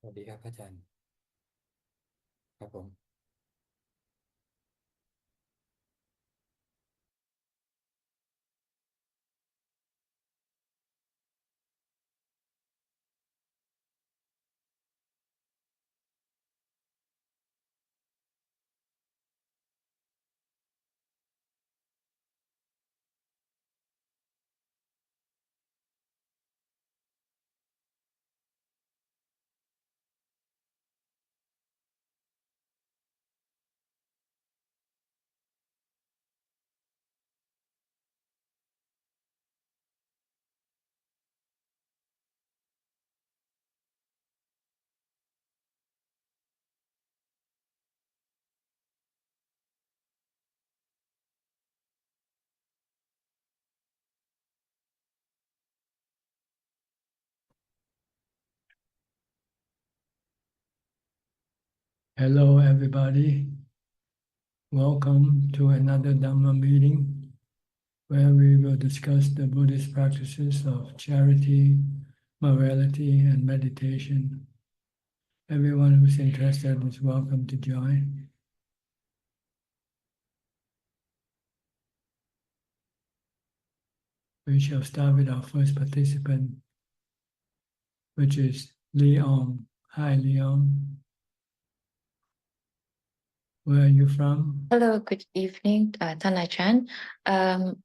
สวัสดีครับอาจารย์ครับผม Hello, everybody. Welcome to another Dhamma meeting where we will discuss the Buddhist practices of charity, morality, and meditation. Everyone who's interested is welcome to join. We shall start with our first participant, which is Leon. Hi, Leon. Where are you from? Hello, good evening, Ajaan. I'm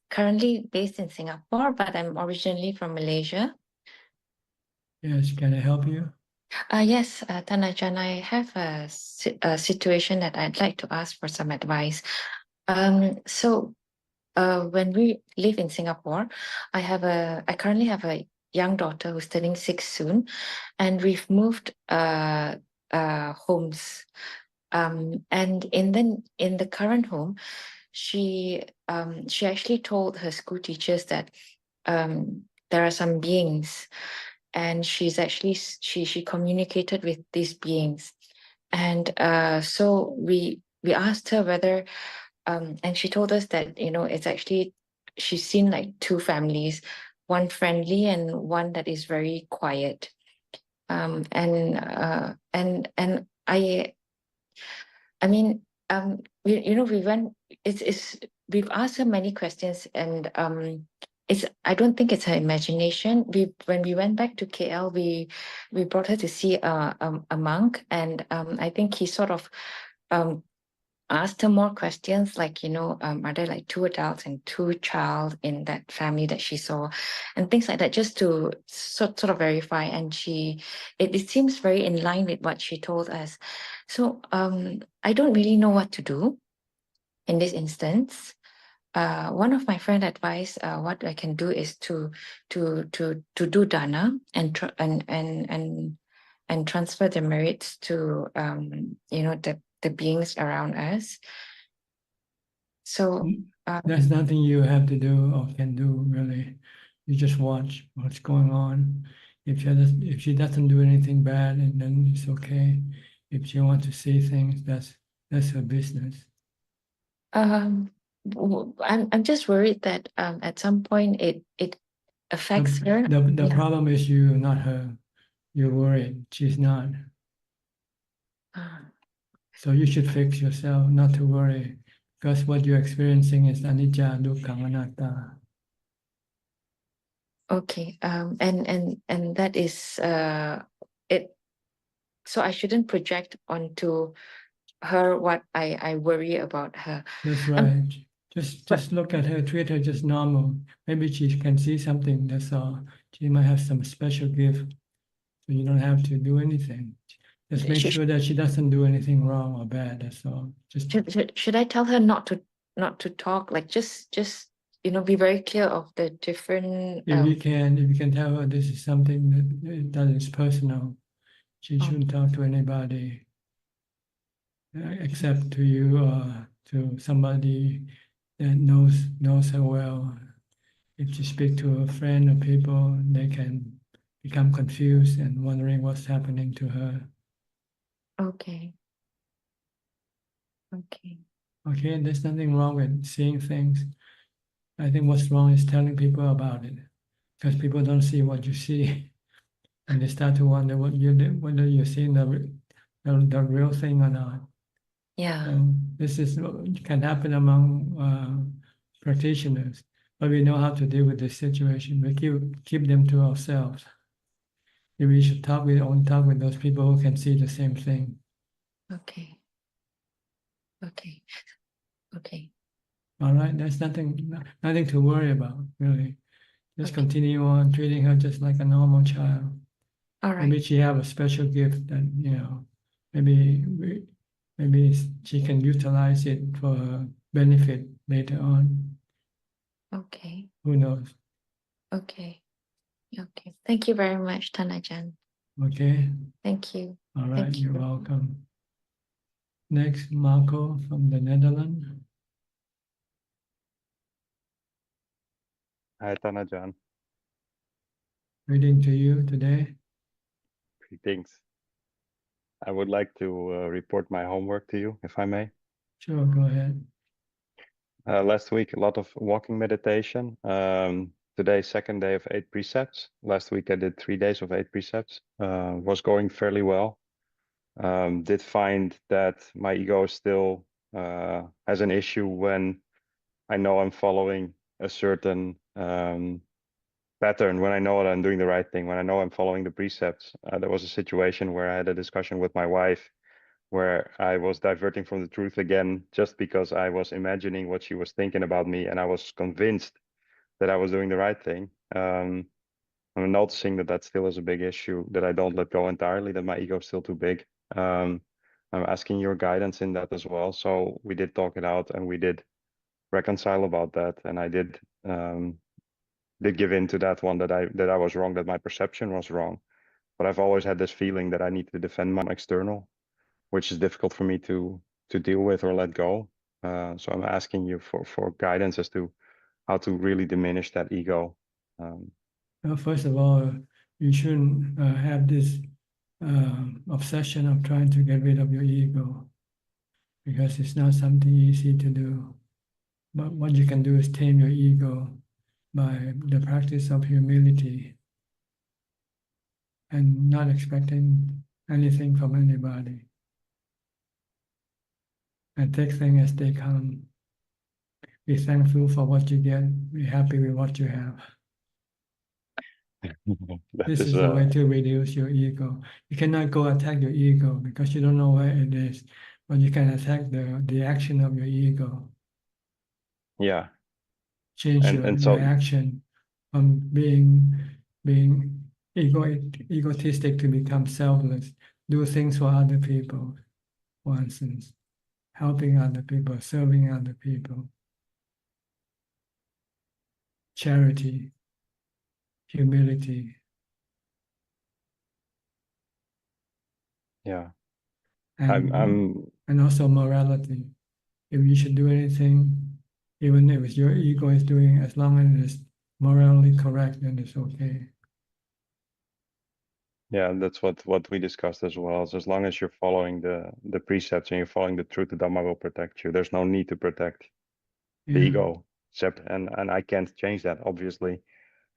currently based in Singapore, but I'm originally from Malaysia. Yes, can I help you? Yes, Ajaan, I have a situation that I'd like to ask for some advice. When we live in Singapore, I currently have a young daughter who's turning 6 soon, and we've moved homes. And in the current home, she actually told her school teachers that there are some beings, and she communicated with these beings, and so we asked her whether and she told us that it's actually she's seen like two families, one friendly and one that is very quiet. And I mean, we went. It's we've asked her many questions, and it's I don't think it's her imagination. When we went back to KL, we brought her to see a monk, and I think he sort of asked her more questions, like are there like two adults and two child in that family that she saw, and things like that, just to sort of verify. And it seems very in line with what she told us. So I don't really know what to do in this instance. One of my friend advised what I can do is to do dana and transfer the merits to the beings around us. So There's nothing you have to do or can do, really. You just watch what's going on. If she doesn't do anything bad, and then it's okay. If she wants to see things, that's her business. I'm I'm just worried that at some point it affects her. The Yeah. problem is you, not her. You're worried. She's not. So you should fix yourself, not to worry, because what you're experiencing is anicca, dukkha, anatta. Okay. And that is it. So I shouldn't project onto her what I worry about her. That's Um, right. but Just look at her, treat her just normal. Maybe she can see something, that's all. She might have some special gift, so you don't have to do anything. Just make should, sure that she doesn't do anything wrong or bad, that's all. Just should I tell her not to talk, like just be very clear of the different if you can tell her this is something that is personal, she shouldn't talk to anybody except to you or to somebody that knows her well. If you speak to a friend or people, they can become confused and wondering what's happening to her. okay. Okay, there's nothing wrong with seeing things. I think what's wrong is telling people about it, because people don't see what you see. And you start to wonder whether you're seeing the real thing or not. Yeah. This is can happen among practitioners, but we know how to deal with this situation. We keep them to ourselves. If we should only talk with those people who can see the same thing. Okay. Okay. Okay. All right, there's nothing to worry about, really. Just Okay. continue on treating her just like a normal child. All right. Maybe she have a special gift that, maybe she can utilize it for her benefit later on. Okay. Who knows? Okay. Okay. Thank you very much, Ajaan. Okay. Thank you. All right. Thank You're you. welcome. Next, Marco from the Netherlands. Hi, Ajaan. Reading to you today. Greetings. I would like to report my homework to you, if I may. Sure, go ahead. Last week, a lot of walking meditation. Today, second day of 8 precepts. Last week, I did 3 days of 8 precepts. Was going fairly well. Did find that my ego still has an issue when I know I'm following a certain pattern, when I know that I'm doing the right thing, when I know I'm following the precepts. There was a situation where I had a discussion with my wife where I was diverting from the truth again, just because I was imagining what she was thinking about me, and I was convinced that I was doing the right thing. I'm noticing that still is a big issue, that I don't let go entirely, that my ego is still too big. I'm asking your guidance in that as well. So we did talk it out and we did reconcile about that, and I did give in to that one, that I was wrong, that my perception was wrong. But I've always had this feeling that I need to defend my external, which is difficult for me to deal with or let go. So I'm asking you for guidance as to how to really diminish that ego. Well, first of all, you shouldn't have this obsession of trying to get rid of your ego, because it's not something easy to do. But what you can do is tame your ego by the practice of humility and not expecting anything from anybody. And take things as they come. Be thankful for what you get. Be happy with what you have. This is the way to reduce your ego. You cannot go attack your ego because you don't know where it is, but you can attack the action of your ego. Yeah. Change your action from being egotistic to become selfless. Do things for other people, for instance, helping other people, serving other people. Charity, humility. Yeah. And also morality. If you should do anything, even if your ego is doing, as long as it is morally correct, then it's okay. Yeah, that's what we discussed as well. So as long as you're following the precepts and you're following the truth, the Dhamma will protect you. There's no need to protect the ego, except and I can't change that, obviously.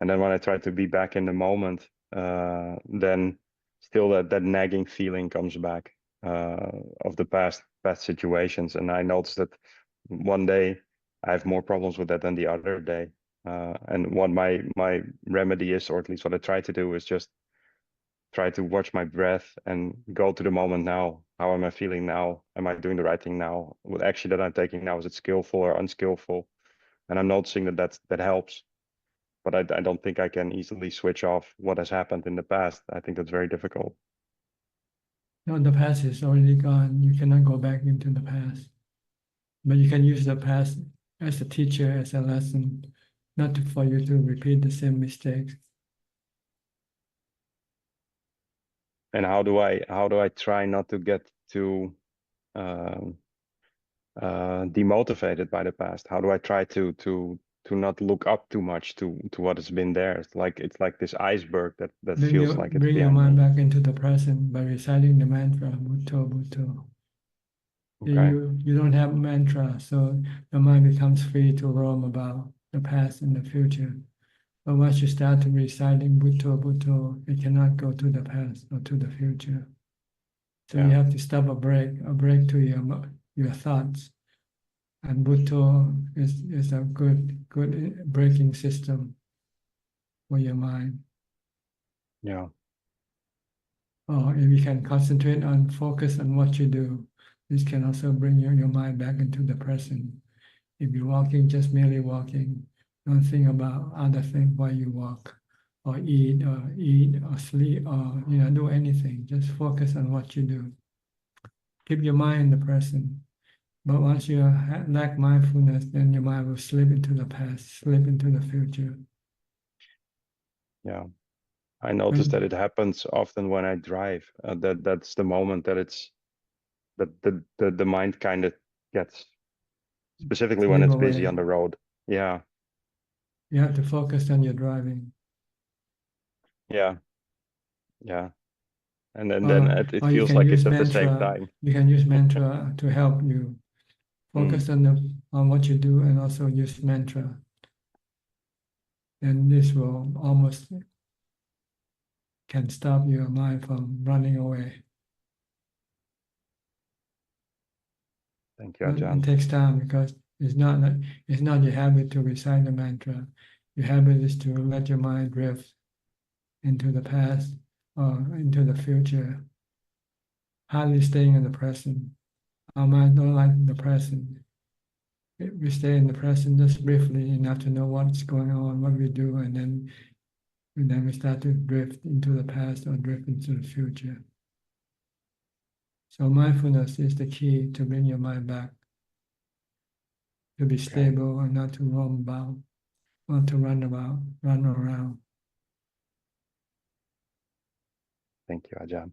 And then when I try to be back in the moment, then still that nagging feeling comes back of the past situations. And I noticed that one day I have more problems with that than the other day. And what my remedy is, or at least what I try to do, is just try to watch my breath and go to the moment now. How am I feeling now? Am I doing the right thing now? What action that I'm taking now, is it skillful or unskillful? And I'm noticing that helps. But I don't think I can easily switch off what has happened in the past. I think that's very difficult. No, the past is already gone. You cannot go back into the past. But you can use the past as a teacher, as a lesson, not for you to repeat the same mistakes. And how do I try not to get too demotivated by the past? How do I try to not look up too much to what has been there? It's like this iceberg that feels like it's bring your mind me. back into the present by reciting the mantra Bhutto Bhutto. Okay. You don't have mantra, so your mind becomes free to roam about the past and the future. But once you start to reciting Bhutto, Bhutto, it cannot go to the past or to the future. So you Yeah. have to stop a break to your thoughts. And Bhutto is a good braking system for your mind. Yeah. Or if you can concentrate on focus on what you do, this can also bring your mind back into the present. If you're walking, just merely walking, don't think about other things while you walk, or eat or sleep, or do anything. Just focus on what you do. Keep your mind in the present. But once you lack mindfulness, then your mind will slip into the past, slip into the future. Yeah. I noticed that it happens often when I drive. That's the moment that the mind kind of gets, specifically when Slip it's busy away. on the road. Yeah. You have to focus on your driving. Yeah. Yeah. And then it Or you feels can like use it's at the same mantra. time. You can use mantra to help you focus on what you do, and also use mantra. And this will almost can stop your mind from running away. Thank you, But it Ajahn. takes time, because it's not your habit to recite the mantra. Your habit is to let your mind drift into the past or into the future, hardly staying in the present. Our mind don't like the present. We stay in the present just briefly enough to know what's going on, what we do, and then we start to drift into the past or drift into the future. So mindfulness is the key to bring your mind back, to be stable and not to roam about, not to run around. Thank you, Ajahn.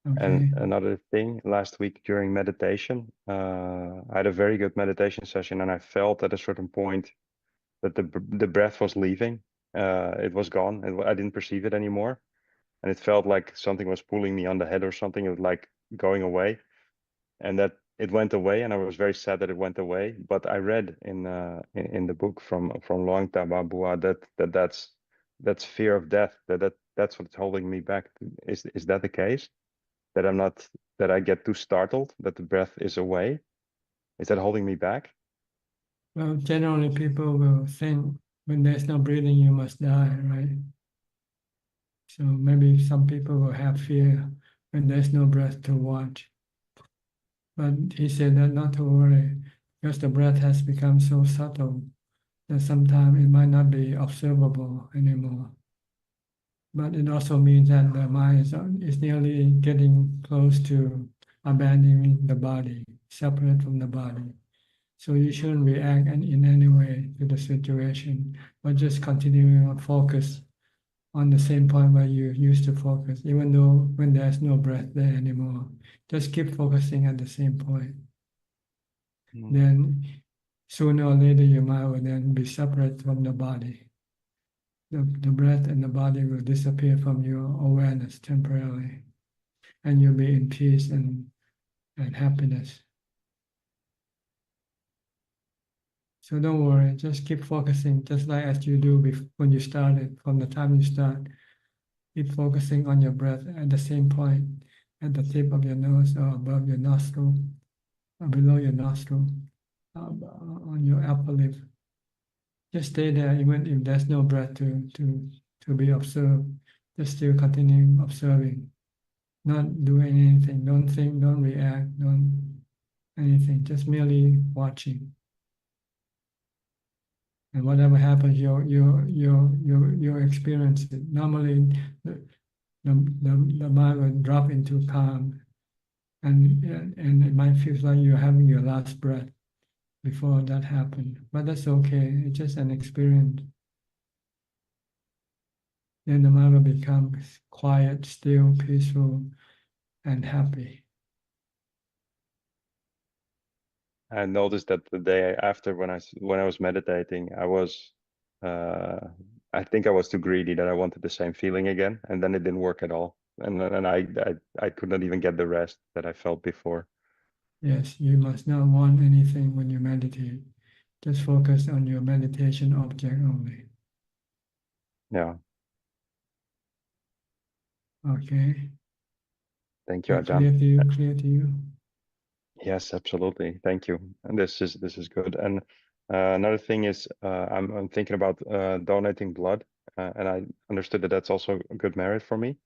Okay. And another thing, last week during meditation, I had a very good meditation session, and I felt at a certain point that the breath was leaving. It was gone. I didn't perceive it anymore, and it felt like something was pulling me on the head or something. It was like going away, and that it went away, and I was very sad that it went away. But I read in the book from Luang Taba Bua that's fear of death. That's what's holding me back. Is that the case? That I get too startled that the breath is away? Is that holding me back? Well, generally people will think when there's no breathing, you must die, right? So maybe some people will have fear when there's no breath to watch. But he said that not to worry, because the breath has become so subtle that sometimes it might not be observable anymore. But it also means that the mind is nearly getting close to abandoning the body, separate from the body. So you shouldn't react in any way to the situation, but just continuing to focus on the same point where you used to focus, even though when there's no breath there anymore. Just keep focusing at the same point. Then sooner or later your mind will then be separate from the body. The breath and the body will disappear from your awareness temporarily, and you'll be in peace and happiness. So don't worry, just keep focusing, just like as you do when you started, from the time you start. Keep focusing on your breath at the same point, at the tip of your nose or above your nostril, or below your nostril, on your upper lip. Just stay there, even if there's no breath to be observed. Just still continue observing, not doing anything. Don't think, don't react, don't anything. Just merely watching. And whatever happens, you'll experience it. Normally, the mind will drop into calm, and it might feel like you're having your last breath before that happened. But that's okay. It's just an experience. Then the mind will become quiet, still, peaceful, and happy. I noticed that the day after, when I was meditating, I think I was too greedy, that I wanted the same feeling again, and then it didn't work at all. And I could not even get the rest that I felt before. Yes, you must not want anything when you meditate. Just focus on your meditation object only. Yeah. Okay. Thank you, That Ajahn. clear to you? Clear to you? Yes, absolutely. Thank you. And this is good. And another thing is, I'm thinking about donating blood, and I understood that that's also a good merit for me.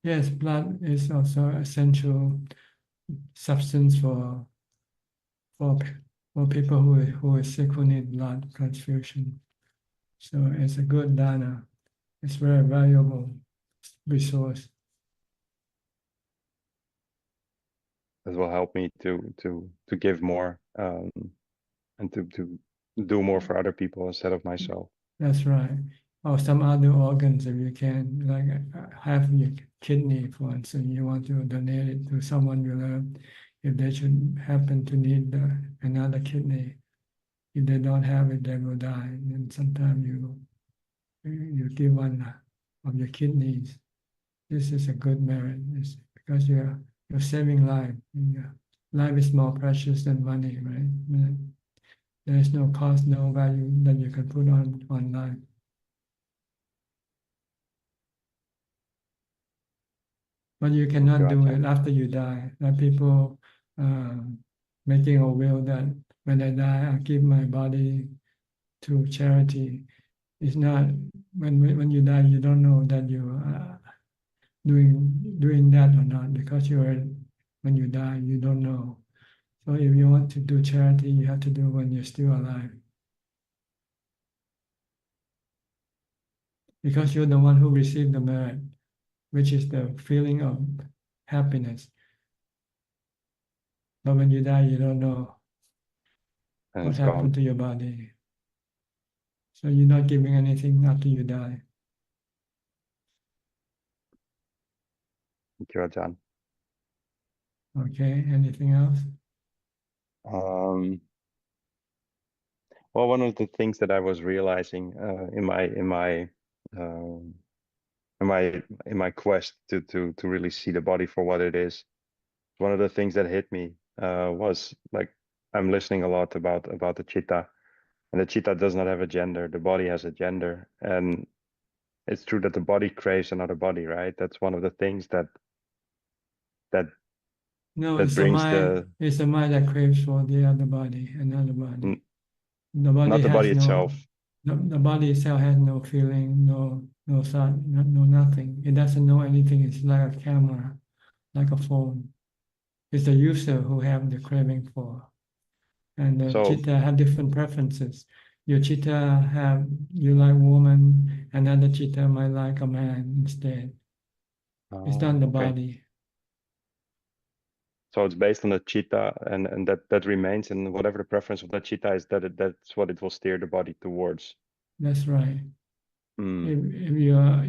Yes, blood is also essential substance for people who is sick, who need blood transfusion. So it's a good dana. It's very valuable resource. That will help me to give more, and to do more for other people instead of myself. That's right. Or some other organs if you can, like have your kidney, for instance, you want to donate it to someone you love. If they should happen to need another kidney, if they don't have it, they will die. And sometimes you give one of your kidneys. This is a good merit. It's because you're saving life. Life is more precious than money, right? There is no cost, no value that you can put on life. But you cannot do it after you die. There are people making a will that when I die, I give my body to charity. It's not when you die, you don't know that you are doing that or not, because when you die, you don't know. So if you want to do charity, you have to do when you're still alive, because you're the one who received the merit, which is the feeling of happiness. But when you die, you don't know And what it's happened gone. to your body. So you're not giving anything after you die. Thank you, Ajahn. Okay, anything else? Well, one of the things that I was realizing in my quest to really see the body for what it is, one of the things that hit me was like, I'm listening a lot about the chitta, and the chitta does not have a gender. The body has a gender, and it's true that the body craves another body, right? That's one of the things that No, that brings the it's the mind that craves for the other body, another body. The not body the body has itself. the body itself has no feeling, no thought, no nothing. It doesn't know anything. It's like a camera, like a phone. It's the user who have the craving for. And the So chitta have different preferences. Your chitta you like woman, another chitta might like a man instead. It's not the okay. body. So it's based on the chitta, and that remains, and whatever the preference of that chitta is, that's what it will steer the body towards. That's right. Mm. If your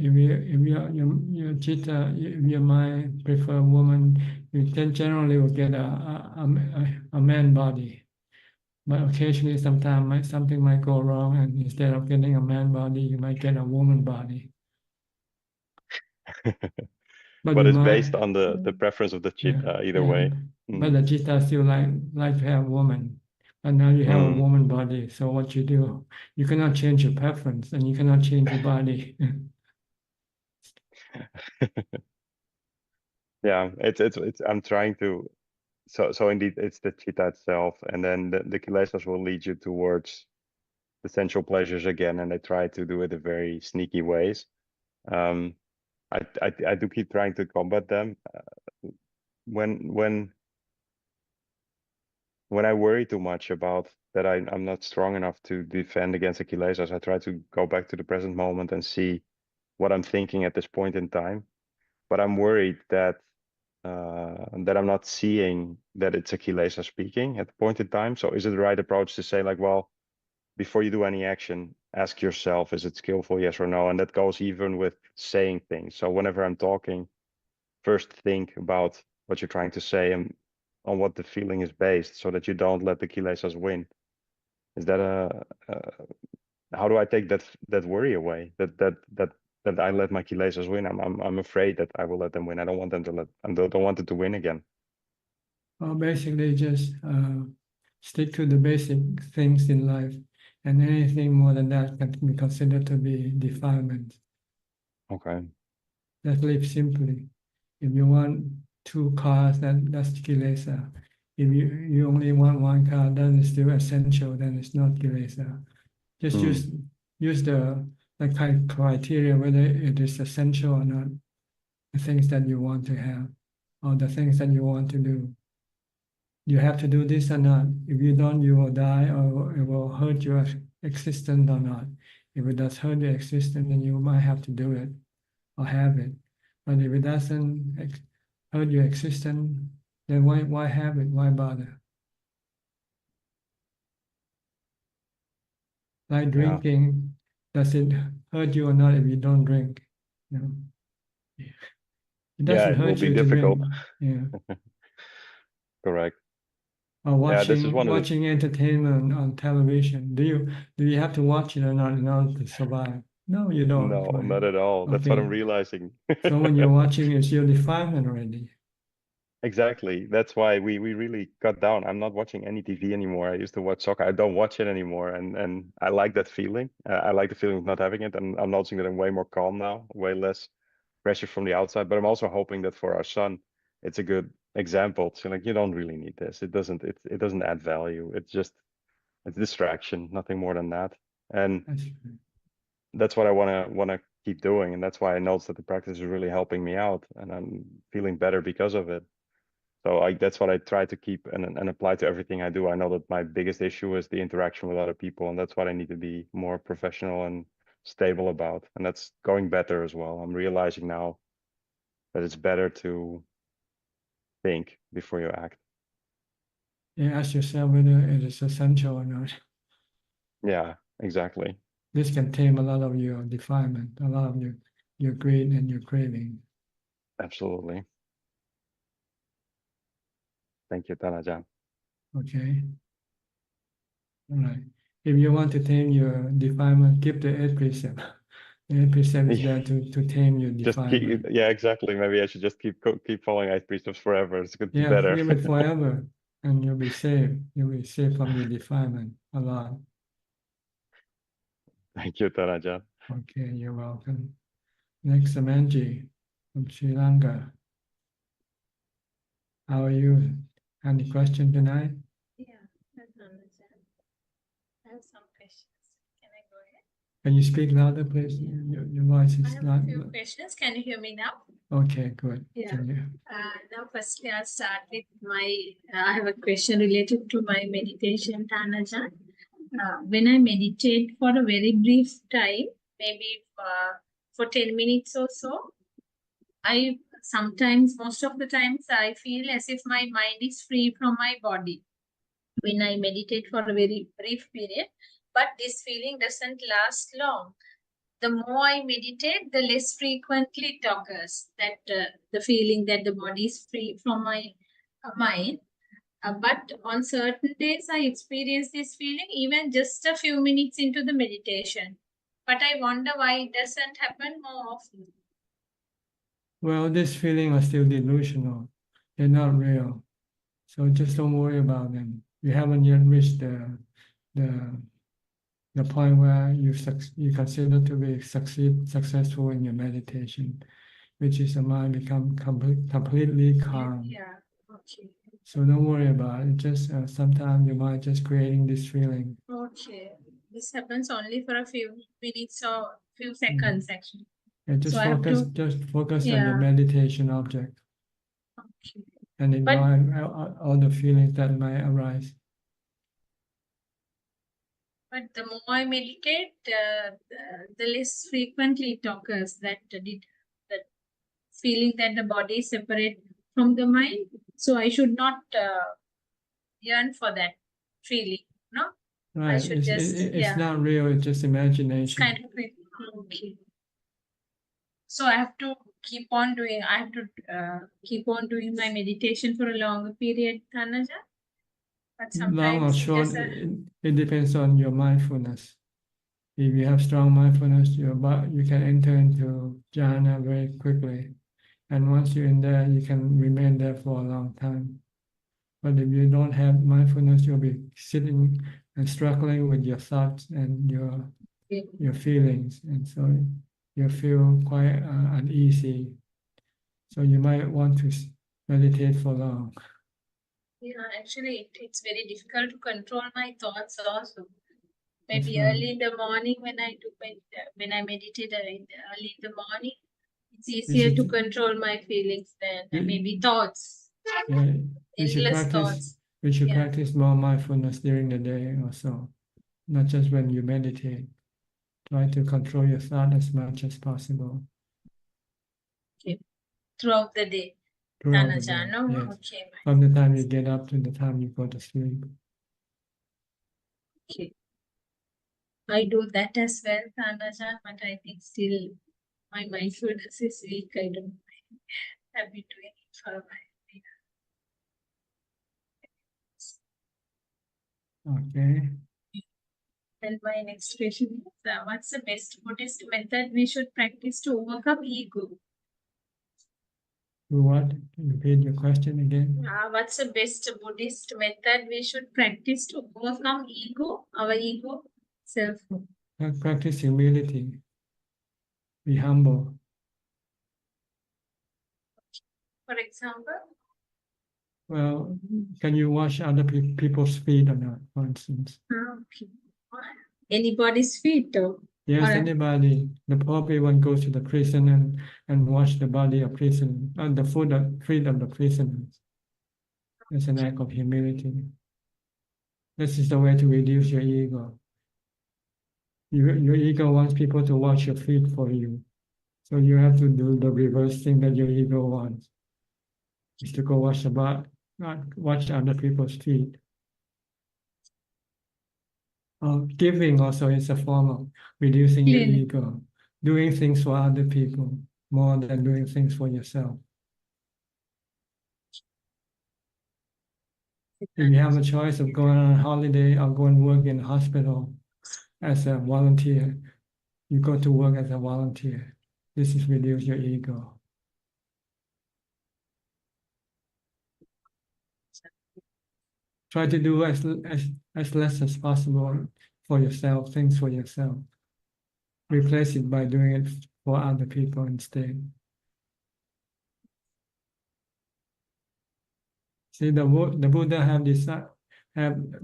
chitta, if your mind prefer woman, you then generally will get a man body. But occasionally, sometimes something might go wrong, and instead of getting a man body, you might get a woman body. But But you it's based might, on the preference of the chitta either way. But the chitta still like to have a woman. But now you have a woman body. So what you do? You cannot change your preference, and you cannot change your body. Yeah, it's I'm trying to, so indeed it's the chitta itself, and then the kilesas will lead you towards the sensual pleasures again, and they try to do it in very sneaky ways. I do keep trying to combat them. When I worry too much about that, I'm not strong enough to defend against the kilesas, I try to go back to the present moment and see what I'm thinking at this point in time. But I'm worried that I'm not seeing that it's a kilesa speaking at the point in time. So is it the right approach to say, like, well, before you do any action, ask yourself, is it skillful, yes or no? And that goes even with saying things. So whenever I'm talking, first think about what you're trying to say and on what the feeling is based, so that you don't let the kilesas win. Is that how do I take that worry away? That I let my kilesas win. I'm afraid that I will let them win. I don't want them to I don't want it to win again. Well, basically, just stick to the basic things in life And anything more than that can be considered to be defilement. Okay. Let's live simply. If you want 2 cars, that's kilesa. If you only want 1 car, then it's still essential, then it's not kilesa. Just use the kind of criteria whether it is essential or not, the things that you want to have, or the things that you want to do. You have to do this or not. If you don't, you will die, or it will hurt your existence or not. If it does hurt your existence, then you might have to do it or have it. But if it doesn't hurt your existence, then why have it? Why bother? Like drinking, does it hurt you or not if you don't drink? You know? It doesn't it will hurt be you to difficult. drink. Yeah. Correct. Or This is one of the watching entertainment on television. Do you have to watch it or not in order to survive? No, you don't. No, Right? not at all. That's what I'm Okay. realizing. So when you're watching, it's your defilement already. Exactly. That's why we really cut down. I'm not watching any TV anymore. I used to watch soccer. I don't watch it anymore, and I like that feeling. I like the feeling of not having it, and I'm noticing that I'm way more calm now, way less pressure from the outside. But I'm also hoping that for our son, it's a good example. So like, you don't really need this. It doesn't add value. It's just a distraction, nothing more than that. And that's what I wanna keep doing, and that's why I noticed that the practice is really helping me out, and I'm feeling better because of it. So that's what I try to keep and apply to everything I do. I know that my biggest issue is the interaction with other people, and that's what I need to be more professional and stable about. And that's going better as well. I'm realizing now that it's better to think before you act. You ask yourself whether it is essential or not. Yeah, exactly. This can tame a lot of your defilement, a lot of your greed and your craving. Absolutely. Thank you, Ajaan. Okay. All right. If you want to tame your defilement, keep the 8 precept. The 8 precept is there to tame your Just defilement. yeah, exactly. Maybe I should just keep following 8 precepts forever. It's going to be Yeah, better. keep it forever, and you'll be safe. You'll be safe from your defilement a lot. Thank you, Ajaan. Okay, you're welcome. Next, Samanji from Sri Lanka. How are you? Any question tonight? Yeah, I understand. I have some questions. Can I go ahead? Can you speak louder, please? Your voice I is have not. a few questions. Can you hear me now? Okay, good. Yeah. Can you? Now, firstly, I'll start with I have a question related to my meditation, Ajaan. When I meditate for a very brief time, maybe for 10 minutes or so, most of the times, I feel as if my mind is free from my body when I meditate for a very brief period, but this feeling doesn't last long. The more I meditate, the less frequently it occurs, that the feeling that the body is free from my mind. But on certain days, I experience this feeling even just a few minutes into the meditation. But I wonder why it doesn't happen more often. Well, this feeling are still delusional. They're not real. So just don't worry about them. You haven't yet reached the point where you consider to be successful in your meditation, which is the mind become completely calm. Yeah. Okay. So don't worry about it. Just sometimes your mind just creating this feeling. Okay. This happens only for a few minutes or few seconds, actually. And just So focus on your meditation object. Okay. And ignore all the feelings that might arise. But the more I meditate, the less frequently it occurs that feeling that the body is separate from the mind. So I should not yearn for that feeling, no? Right. I should it's not real. It's just imagination. It's kind of okay. So I have to keep on doing. I have to keep on doing my meditation for a longer period, Thanaja. But sometimes long or short, it depends on your mindfulness. If you have strong mindfulness, you can enter into jhana very quickly. And once you're in there, you can remain there for a long time. But if you don't have mindfulness, you'll be sitting and struggling with your thoughts and your feelings, and so you feel quite uneasy. So you might want to meditate for long. Yeah, actually, it's very difficult to control my thoughts also. That's Maybe right. early in the morning when I meditate early in the morning, it's easier to control my feelings than maybe thoughts, Yeah, you should endless practice. thoughts. You should Yeah. practice more mindfulness during the day also, not just when you meditate. Try to control your thought as much as possible Throughout the day. throughout the Ajaan, day. no? Yes. Okay. From the time you get up to the time you go to sleep. Okay. I do that as well, Ajaan, but I think still my mindfulness is weak. I don't have been doing it for a while. Okay. And my next question is, what's the best Buddhist method we should practice to overcome ego? To what? Repeat your question again. What's the best Buddhist method we should practice to overcome ego, our ego, self? Practice humility. Be humble. For example? Well, can you wash other people's feet or not, for instance? Okay. Anybody's feet, though? Yes, Or- anybody. The appropriate one goes to the prison and wash the body of prison and the feet of the prisoners. It's an act of humility. This is the way to reduce your ego. Your ego wants people to wash your feet for you. So you have to do the reverse thing that your ego wants. Is to go wash other people's feet. Giving also is a form of reducing your Clearly. ego. Doing things for other people more than doing things for yourself. If you have a choice of going on a holiday or go and work in a hospital as a volunteer, you go to work as a volunteer. This is reduce your ego. Try to do as less as possible for yourself, things for yourself. Replace it by doing it for other people instead. See, the Buddha have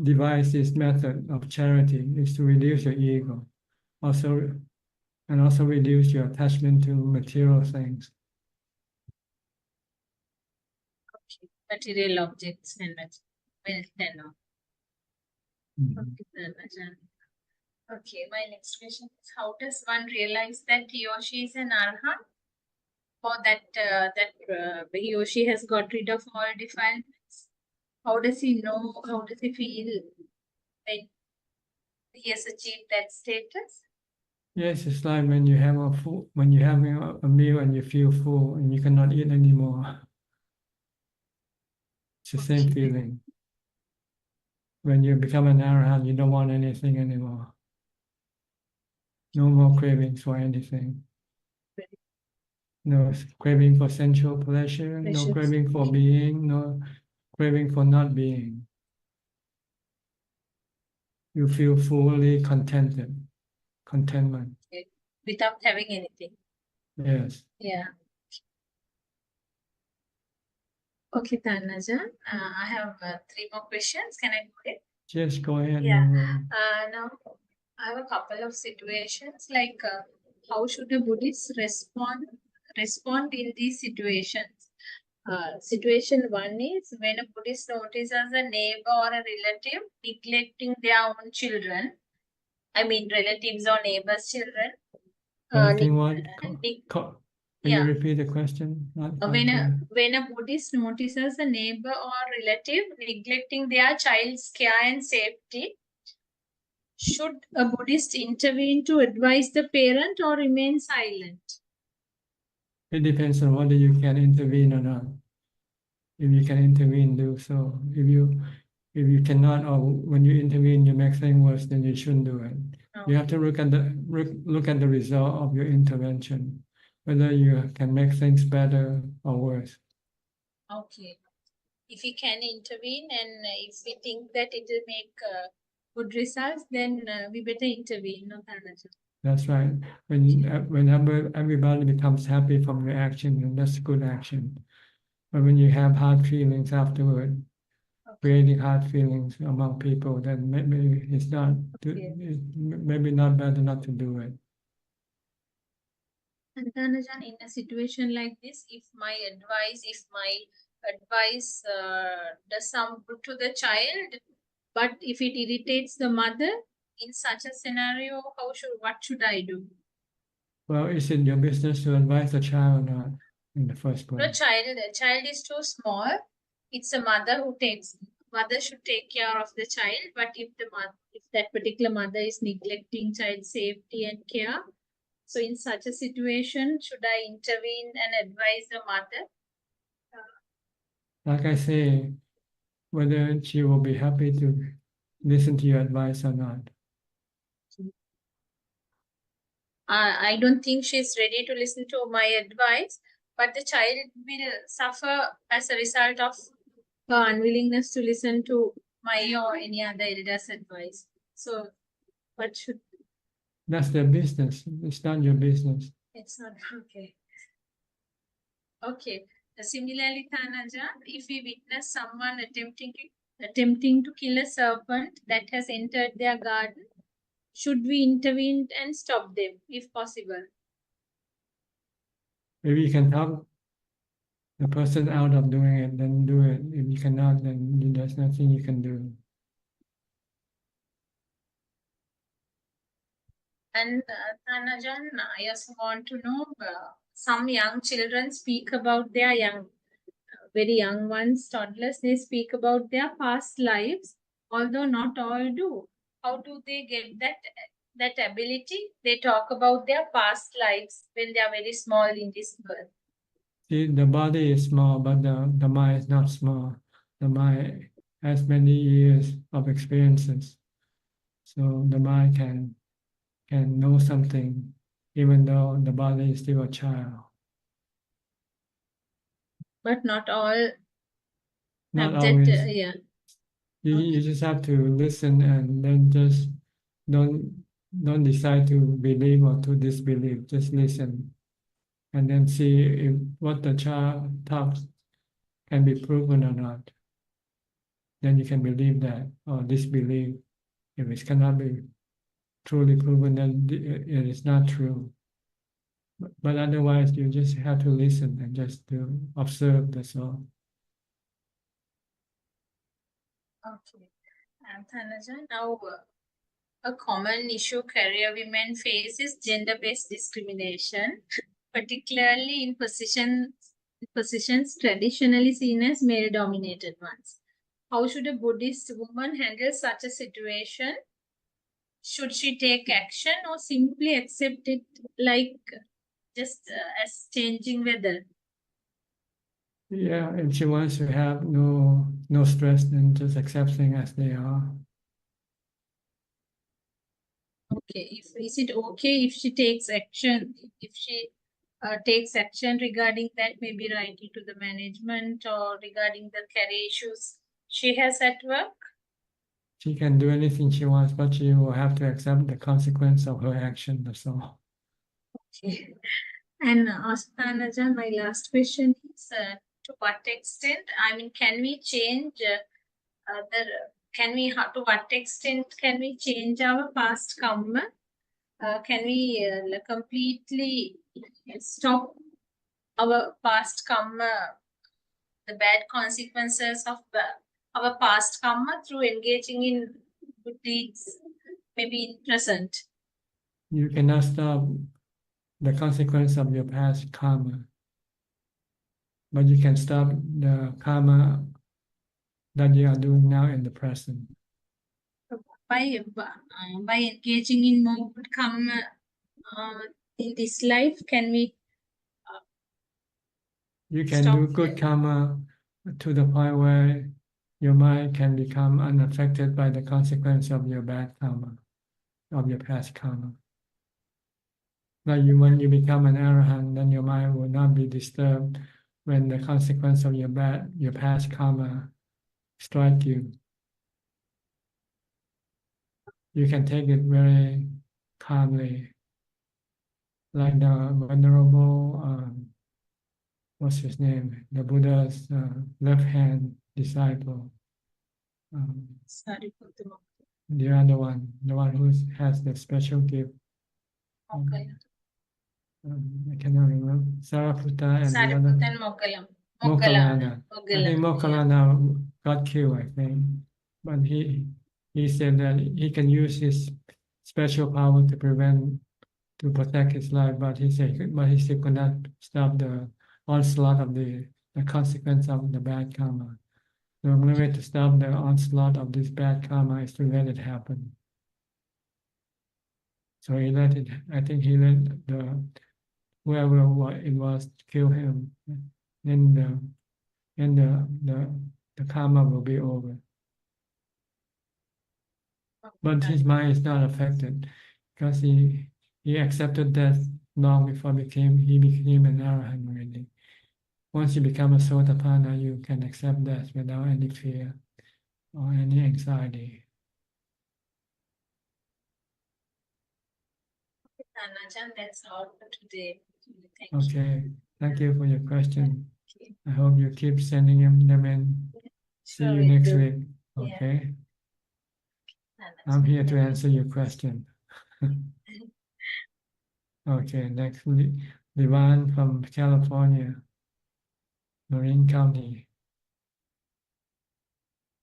devised this method of charity is to reduce your ego, also reduce your attachment to material things. Material objects and wealth and all. Okay, my next question is, how does one realize that he or she is an arhat? Or that he or she has got rid of all defilements? How does he know, how does he feel when he has achieved that status? Yes, it's like when you have when you're having a meal and you feel full and you cannot eat anymore. It's the same feeling. When you become an arhat, you don't want anything anymore. No more cravings for anything. No craving for sensual pleasure, no craving for being, no craving for not being. You feel fully contented, contentment. Without having anything. Yes. Yeah. Okay, Ajaan. I have 3 more questions. Can I go ahead? Just go ahead. Yeah. No worry. Now, I have a couple of situations like how should a Buddhist respond in these situations? Situation 1 is when a Buddhist notices a neighbor or a relative neglecting their own children. I mean, relatives or neighbors' children. Collecting what? Can you Yeah. repeat the question? When a Buddhist notices a neighbor or relative neglecting their child's care and safety, should a Buddhist intervene to advise the parent or remain silent? It depends on whether you can intervene or not. If you can intervene, do so. If you cannot, or when you intervene, you make things worse, then you shouldn't do it. Okay. You have to look at the result of your intervention, whether you can make things better or worse. Okay. If we can intervene and if we think that it will make good results, then we better intervene, no, Thanajan? That's right. Whenever everybody becomes happy from your action, then that's good action. But when you have hard feelings afterward, creating hard feelings among people, then maybe it's not, Okay. maybe not better not to do it. And Thanajan, in a situation like this, if my advice does some good to the child, but if it irritates the mother, in such a scenario, what should I do? Well, is it your business to advise the child or not in the first No, place? the child is too small. It's a mother mother should take care of the child. But if that particular mother is neglecting child safety and care, so in such a situation, should I intervene and advise the mother? Like I say, whether she will be happy to listen to your advice or not. I don't think she's ready to listen to my advice, but the child will suffer as a result of her unwillingness to listen to my or any other elder's advice. So, what should... That's their business. It's not your business. It's not okay. Okay. Similarly, Thanajan, if we witness someone attempting to kill a serpent that has entered their garden, should we intervene and stop them, if possible? Maybe you can talk the person out of doing it, then do it. If you cannot, then there's nothing you can do. And Thanajan, I also want to know, some young children speak about their very young ones, toddlers, they speak about their past lives, although not all do. How do they get that ability? They talk about their past lives when they are very small in this birth. See, the body is small, but the mind is not small. The mind has many years of experiences. So the mind can know something, even though the body is still a child. But not all Not have always. that, yeah. You just have to listen and then just don't decide to believe or to disbelieve. Just listen and then see if what the child talks can be proven or not. Then you can believe that or disbelieve. If it cannot be truly proven, then it is not true. But otherwise, you just have to listen and just to observe. That's all. Okay. And Thanajan, now a common issue career women face is gender-based discrimination, particularly in positions traditionally seen as male-dominated ones. How should a Buddhist woman handle such a situation? Should she take action or simply accept it like just as changing weather? Yeah, if she wants to have no stress, then just accepting as they are. Okay, is it okay if she takes action? If she takes action regarding that, maybe writing to the management or regarding the career issues she has at work? She can do anything she wants, but she will have to accept the consequence of her action. That's all. Okay. And Astanajan, my last question is to what extent, I mean, can we change to what extent can we change our past karma? Can we completely stop our past karma, the bad consequences of our past karma through engaging in good deeds, maybe in present? You cannot stop the consequence of your past karma, but you can stop the karma that you are doing now in the present. By engaging in more good karma in this life, can we You can stop do good karma to the point where your mind can become unaffected by the consequence of your bad karma, of your past karma. Like when you become an arahant, then your mind will not be disturbed when the consequence of your past karma strike you. you can take it very calmly, like the venerable, what's his name? The Buddha's left-hand disciple. The other one, the one who has the special gift. I cannot remember. Sariputta and the other. Sariputta and Moggallana. Moggallana. I think Moggallana, Moggallana got killed, I think. But he said that he can use his special power to protect his life, but he still could not stop the onslaught of the consequence of the bad karma. The only way to stop the onslaught of this bad karma is to let it happen. So he let it. I think he let whoever it was kill him. Then the karma will be over. But his mind is not affected because he accepted death long before he became an arahant already. Once you become a sotapanna, you can accept death without any fear or any anxiety. Ajaan, that's all for today. Thank you. Okay, thank you for your question. I hope you keep sending them in. See Sure you will next do. week. Yeah. Okay, I'm here to answer your question. Okay, next, Livan from California, Marin County.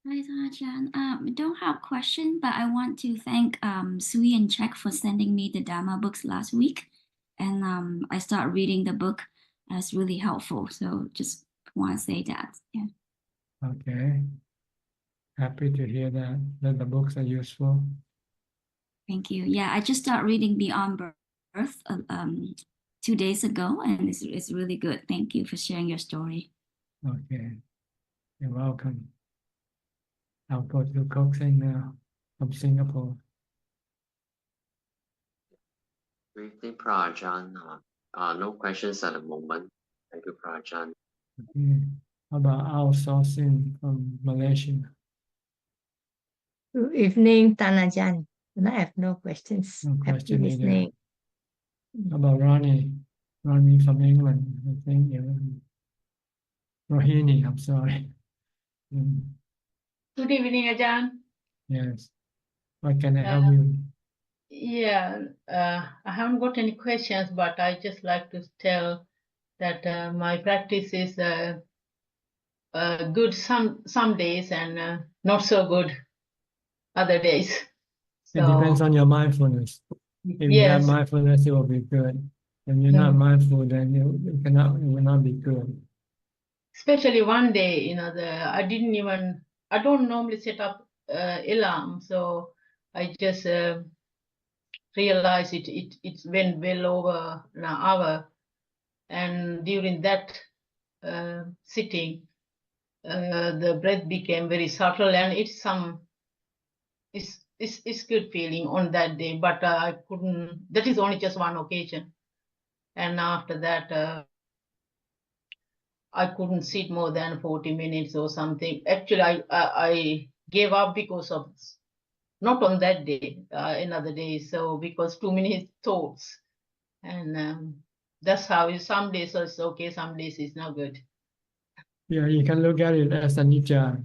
Hi, Ajahn. I don't have a question, but I want to thank Sui and Czech for sending me the Dhamma books last week. And I started reading the book. It's really helpful. So just want to say that. Yeah. Okay, happy to hear that the books are useful. Thank you. Yeah, I just started reading Beyond Birth 2 days ago, and it's really good. Thank you for sharing your story. Okay, you're welcome. I'll go to Coxing now from Singapore. Briefly, Prajan. No questions at the moment. Thank you, Prajan. Okay. How about outsourcing from Malaysia? Good evening, Ajaan. I have no questions. No Happy question either. listening. How about Ronnie? Ronnie from England, I think. Rohini, I'm sorry. Good evening, Ajahn. Yes. What can I help you? Yeah, I haven't got any questions, but I just like to tell that my practice is good some days and not so good other days. It depends on your mindfulness. If you have Yes, mindfulness, it will be good. If you're not mindful, then it will not be good. especially one day, I don't normally set up alarm, so I just realized it went well over an hour, and during that sitting, the breath became very subtle, and it's good feeling on that day, but I couldn't. That is only just one occasion, and after that, I couldn't sit more than 40 minutes or something. Actually, I gave up because of not on that day, another day. So because too many thoughts, and that's how some days it's okay, some days it's not good. Yeah, you can look at it as a anicca.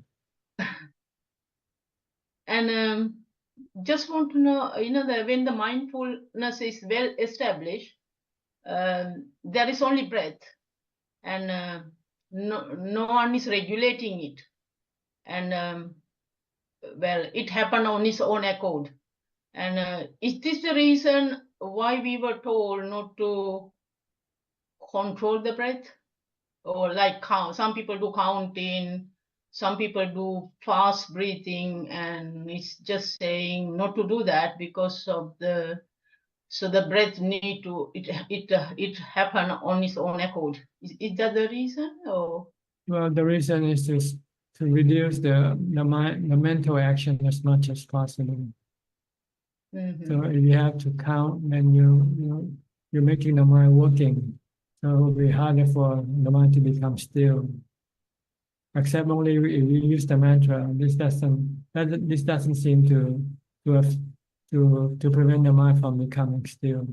And just want to know, that when the mindfulness is well established, there is only breath, and no one is regulating it, and well, it happened on its own accord. And is this the reason why we were told not to control the breath, or like count? Some people do counting, some people do fast breathing, and it's just saying not to do that because of the breath need to it happen on its own accord. Is that the reason, or? Well, the reason is to reduce the mental action as much as possible. Mm-hmm. So if you have to count, then you're making the mind working. So it will be harder for the mind to become still. Except only if you use the mantra. This doesn't seem to to prevent the mind from becoming still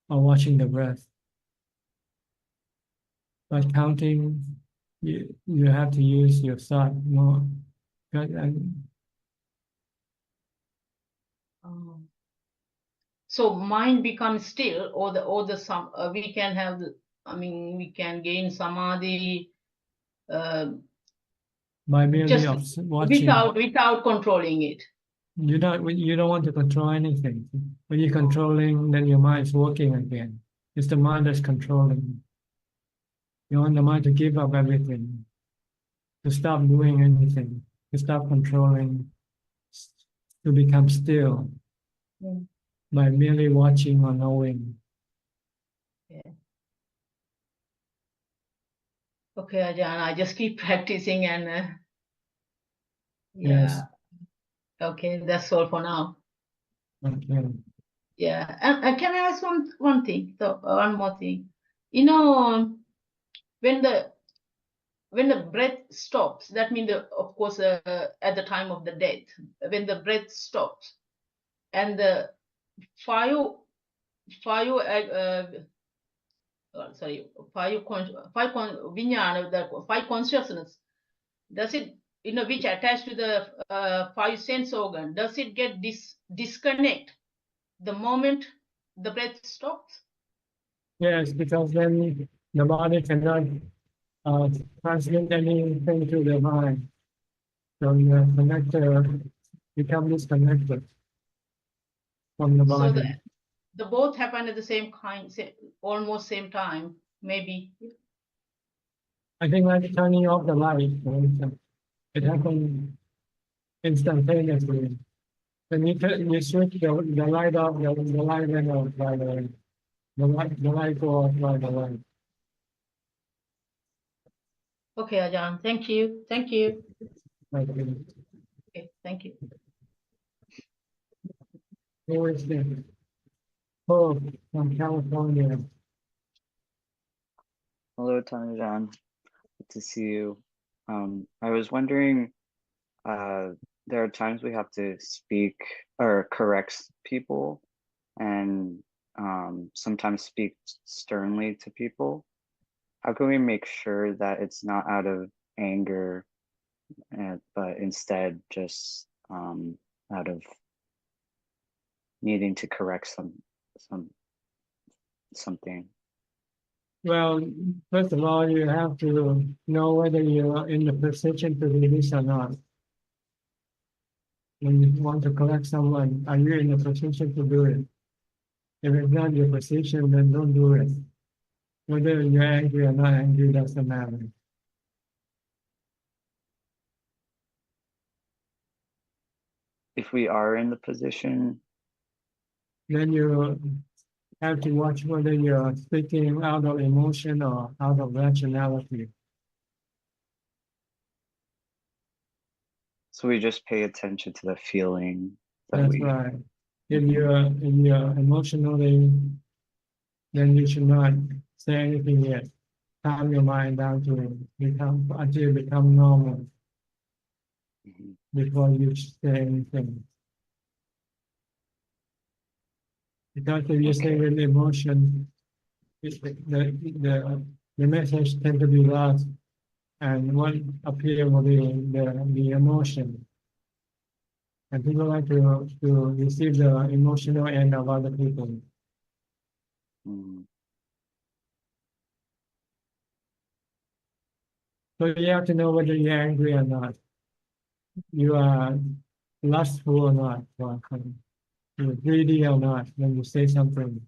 or watching the breath. But counting, you have to use your thought more. So mind becomes still, or the some we can have we can gain samadhi by merely just watching. without controlling it. You don't want to control anything. When you're controlling, then your mind is working again. It's the mind that's controlling. You want the mind to give up everything, to stop doing anything, to stop controlling, to become still by merely watching or knowing. Yeah. Okay, Ajahn, I just keep practicing and yeah. Yes. Okay, that's all for now. Okay. Yeah, and can I ask one thing? So one more thing. You know, when the breath stops, that means of course at the time of the death, when the breath stops, and the five vinyana, the five consciousness, does it, which attached to the five sense organ, does it get disconnect the moment the breath stops? Yes, because then the body cannot transmit anything to the mind. So the connector becomes disconnected from the body. So the both happen at the same almost same time, maybe. I think like turning off the light, for instance, it happens instantaneously. When you switch the light off, the light went off right away. The light go off right away. Okay, Ajahn, thank you. Thank you. Okay. Okay, thank you. Who is this? Oh, from California. Hello, Ajaan. Good to see you. I was wondering, there are times we have to speak or correct people and sometimes speak sternly to people. How can we make sure that it's not out of anger, but instead just out of needing to correct something? Well, first of all, you have to know whether you're in the position to do this or not. When you want to correct someone, are you in the position to do it? If it's not your position, then don't do it. Whether you're angry or not angry doesn't matter. If we are in the position, Then you have to watch whether you're speaking out of emotion or out of rationality. so we just pay attention to the feeling that That's right. If you're emotionally, then you should not say anything yet. Calm your mind down to until you become normal before you say anything. Because if you say with emotion, the message tends to be lost, and what appears will be the emotion. And people like to receive the emotional end of other people. So you have to know whether you're angry or not. You are lustful or not. You're greedy or not when you say something.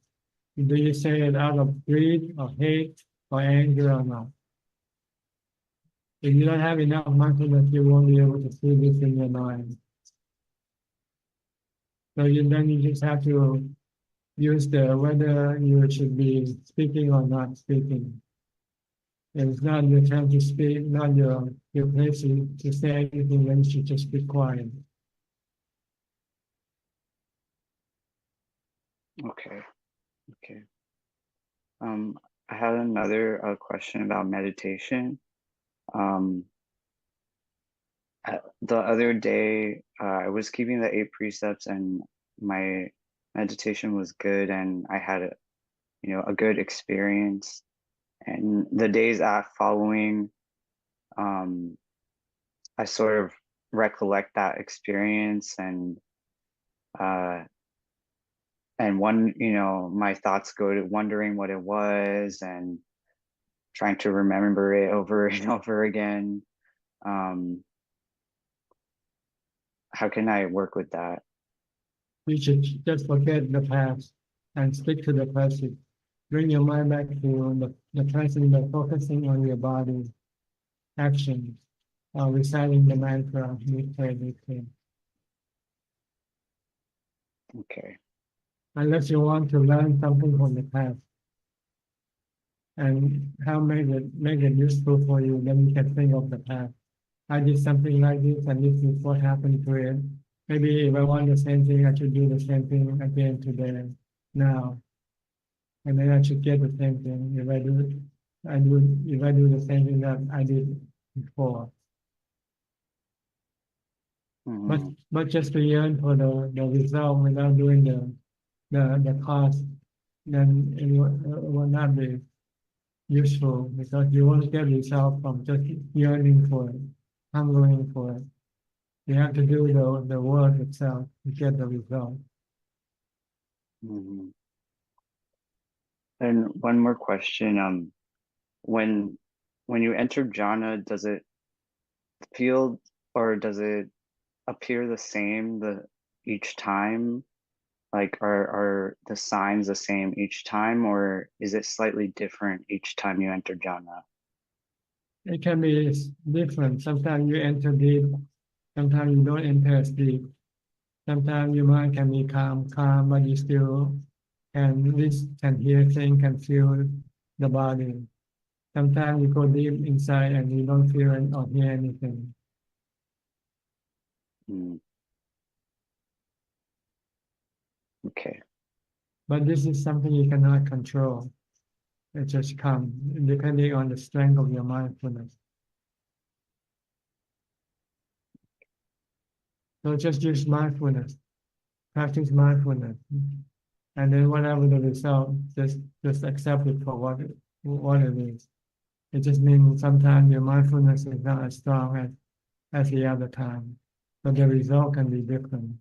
Do you say it out of greed or hate or anger or not? If you don't have enough mindfulness, you won't be able to see this in your mind. So then you just have to use whether you should be speaking or not speaking. If it's not your time to speak, not your place to say anything, then you should just be quiet. Okay. I had another question about meditation. The other day, I was keeping the 8 precepts, and my meditation was good and I had a good experience. And the days following, I sort of recollect that experience and my thoughts go to wondering what it was and trying to remember it over and over again. How can I work with that? You should just forget the past and stick to the present. Bring your mind back to the present by focusing on your body, actions, reciting the mantra, deeply. Okay. Unless you want to learn something from the past and how make it useful for you, then you can think of the past. I did something like this and this is what happened to it. Maybe if I want the same thing, I should do the same thing again today, now. And then I should get the same thing. If I do the same thing that I did before. But just to yearn for the result without doing the cause, then it will not be useful because you won't get result from just yearning for it, hungering for it. You have to do the work itself to get the result. And one more question. When you enter jhana, does it feel or does it appear the same each time? Like are the signs the same each time, or is it slightly different each time you enter jhana? It can be different. Sometimes you enter deep, sometimes you don't enter as deep. Sometimes your mind can be calm, but you still can hear things, can feel the body. Sometimes you go deep inside and you don't feel or hear anything. Okay. But this is something you cannot control. It just comes depending on the strength of your mindfulness. So just use mindfulness, practice mindfulness, and then whatever the result, just accept it for what it is. It just means sometimes your mindfulness is not as strong as the other time, but the result can be different.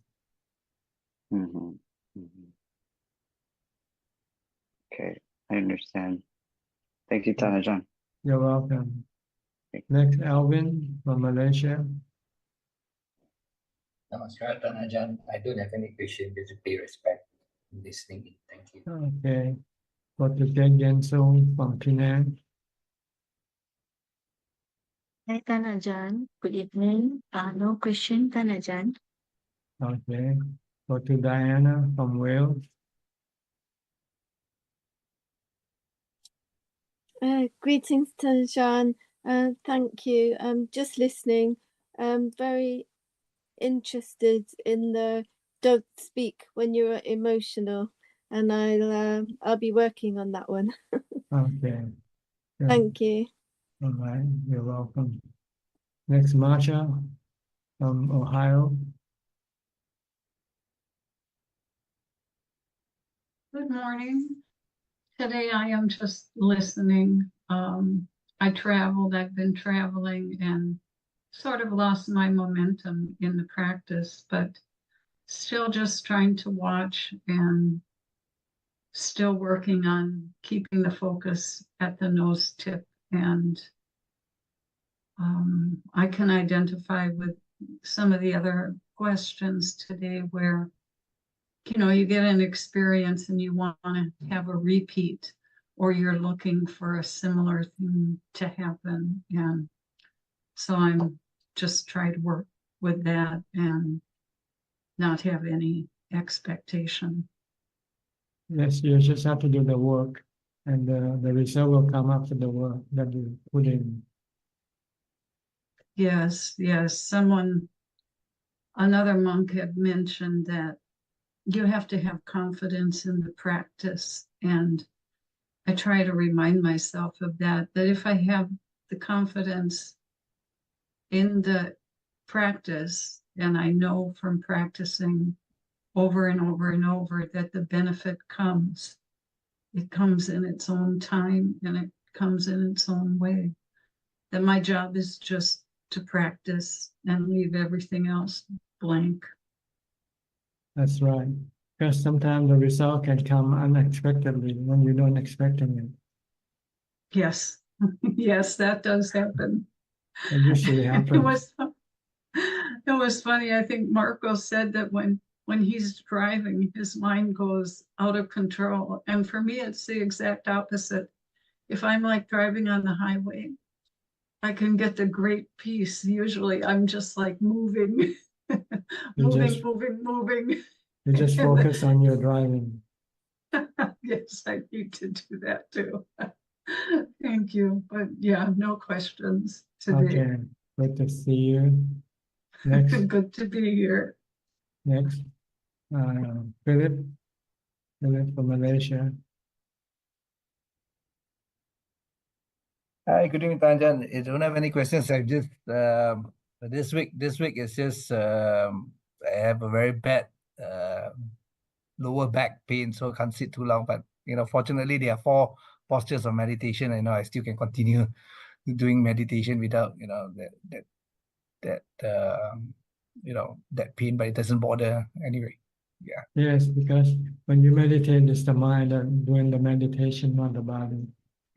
Okay, I understand. Thank you, Ajaan. You're welcome. Next, Alvin from Malaysia. Namaskar, Ajaan. I don't have any question. Just pay respect in listening. Thank you. Okay. Dr. Genso from Penang. Hi, Ajaan. Good evening. No question, Ajaan. Okay. Dr. Diana from Wales. Greetings, Ajaan. Thank you. Just listening. Very interested in the don't speak when you're emotional, and I'll be working on that one. Okay. Good. Thank you. All right. You're welcome. Next, Marsha from Ohio. Good morning. Today I am just listening. I've been traveling and sort of lost my momentum in the practice, but still just trying to watch and still working on keeping the focus at the nose tip. And I can identify with some of the other questions today where you get an experience and you want to have a repeat, or you're looking for a similar thing to happen. And so I'm just trying to work with that and not have any expectation. Yes, you just have to do the work, and the result will come after the work that you put in. Yes. Another monk had mentioned that you have to have confidence in the practice. And I try to remind myself of that if I have the confidence in the practice, and I know from practicing over and over and over, that the benefit comes. It comes in its own time and it comes in its own way. That my job is just to practice and leave everything else blank. That's right. Because sometimes the result can come unexpectedly when you don't expecting it. Yes, yes, that does happen. It usually happens. It was funny. I think Marco said that when he's driving, his mind goes out of control. And for me, it's the exact opposite. If I'm like driving on the highway, I can get the great peace. Usually I'm just like moving, moving. You just focus on your driving. Yes, I need to do that too. Thank you. But yeah, no questions today. Okay, good to see you. Next, Good to be here. next, Philip from Malaysia. Hi, good evening, Tanjan. I don't have any questions. I just this week is just I have a very bad lower back pain, so I can't sit too long. But fortunately, there are 4 postures of meditation. I know I still can continue doing meditation without that pain, but it doesn't bother anyway. Yeah. Yes, because when you meditate, it's the mind that doing the meditation, not the body.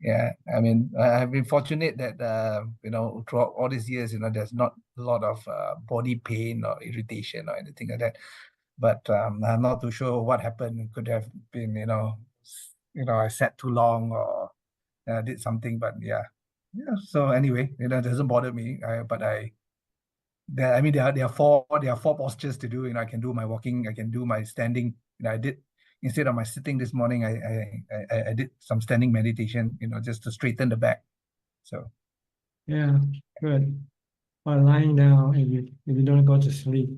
Yeah, I mean, I've been fortunate that throughout all these years, there's not a lot of body pain or irritation or anything like that. But I'm not too sure what happened. It could have been, I sat too long or did something. But yeah. So anyway, it doesn't bother me. There are 4 postures to do. I can do my walking, I can do my standing. I did. Instead of my sitting this morning, I did some standing meditation, just to straighten the back. So Yeah, good. Or lying down if you don't go to sleep.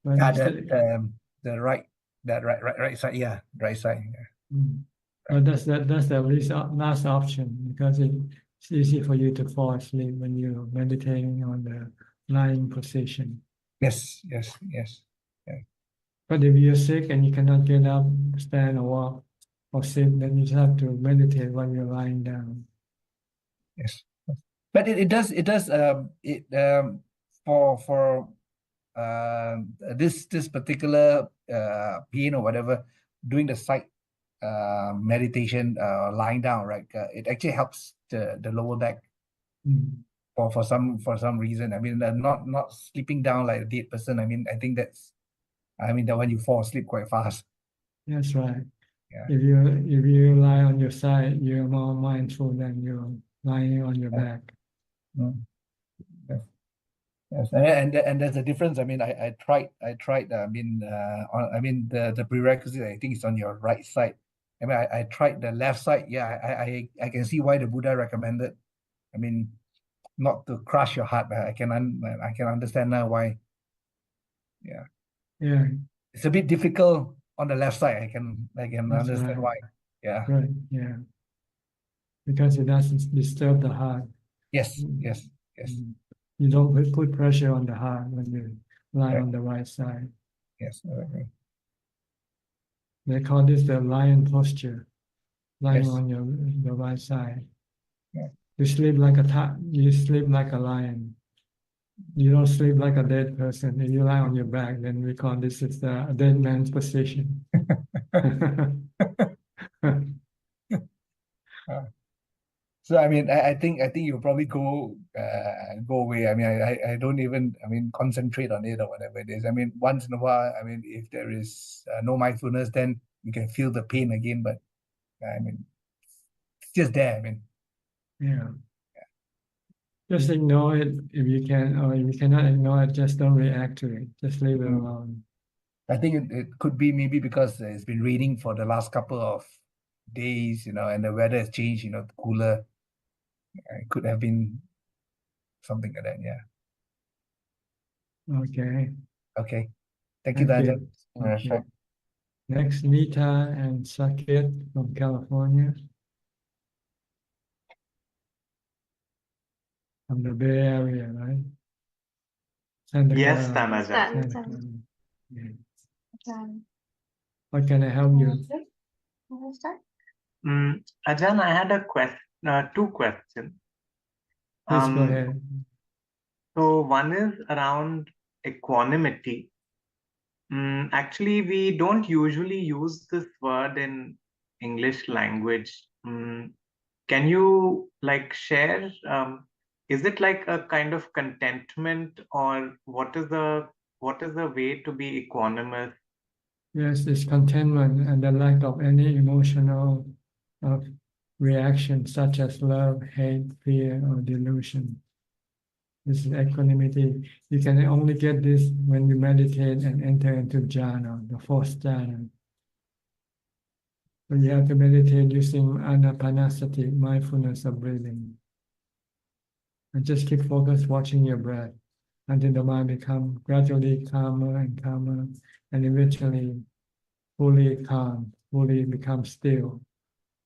But the right side, yeah, right side. Yeah. But that's the last option, because it's easy for you to fall asleep when you're meditating on the lying position. Yes. Yeah. But if you're sick and you cannot get up, stand or walk or sit, then you just have to meditate while you're lying down. Yes. But it does for this particular pain or whatever, doing the side meditation, lying down, right? It actually helps the lower back for some reason. I mean, not sleeping down like a dead person. I mean, I think that when you fall asleep quite fast. That's right. Yeah. If you lie on your side, you're more mindful than you're lying on your back. Yes, and there's a difference. I mean, I tried. The prerequisite, I think, is on your right side. I mean, I tried the left side. Yeah, I can see why the Buddha recommended. I mean, not to crush your heart. I can understand now why. Yeah. Yeah. It's a bit difficult on the left side. I can That's understand right. why. Yeah. Right. Yeah. Because it doesn't disturb the heart. Yes. You don't put pressure on the heart when you lie on the right side. Yes. Okay. They call this the lion posture, lying Yes. on the right side. Yeah. You sleep like a lion. You don't sleep like a dead person. If you lie on your back, then we call this is the dead man's position. So I mean, I think you'll probably go away. I mean, I don't even concentrate on it or whatever it is. I mean, once in a while, I mean, if there is no mindfulness, then you can feel the pain again. But I mean, it's just there. I mean, Yeah. Just ignore it if you can, or if you cannot ignore it, just don't react to it. Just leave it alone. I think it could be maybe because it's been raining for the last couple of days, and the weather has changed, cooler. It could have been something like that. Yeah. Okay. Okay. Thank you, Thank Dajan. you. Okay. Next, Nita and Sakit from California. From the Bay Area, right? Santa Yes, Clara. Dhammatalk. Santa Clara. Yeah. What can I help you? Ajahn, I had a two questions. Please go ahead. So one is around equanimity. Actually, we don't usually use this word in English language. Can you share? Is it like a kind of contentment, or what is the way to be equanimous? Yes, it's contentment and the lack of any emotional reaction such as love, hate, fear, or delusion. This is equanimity. You can only get this when you meditate and enter into jhana, the fourth jhana. So you have to meditate using anapanasati, mindfulness of breathing. And just keep focused watching your breath until the mind becomes gradually calmer and calmer, and eventually fully calm, fully become still.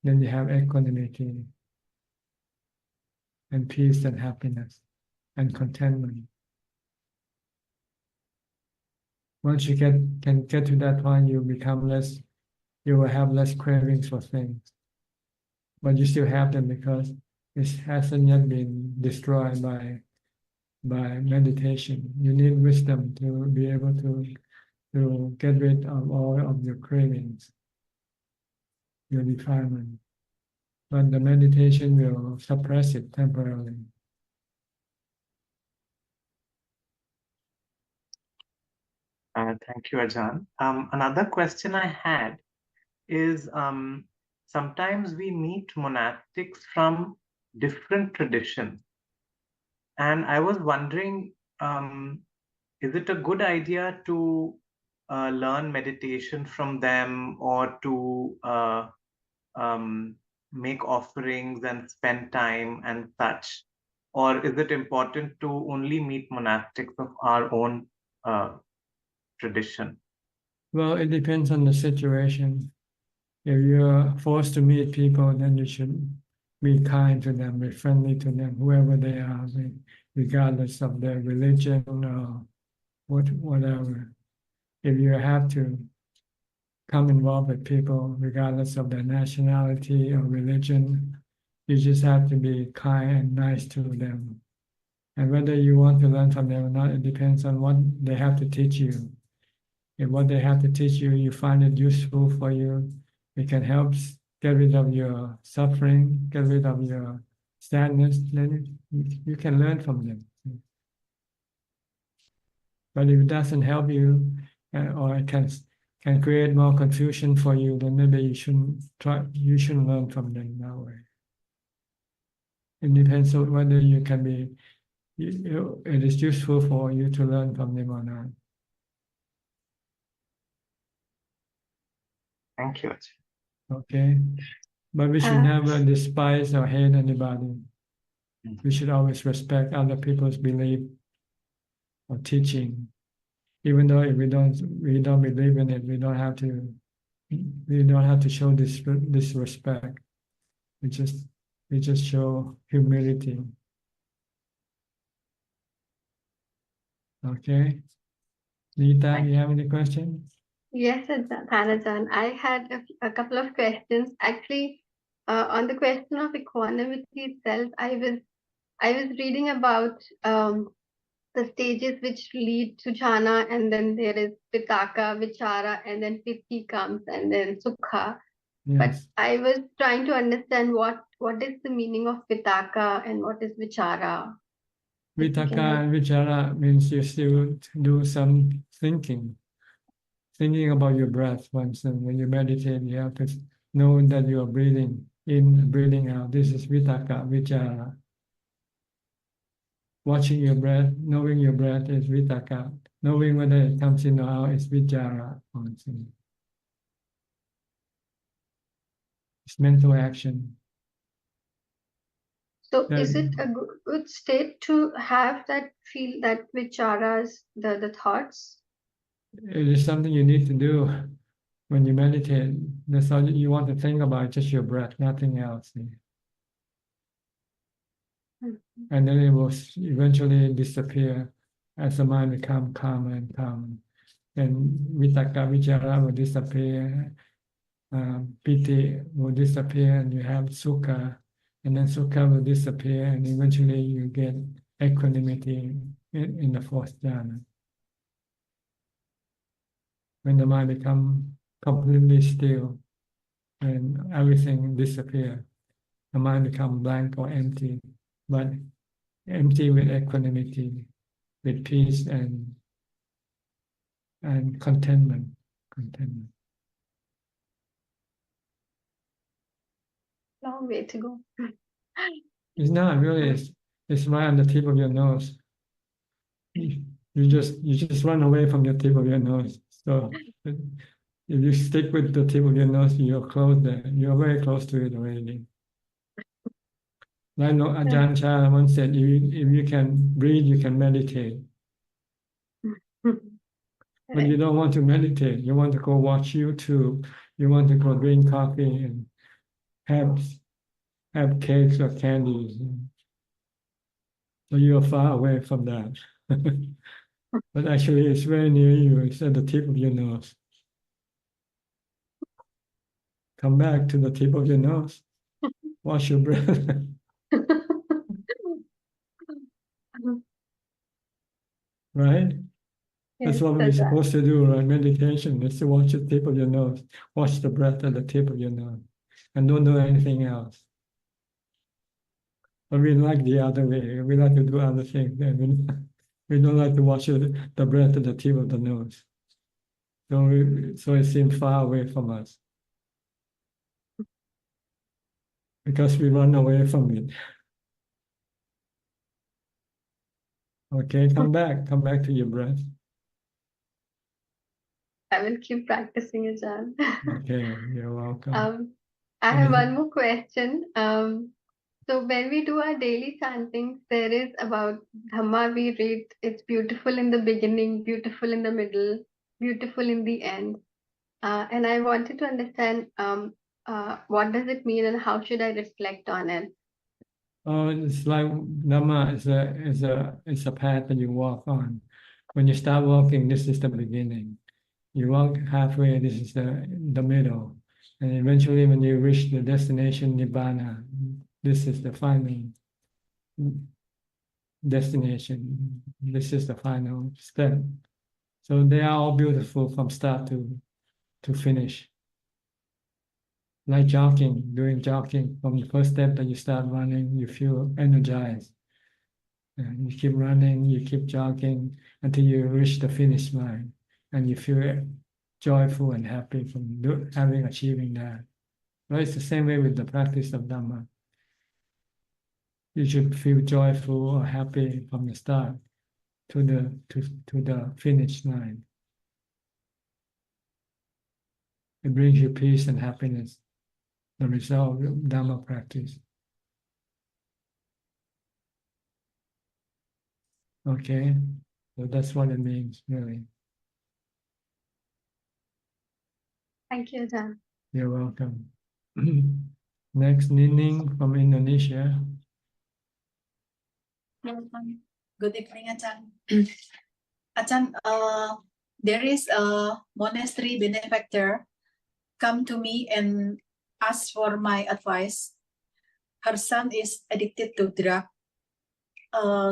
Then you have equanimity and peace and happiness and contentment. Once you can get to that point, you will have less cravings for things. But you still have them because it hasn't yet been destroyed by meditation. You need wisdom to be able to get rid of all of your cravings, your defilement. But the meditation will suppress it temporarily. Thank you, Ajahn. Another question I had is sometimes we meet monastics from different traditions. And I was wondering, is it a good idea to learn meditation from them, or to make offerings and spend time and such? Or is it important to only meet monastics of our own tradition? Well, it depends on the situation. If you're forced to meet people, then you should be kind to them, be friendly to them, whoever they are, regardless of their religion or whatever. If you have to come involved with people, regardless of their nationality or religion, you just have to be kind and nice to them. And whether you want to learn from them or not, it depends on what they have to teach you. If what they have to teach you, you find it useful for you, it can help get rid of your suffering, get rid of your sadness, then you can learn from them. But if it doesn't help you, or it can create more confusion for you, then maybe you shouldn't learn from them that way. It depends on whether you can be, it is useful for you to learn from them or not. Thank you. Okay, but we should never despise or hate anybody. We should always respect other people's belief or teaching, even though if we don't believe in it, we don't have to show this respect. We just show humility. Okay, Nita, you have any questions? Yes, Ajahn. I had a couple of questions. Actually, on the question of equanimity itself, I was reading about the stages which lead to jhana, and then there is vitaka, vichara, and then piti comes, and then sukha. But Yes. I was trying to understand what is the meaning of vitaka and what is vichara. Vitaka and vichara means you still do some thinking about your breath. Once and when you meditate, you have to know that you are breathing in, breathing out. This is vitaka, vichara. Watching your breath, knowing your breath is vitaka. Knowing whether it comes in or out is vichara. It's mental action. So is it a good state to have that vicharas, the thoughts? It is something you need to do when you meditate. That's all you want to think about, just your breath, nothing else. And then it will eventually disappear as the mind becomes calmer and calmer. then vitaka vichara will disappear, piti will disappear, and you have sukha, and then sukha will disappear, and eventually you get equanimity in the fourth jhana. When the mind becomes completely still and everything disappears, the mind becomes blank or empty, but empty with equanimity, with peace and contentment. Contentment. Long way to go. It's not really. It's right on the tip of your nose. You just run away from the tip of your nose. So if you stick with the tip of your nose, you're close there. You're very close to it already. I know Ajaan Suchart once said, if you can breathe, you can meditate. But you don't want to meditate. You want to go watch YouTube. You want to go drink coffee and have cakes or candies. So you're far away from that. But actually, it's very near you. It's at the tip of your nose. Come back to the tip of your nose. Wash your breath. Right? That's Yes, what we're Ajahn. supposed to do, right? Meditation is to watch the tip of your nose. Watch the breath at the tip of your nose. And don't do anything else. But we like the other way. We like to do other things. And we don't like to watch the breath at the tip of the nose. So it seems far away from us. Because we run away from it. Okay, come back to your breath. I will keep practicing, Ajahn. Okay, you're welcome. I have one more question. So when we do our daily chanting, there is about Dhamma we read, it's beautiful in the beginning, beautiful in the middle, beautiful in the end. And I wanted to understand what does it mean and how should I reflect on it? Oh, it's like Dhamma is a path that you walk on. When you start walking, this is the beginning. You walk halfway, this is the middle. And eventually when you reach the destination Nibbana, this is the final destination. This is the final step. So they are all beautiful from start to finish. Like jogging, doing jogging, from the first step that you start running, you feel energized. And you keep running, you keep jogging until you reach the finish line, and you feel joyful and happy from achieving that. Well, it's the same way with the practice of Dhamma. You should feel joyful or happy from the start to the finish line. It brings you peace and happiness, the result of Dhamma practice. Okay, so that's what it means, really. Thank you, Ajahn. You're welcome. Next, Nining from Indonesia. Good evening, Ajahn. Ajahn, there is a monastery benefactor come to me and ask for my advice. Her son is addicted to drug.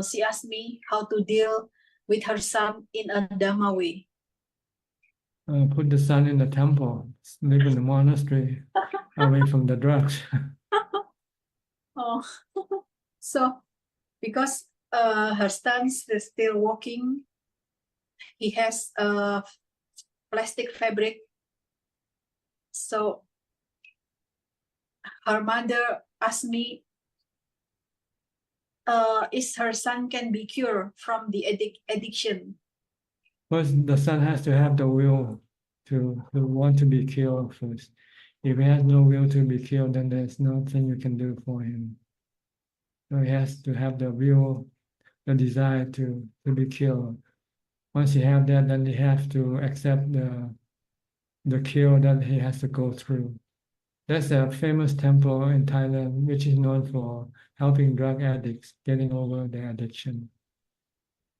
She asked me how to deal with her son in a Dhamma way. Put the son in the temple, live in the monastery, away from the drugs. Oh, so because her son is still walking, he has a plastic fabric. So her mother asked me, is her son can be cured from the addiction? First, the son has to have the will to want to be killed first. If he has no will to be killed, then there's nothing you can do for him. So he has to have the will, the desire to be killed. Once he have that, then he has to accept the cure that he has to go through. There's a famous temple in Thailand which is known for helping drug addicts getting over their addiction.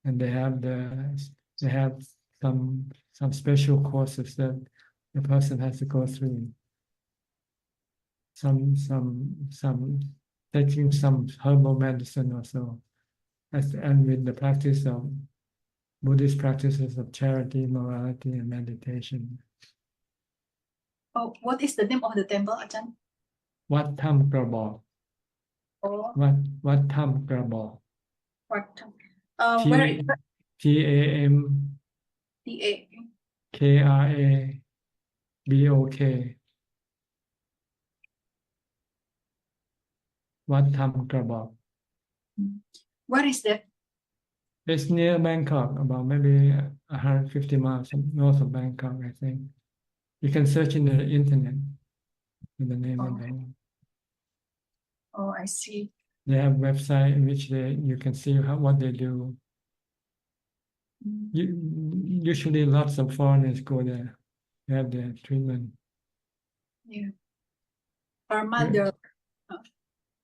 And they have some some special courses that the person has to go through. Some taking some herbal medicine or so, and with the practice of Buddhist practices of charity, morality, and meditation. Oh, what is the name of the temple, Ajahn? Wat Tham Krabok. Oh, Wat Tham Krabok. what? Where is TAM the KRABOK. Wat Tham Krabok. Where is that? It's near Bangkok, about maybe 150 miles north of Bangkok, I think. You can search in the internet with the name of them. Oh, I see. They have a website in which you can see what they do. Usually lots of foreigners go there. They have their treatment. Yeah. Her mother.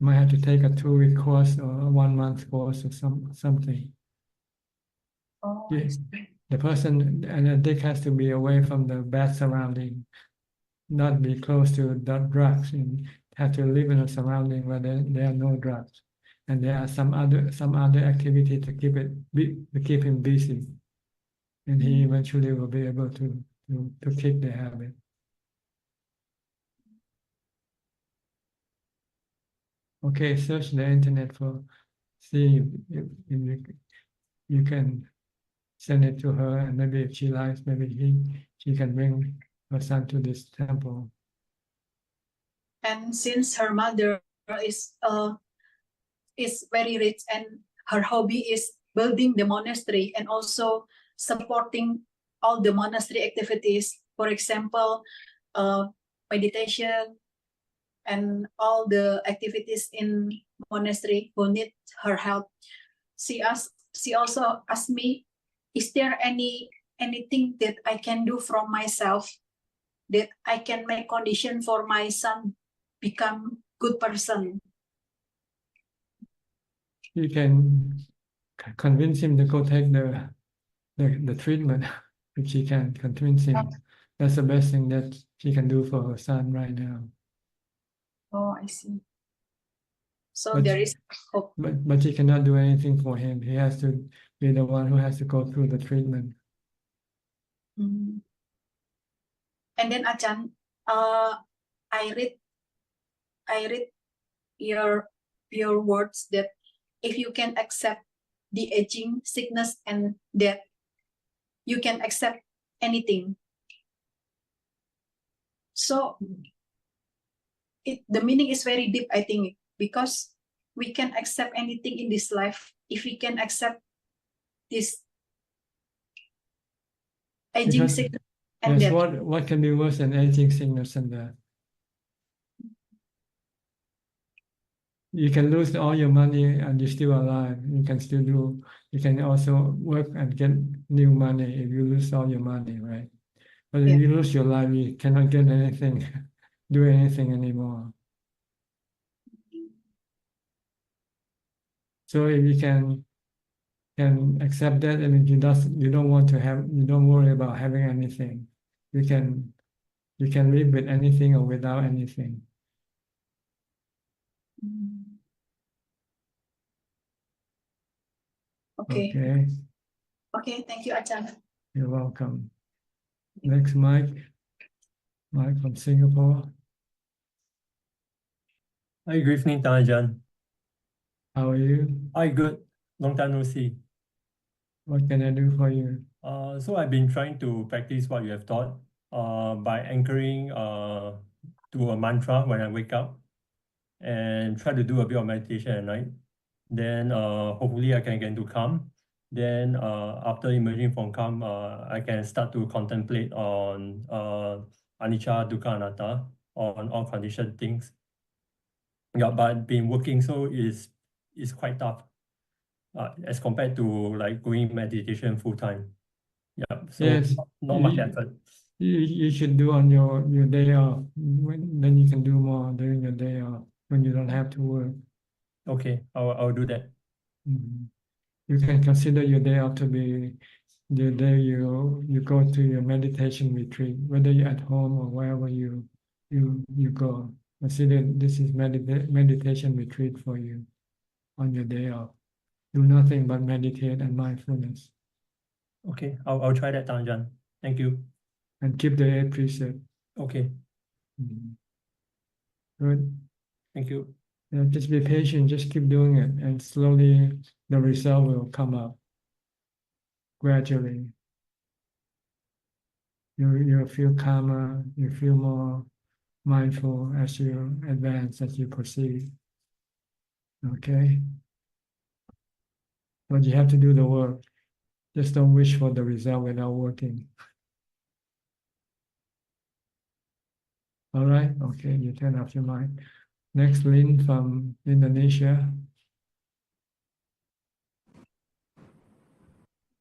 Might have to take a 2-week course or a 1-month course or something. Oh, Yeah. I see. The person and the dick has to be away from the bad surrounding, not be close to the drugs, and have to live in a surrounding where there are no drugs, and there are some other activity to keep him busy, and he eventually will be able to kick the habit. Okay, search the internet for see if you can send it to her, and maybe if she likes, maybe she can bring her son to this temple. And since her mother is very rich and her hobby is building the monastery and also supporting all the monastery activities, for example, meditation and all the activities in monastery who need her help. She also asked me, is there anything that I can do from myself that I can make condition for my son become good person? You can convince him to go take the treatment if she can convince him. That's the best thing that she can do for her son right now. Oh, I see. So there is hope. But she cannot do anything for him. He has to be the one who has to go through the treatment. And then Ajahn, I read your words that if you can accept the aging, sickness, and death, you can accept anything. So the meaning is very deep, I think, because we can accept anything in this life if we can accept this aging, sickness, and yes, death. what can be worse than aging, sickness, and death? You can lose all your money and you're still alive. You can also work and get new money if you lose all your money, right? But if you lose your life, you cannot get anything, do anything anymore. So if you can accept that, and you don't worry about having anything, you can live with anything or without anything. Okay. Okay, thank you, Ajahn. You're welcome. Next, Mike from Singapore. Hi, good evening, Ajahn. How are you? Hi, good. Long time no see. What can I do for you? So I've been trying to practice what you have taught by anchoring to a mantra when I wake up and try to do a bit of meditation at night. Then hopefully I can get into calm. Then after emerging from calm, I can start to contemplate on anicca, dukkha, anatta, on all conditioned things. Yeah, but been working, so it's quite tough as compared to like going meditation full time. Yeah, so Yes, not much effort. You should do on your day off. Then you can do more during your day off when you don't have to work. Okay, I'll do that. You can consider your day off to be the day you go to your meditation retreat, whether you're at home or wherever you go. Consider this is meditation retreat for you on your day off. Do nothing but meditate and mindfulness. Okay, I'll try that, Ajahn. Thank you. And keep the 8 precepts. Okay, Good. thank you. Yeah, just be patient, just keep doing it, and slowly the result will come up gradually. You'll feel calmer, you feel more mindful as you advance, as you proceed. Okay? But you have to do the work. Just don't wish for the result without working. All right? Okay, you turn off your mind. Next, Lynn from Indonesia.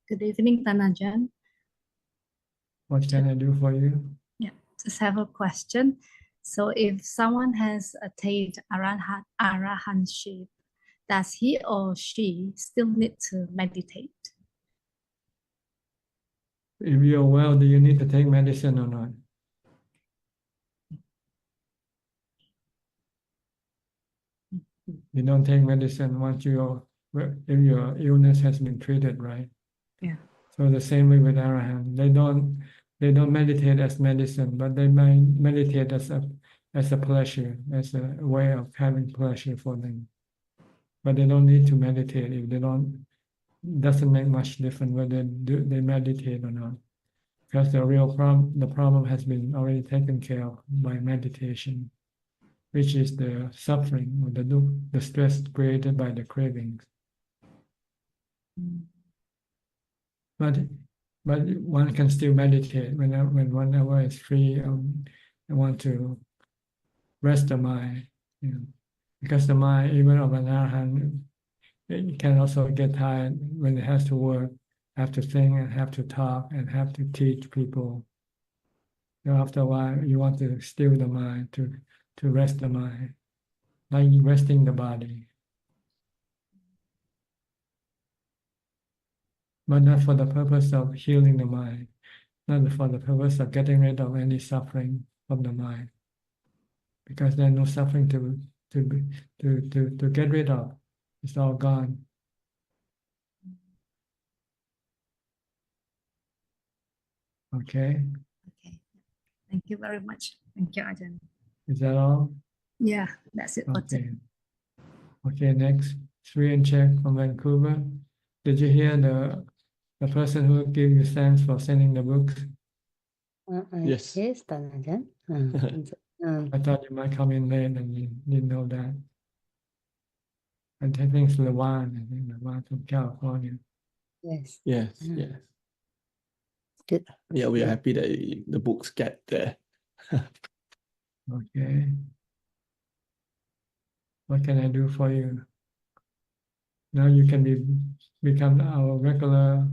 Good evening, Tanajan. What can I do for you? Yeah, just have a question. So if someone has attained arahantship, does he or she still need to meditate? If you're well, do you need to take medicine or not? You don't take medicine once if your illness has been treated, right? Yeah. So the same way with Arahant, they don't meditate as medicine, but they might meditate as a pleasure, as a way of having pleasure for them. But they don't need to meditate if they don't. Doesn't make much difference whether they meditate or not, because the problem has been already taken care of by meditation, which is the suffering or the stress created by the cravings. But one can still meditate whenever it's free and want to rest the mind, because the mind, even of an arahant, it can also get tired when it has to work, have to think and have to talk and have to teach people. After a while, you want to still the mind, to rest the mind, like resting the body. But not for the purpose of healing the mind, not for the purpose of getting rid of any suffering from the mind, because there's no suffering to get rid of. It's all gone. Okay. Okay. Thank you very much. Thank you, Ajahn. Is that all? Yeah, that's it for Okay. today. Okay, next, Sri and Czech from Vancouver. Did you hear the person who gave you thanks for sending the books? Yes. Yes, Tanajan. I thought you might come in late and you didn't know that. I think it's Lewan from California. Yes. Yes. Yes. Good. Yeah, we are happy that the books get there. Okay. What can I do for you? Now you can become our regular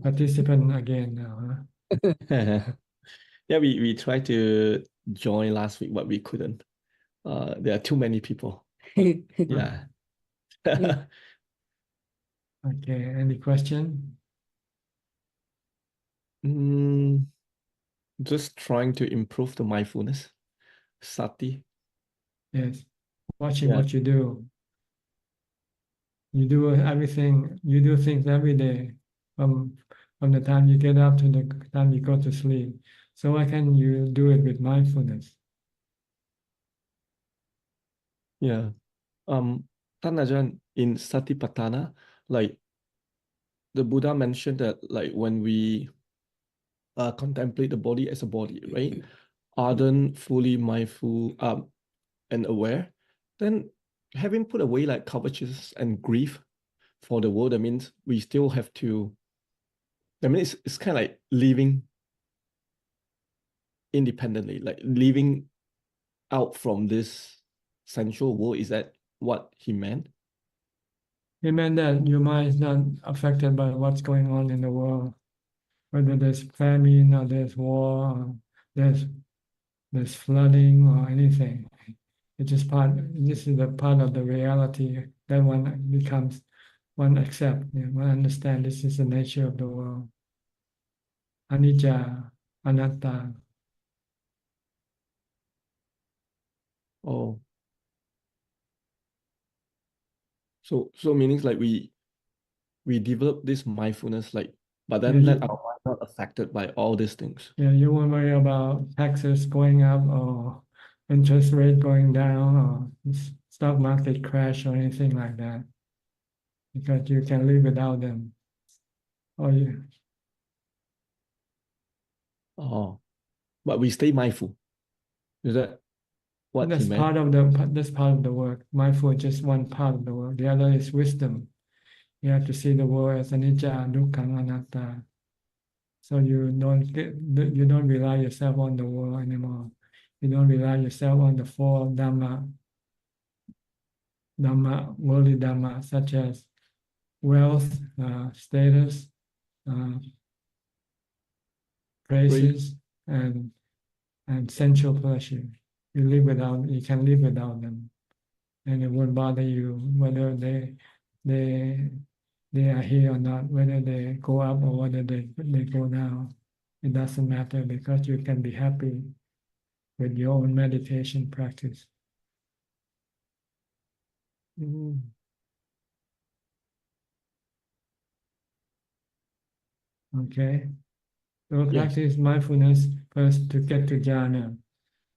participant again now, huh? Yeah, we tried to join last week, but we couldn't. There are too many people. Yeah. Okay, any question? Just trying to improve the mindfulness, sati. Yes, watching Yeah. what you do. You do everything. You do things every day, from the time you get up to the time you go to sleep. So why can't you do it with mindfulness? Yeah. Tanajan, in Satipatthana, like the Buddha mentioned that like when we contemplate the body as a body, right? Ardent, fully mindful, and aware, then having put away like covetousness and grief for the world, that means we still have to, I mean, it's kind of like living independently, like living out from this sensual world. Is that what he meant? He meant that your mind is not affected by what's going on in the world, whether there's famine or there's war, or there's flooding or anything. It's just this is a part of the reality that one becomes one accept, one understand this is the nature of the world. Anicca, anatta. Oh. So meanings like we develop this mindfulness, like, but then Yeah, let our mind not affected by all these things. Yeah, you won't worry about taxes going up or interest rate going down or stock market crash or anything like that, because you can live without them. Or Oh, but we stay mindful. Is that what he that's meant? part of the work. Mindful is just one part of the work. The other is wisdom. You have to see the world as anicca, dukkha, anatta. So you don't rely yourself on the world anymore. You don't rely yourself on the four Dhamma, worldly Dhamma, such as wealth, status, praises, and sensual pleasure. You can live without them, and it won't bother you whether they are here or not, whether they go up or whether they go down. It doesn't matter, because you can be happy with your own meditation practice. Mm. Okay, so Yes. practice mindfulness first to get to jhana.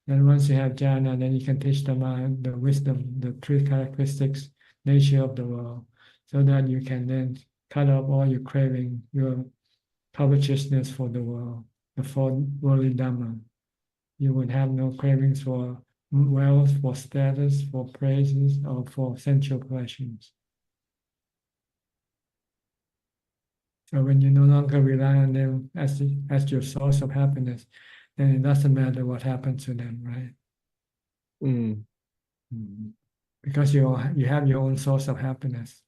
Then once you have jhana, then you can teach the mind the wisdom, the three characteristics, nature of the world, so that you can then cut off all your craving, your covetousness for the world, the four worldly Dhamma. You would have no cravings for wealth, for status, for praises, or for sensual pleasures. So when you no longer rely on them as your source of happiness, then it doesn't matter what happens to them, right? Mm. Because you have your own source of happiness.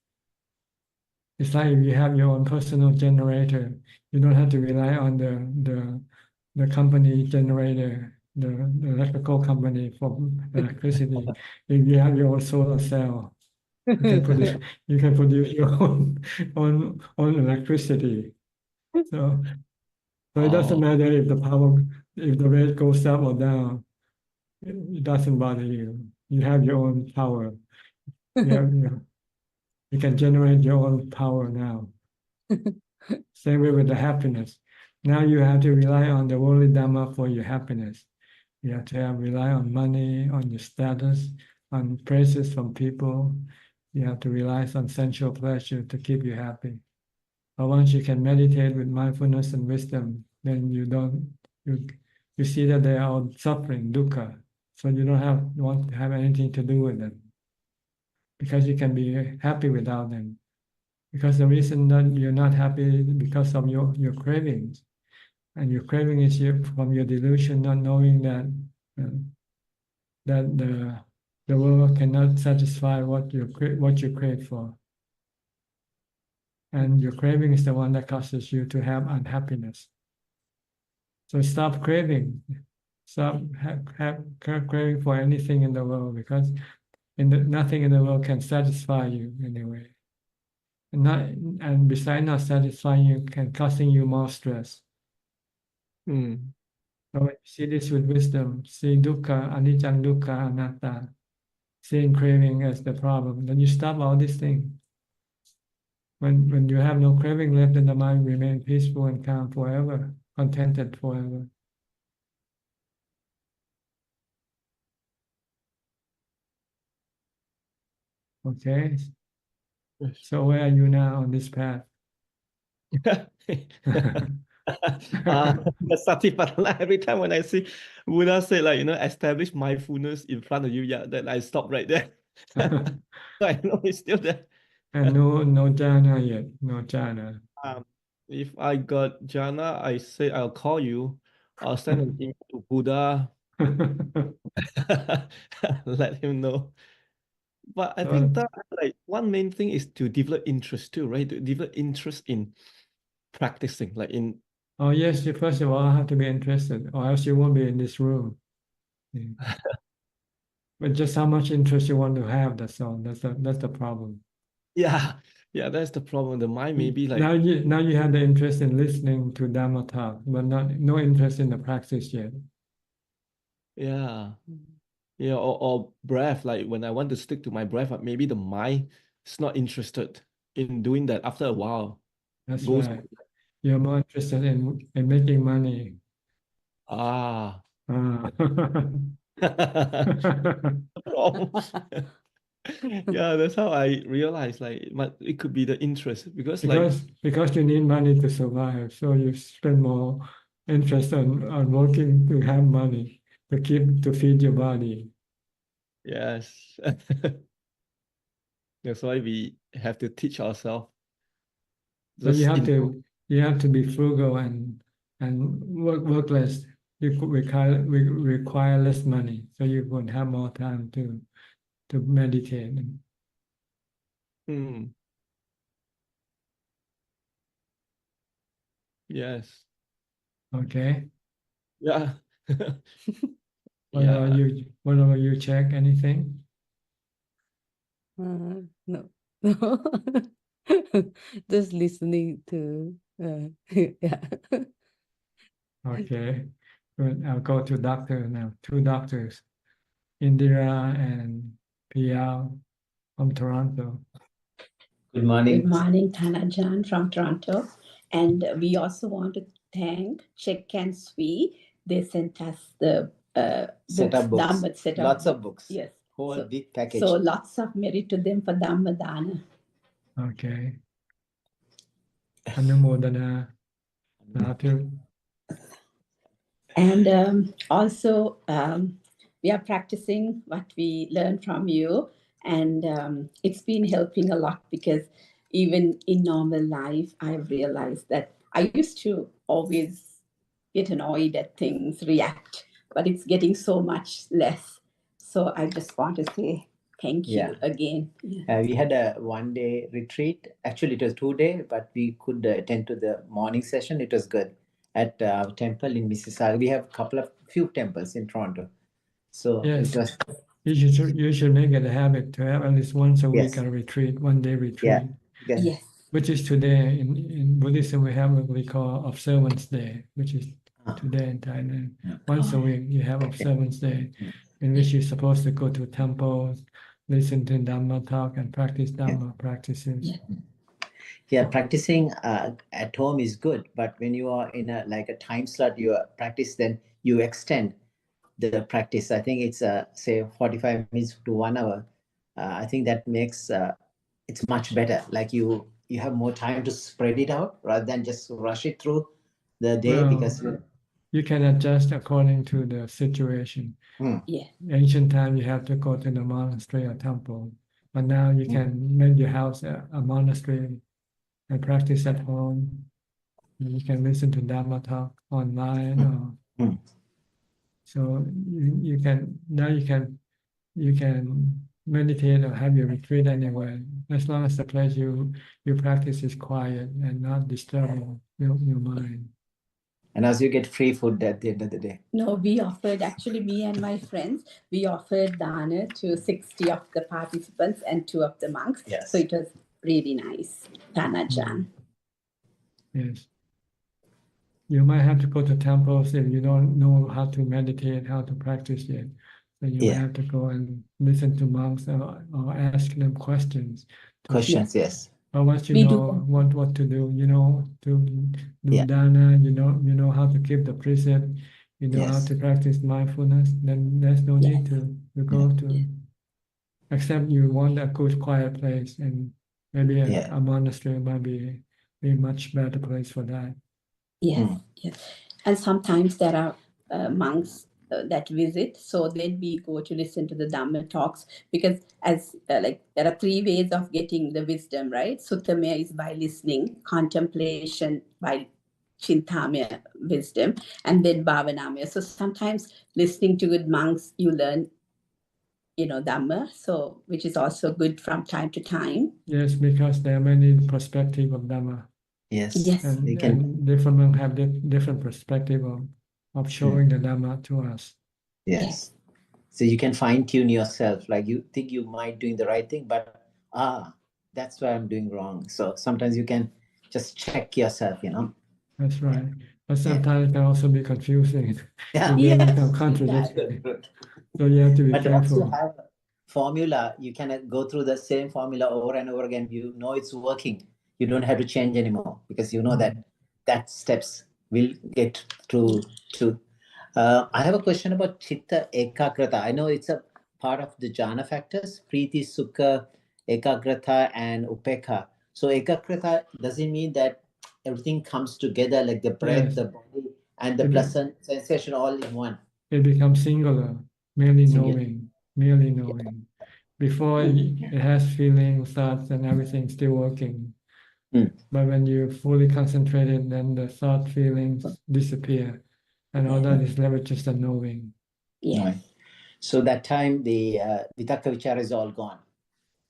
It's like if you have your own personal generator, you don't have to rely on the company generator, the electrical company for electricity. If you have your own solar cell, you can produce your own electricity. So it doesn't matter if the rate goes up or down. It doesn't bother you. You have your own power. You can generate your own power now. Same way with the happiness. Now you have to rely on the worldly Dhamma for your happiness. You have to rely on money, on your status, on praises from people. You have to rely on sensual pleasure to keep you happy. But once you can meditate with mindfulness and wisdom, then you see that they are all suffering, dukkha. So you don't want to have anything to do with them, because you can be happy without them. Because the reason that you're not happy is because of your cravings, and your craving is from your delusion, not knowing that the world cannot satisfy what you crave for, and your craving is the one that causes you to have unhappiness. So stop craving, stop craving for anything in the world, because nothing in the world can satisfy you anyway. And besides not satisfying you, can causing you more stress. Mm. So when you see this with wisdom, see dukkha, anicca, dukkha, anatta, seeing craving as the problem, then you stop all these things. When you have no craving left, then the mind remains peaceful and calm forever, contented forever. Okay. So where are you now on this path? The Satipatthana, every time when I see Buddha say, like, establish mindfulness in front of you, yeah, then I stop right there. So I know it's still there. And no jhana yet, no jhana. If I got jhana, I say I'll call you. I'll send an email to Buddha. Let him know. But I think that, like, one main thing is to develop interest too, right? To develop interest in practicing, like in. Oh yes, you first of all have to be interested, or else you won't be in this room. Yeah. But just how much interest you want to have, that's all. That's the problem. Yeah, Yeah, that's the problem. The mind may be like, Now you have the interest in listening to Dhamma talk, but no interest in the practice yet. yeah, yeah, or breath. Like when I want to stick to my breath, maybe the mind is not interested in doing that. After a while, That's goes right. You're more interested in making money. ah. Ah. Yeah, that's how I realized like it could be the interest because like Because you need money to survive, so you spend more interest on working to have money to feed your body. yes. That's why we have to teach ourselves. So you have to be frugal and work less. You could require less money, so you would have more time to meditate. Mm. Yes. Okay. Yeah. What about you, check anything? No, no. Just listening to, yeah. Okay. Good. I'll go to doctor now. Two doctors, Indira and Pia from Toronto. Good morning. Good morning, Ajaan from Toronto. And we also want to thank Check and Sui. They sent us the Set of books. Dhamma set of Lots of books. Yes. Whole big package. So lots of merit to them for Dhamma Dana. Okay. Anumodana. Satu. And also, we are practicing what we learned from you. And it's been helping a lot because even in normal life, I've realized that I used to always get annoyed at things, react, but it's getting so much less. So I just want to say thank you again. We had a 1-day retreat. Actually, it was 2-day, but we could attend to the morning session. It was good at our temple in Mississauga. We have few temples in Toronto. So Yes. it was. You should make it a habit to have at least once a week Yes. a retreat, 1-day retreat. Yes. Which is today in Buddhism we have what we call observance day, which is today in Thailand. Once a week you have observance day, in which you're supposed to go to temples, listen to Dhamma talk, and practice Dhamma practices. Yeah, practicing at home is good, but when you are in a time slot, you practice, then you extend the practice. I think it's say 45 minutes to 1 hour. I think that makes it's much better. Like you have more time to spread it out rather than just rush it through the day. Well, because you can adjust according to the situation. Yeah. Ancient time you have to go to the monastery or temple, but now you can make your house a monastery and practice at home. You can listen to Dhamma talk online, or so you can meditate or have your retreat anywhere, as long as the place you practice is quiet and not disturbing your mind. And as you get free food at the end of the day. No, we offered, actually me and my friends, we offered dana to 60 of the participants and 2 of the monks. Yes. So it was really nice, Ajaan. Yes. You might have to go to temples if you don't know how to meditate, how to practice yet. So you might have to go and listen to monks or ask them questions. Questions, yes. But once you We know what to do, to do dana, you know how to keep the precept, you know how to practice mindfulness, then there's no need to go to, except you want a good quiet place, and maybe a monastery might be a much better place for that. Yes, yes. And sometimes there are monks that visit, so then we go to listen to the Dhamma talks, because as like there are 3 ways of getting the wisdom, right? Suttamaya is by listening, contemplation by Chintamaya wisdom, and then Bhavanamaya. So sometimes listening to good monks, you learn, Dhamma, so which is also good from time to time. Yes, because there are many perspectives of Dhamma. Yes. Yes. And different monks have different perspective of showing the Dhamma to us. Yes. So you can fine tune yourself. Like you think you might doing the right thing, but that's where I'm doing wrong. So sometimes you can just check yourself, you know. That's right. But sometimes it can also be confusing. Yeah. It may become Yeah, contradictory. good. So you have to be But once you careful. have a formula, you can go through the same formula over and over again. You know it's working. You don't have to change anymore because you know that steps will get to. I have a question about Chitta Ekagrata. I know it's a part of the Jhana factors, Priti, Sukha, Ekagrata, and Upekha. So Ekagrata, does it mean that everything comes together, like the breath, Yes. the body, and the It be- pleasant sensation all in one? It becomes singular, merely Singular. knowing, merely knowing. Before it has feelings, thoughts, and everything still working. But when you fully concentrate it, then the thought, feelings disappear. And all that is left with just a knowing. Right. So that time the Vitaka Vichara is all gone.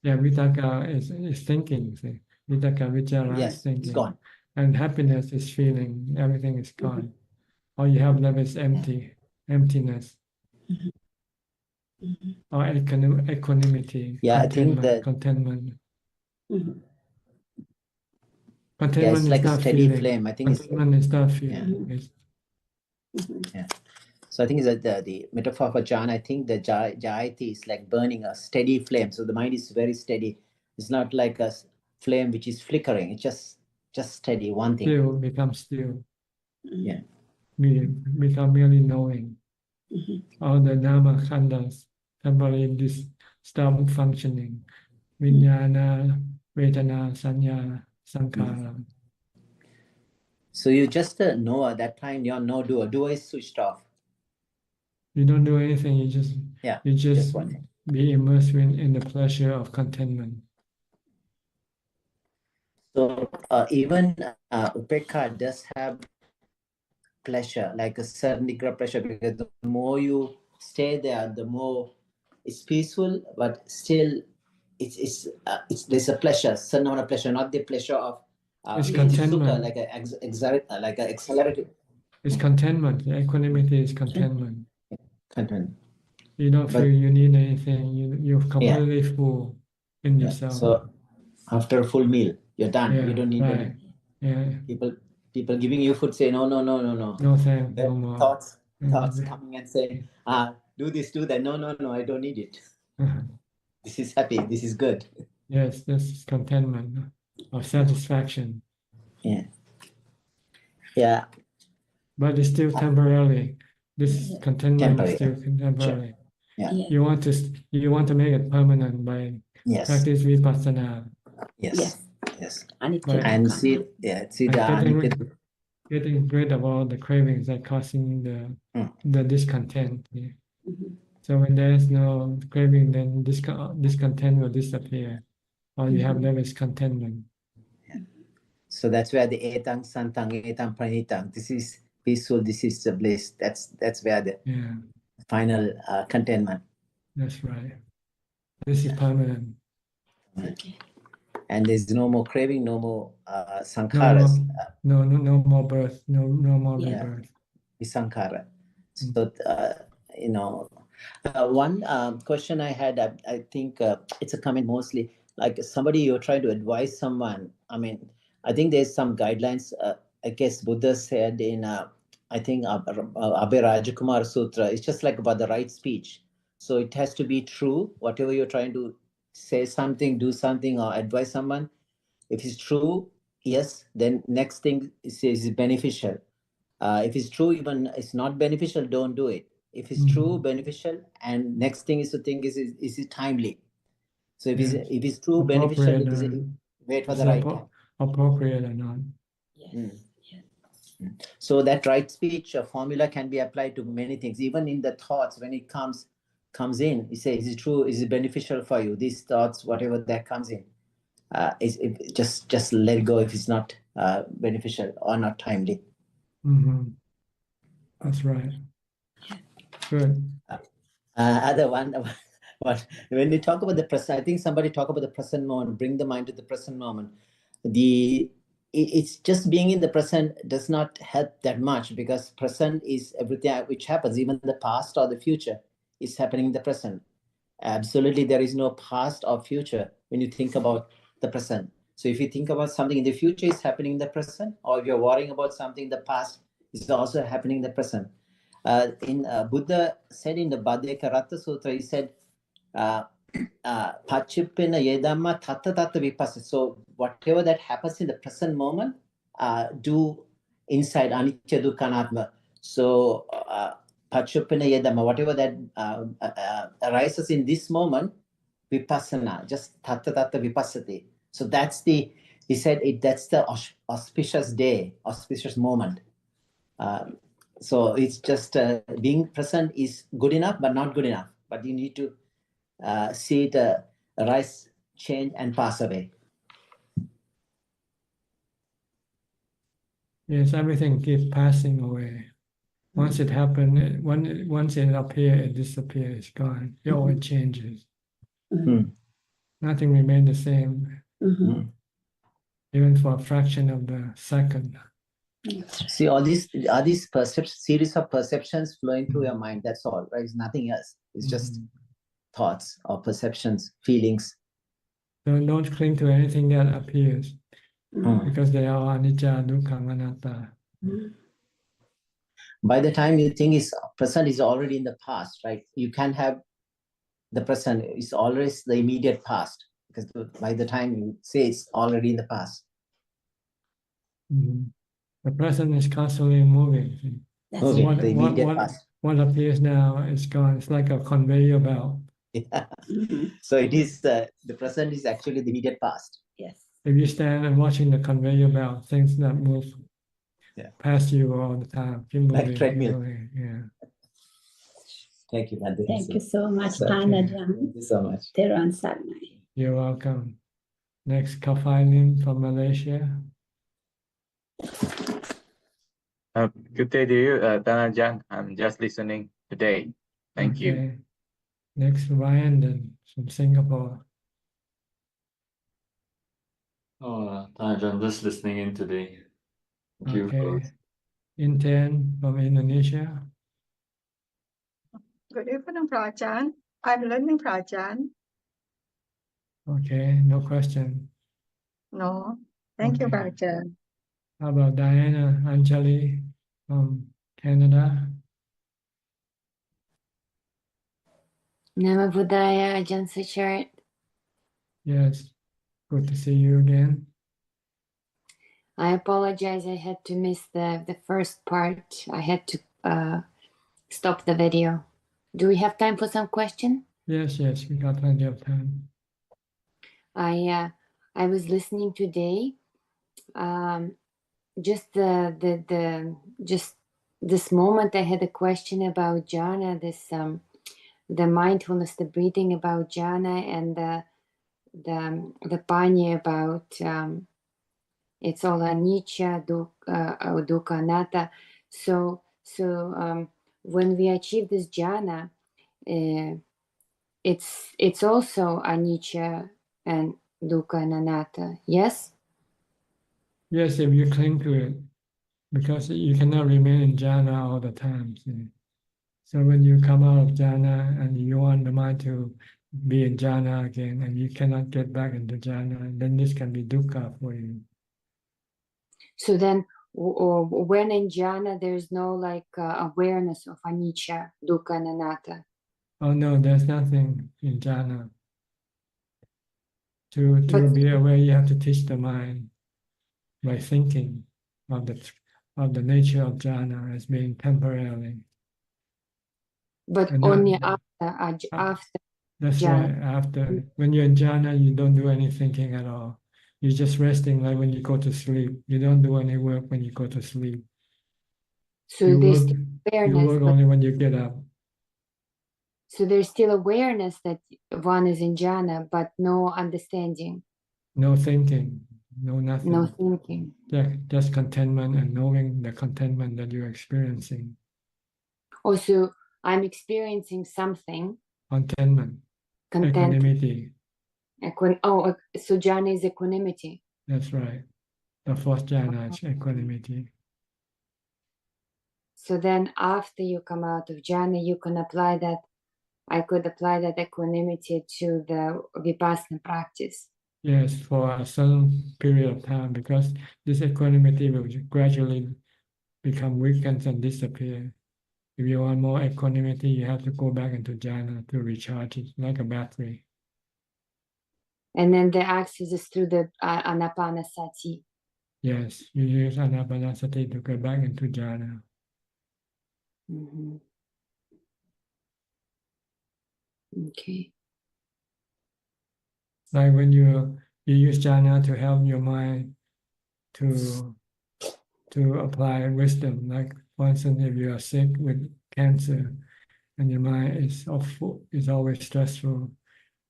Yeah, vitaka is thinking. See? Vitaka vichara Yes, is thinking. it's gone. And happiness is feeling. Everything is gone. All you have left is emptiness. Or equanimity, Yeah, I think that contentment. yeah, Contentment it's is like a not steady feeling. flame. I think it's Contentment is not feeling. yeah. So I think is that the metaphor for jhana, I think the jayati is like burning a steady flame. So the mind is very steady. It's not like a flame which is flickering. It's just steady, one thing. Still becomes still. Yeah. Become merely knowing. All the Dhamma khandas temporarily stop functioning. Vijnana, Vedana, Sanya, Sankhara. So you just know at that time you're no doer. Doer is switched off. You don't do anything, you just one. be immersed in the pleasure of contentment. So even Upekha does have pleasure, like a certain degree of pleasure, because the more you stay there, the more it's peaceful, but still it's there's a pleasure, certain amount of pleasure, not the pleasure of It's contentment. Sukha, like a accelerated. It's contentment. Equanimity is contentment. Contentment. You don't feel you need anything. You're completely full in yourself. So after a full meal, you're done. You don't need any. People giving you food say no. No thanks, no more. Thoughts coming and saying, do this, do that. No, I don't need it. This is happy. This is good. Yes, this is contentment or satisfaction. Yeah. But it's still temporarily. This contentment is still temporary. Yeah. You want to make it permanent by practice vipassana. Yes. And see the getting rid of all the cravings that causing the discontent. So when there is no craving, then discontent will disappear. All you have left is contentment. So that's where the etang santang etang pranitang. This is peaceful. This is the bliss. That's where the final contentment. That's right. This is permanent. Okay. And there's no more craving, no more sankharas. No more birth, no more rebirth. Sankhara. So one question I had, I think it's a comment mostly like somebody you're trying to advise someone. I mean, I think there's some guidelines. I guess Buddha said in I think Abhay Rajakumar Sutra. It's just like about the right speech. So it has to be true. Whatever you're trying to say something, do something, or advise someone. If it's true, yes, then next thing is beneficial. If it's true, even it's not beneficial, don't do it. If it's true, beneficial, and next thing is to think is it timely. So if it's true, beneficial, wait for the right time. Appropriate or not. So that right speech formula can be applied to many things, even in the thoughts when it comes in. You say, is it true? Is it beneficial for you? These thoughts, whatever that comes in, just let it go if it's not beneficial or not timely. That's right. Good. Other one, when you talk about the present, I think somebody talk about the present moment, bring the mind to the present moment. It's just being in the present does not help that much, because present is everything which happens, even the past or the future is happening in the present. Absolutely, there is no past or future when you think about the present. So if you think about something in the future, it's happening in the present, or if you're worrying about something in the past, it's also happening in the present. Buddha said in the Bhaddeka Ratta Sutra, he said, Pachupena yedamma tatta tatta vipassana. So whatever that happens in the present moment, do inside anicca dukkha anattama. So Pachupena yedamma, whatever that arises in this moment, vipassana, just tatta tatta vipassati. So that's the, he said, that's the auspicious day, auspicious moment. So it's just being present is good enough, but not good enough. But you need to see it arise, change, and pass away. Yes, everything keeps passing away. Once it happened, once it appears, it disappears, it's gone. It always changes. Nothing remains the same, even for a fraction of the second. See, all these are these series of perceptions flowing through your mind. That's all, right? It's nothing else. It's just thoughts or perceptions, feelings. So don't cling to anything that appears, because they are anicca, dukkha, anatta. By the time you think is present is already in the past, right? You can't have the present. It's always the immediate past, because by the time you say it's already in the past. The present is constantly moving. Moving, the immediate past. What appears now is gone. It's like a conveyor belt. Yeah. So it is the present is actually the immediate past. Yes. If you stand and watching the conveyor belt, things that move past you all the time. Keep moving, Like treadmill. Yeah. Thank you, Bhante. Thank you so much, So, Ajaan. Thank you so much. Teruan Sarnai. You're welcome. Next, Kafailin from Malaysia. Good day to you, Ajaan. I'm just listening today. Thank you. Next, Ryan then from Singapore. Oh, Ajaan, just listening in today. Thank you. Okay. Inten from Indonesia. Good evening, Prajan. I'm learning Prajan. Okay, no question. No, thank you, Okay. Prajan. How about Diana Anjali from Canada? Namo Buddhaya, Ajaan Suchart. Yes, good to see you again. I apologize, I had to miss the first part. I had to stop the video. Do we have time for some question? Yes, we got plenty of time. I was listening today. Just just this moment, I had a question about jhana. This the mindfulness, the breathing about jhana, and the panya about it's all anicca, dukkha, anatta. So when we achieve this jhana, it's also anicca and dukkha and anatta. Yes. Yes, if you cling to it, because you cannot remain in jhana all the time. See? So when you come out of jhana and you want the mind to be in jhana again, and you cannot get back into jhana, then this can be dukkha for you. So then, when in jhana, there's no like awareness of anicca, dukkha, and anatta. Oh no, there's nothing in jhana. To be aware, you have to teach the mind by thinking of the nature of jhana as being temporary. But And only after that's jhana. right. After, when you're in jhana, you don't do any thinking at all. You're just resting, like when you go to sleep. You don't do any work when you go to sleep. So you there's work, awareness. you work only when you get up. So there's still awareness that one is in jhana, but no understanding. No thinking, no nothing. No thinking. Just contentment and knowing the contentment that you're experiencing. Also, I'm experiencing something. Contentment. Equanimity. So jhana is equanimity. That's right. The fourth jhana is equanimity. So then after you come out of jhana, you can apply that, I could apply that equanimity to the vipassana practice. Yes, for a certain period of time, because this equanimity will gradually become weakened and disappear. If you want more equanimity, you have to go back into jhana to recharge it like a battery. And then the access is through the anapanasati. Yes, you use anapanasati to go back into jhana. Mm-hmm. Okay. Like when you use jhana to help your mind to apply wisdom. Like for instance, if you are sick with cancer and your mind is always stressful,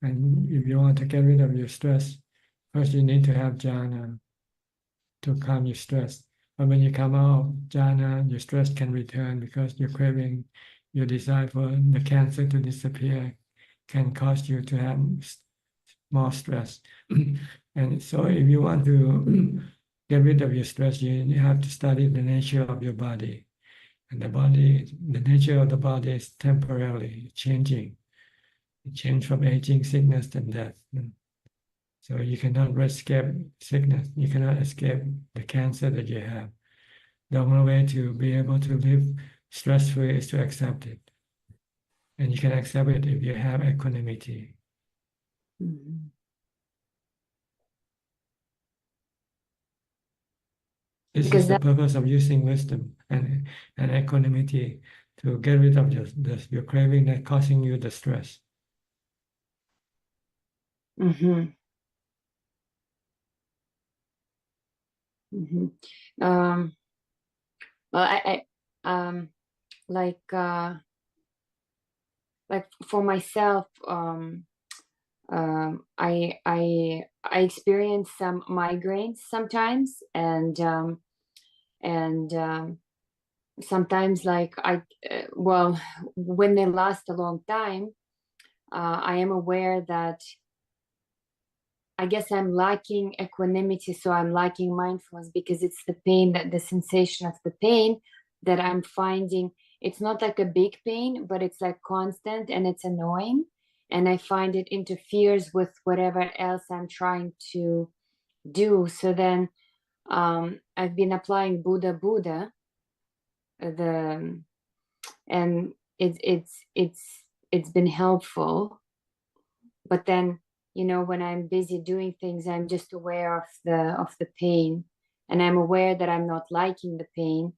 and if you want to get rid of your stress, first you need to have jhana to calm your stress. But when you come out of jhana, your stress can return because your craving, your desire for the cancer to disappear can cause you to have more stress. And so if you want to get rid of your stress, you have to study the nature of your body. And the nature of the body is temporarily changing. It changes from aging, sickness, and death. So you cannot escape sickness. You cannot escape the cancer that you have. The only way to be able to live stress-free is to accept it. And you can accept it if you have equanimity. Mm-hmm. This is the purpose of using wisdom and equanimity to get rid of your craving that's causing you the stress. Mm-hmm. Mm-hmm. Well, I like for myself, I experience some migraines sometimes, and sometimes like when they last a long time, I am aware that I guess I'm lacking equanimity, so I'm lacking mindfulness, because it's the pain, that the sensation of the pain that I'm finding. It's not like a big pain, but it's like constant and it's annoying. And I find it interferes with whatever else I'm trying to do. So then I've been applying Buddha, and it's been helpful. But then, when I'm busy doing things, I'm just aware of the pain, and I'm aware that I'm not liking the pain.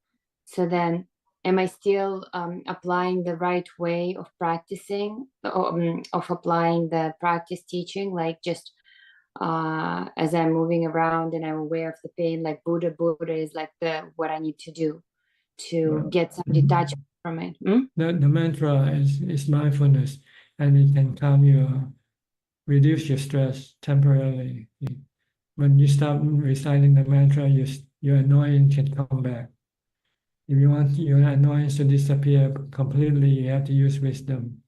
So then, am I still applying the right way of practicing, of applying the practice teaching, like just as I'm moving around and I'm aware of the pain, like Buddha is like what I need to do to get some detachment from it. The mantra is mindfulness, and it can calm you, reduce your stress temporarily. When you stop reciting the mantra, your annoyance can come back. If you want your annoyance to disappear completely, you have to use wisdom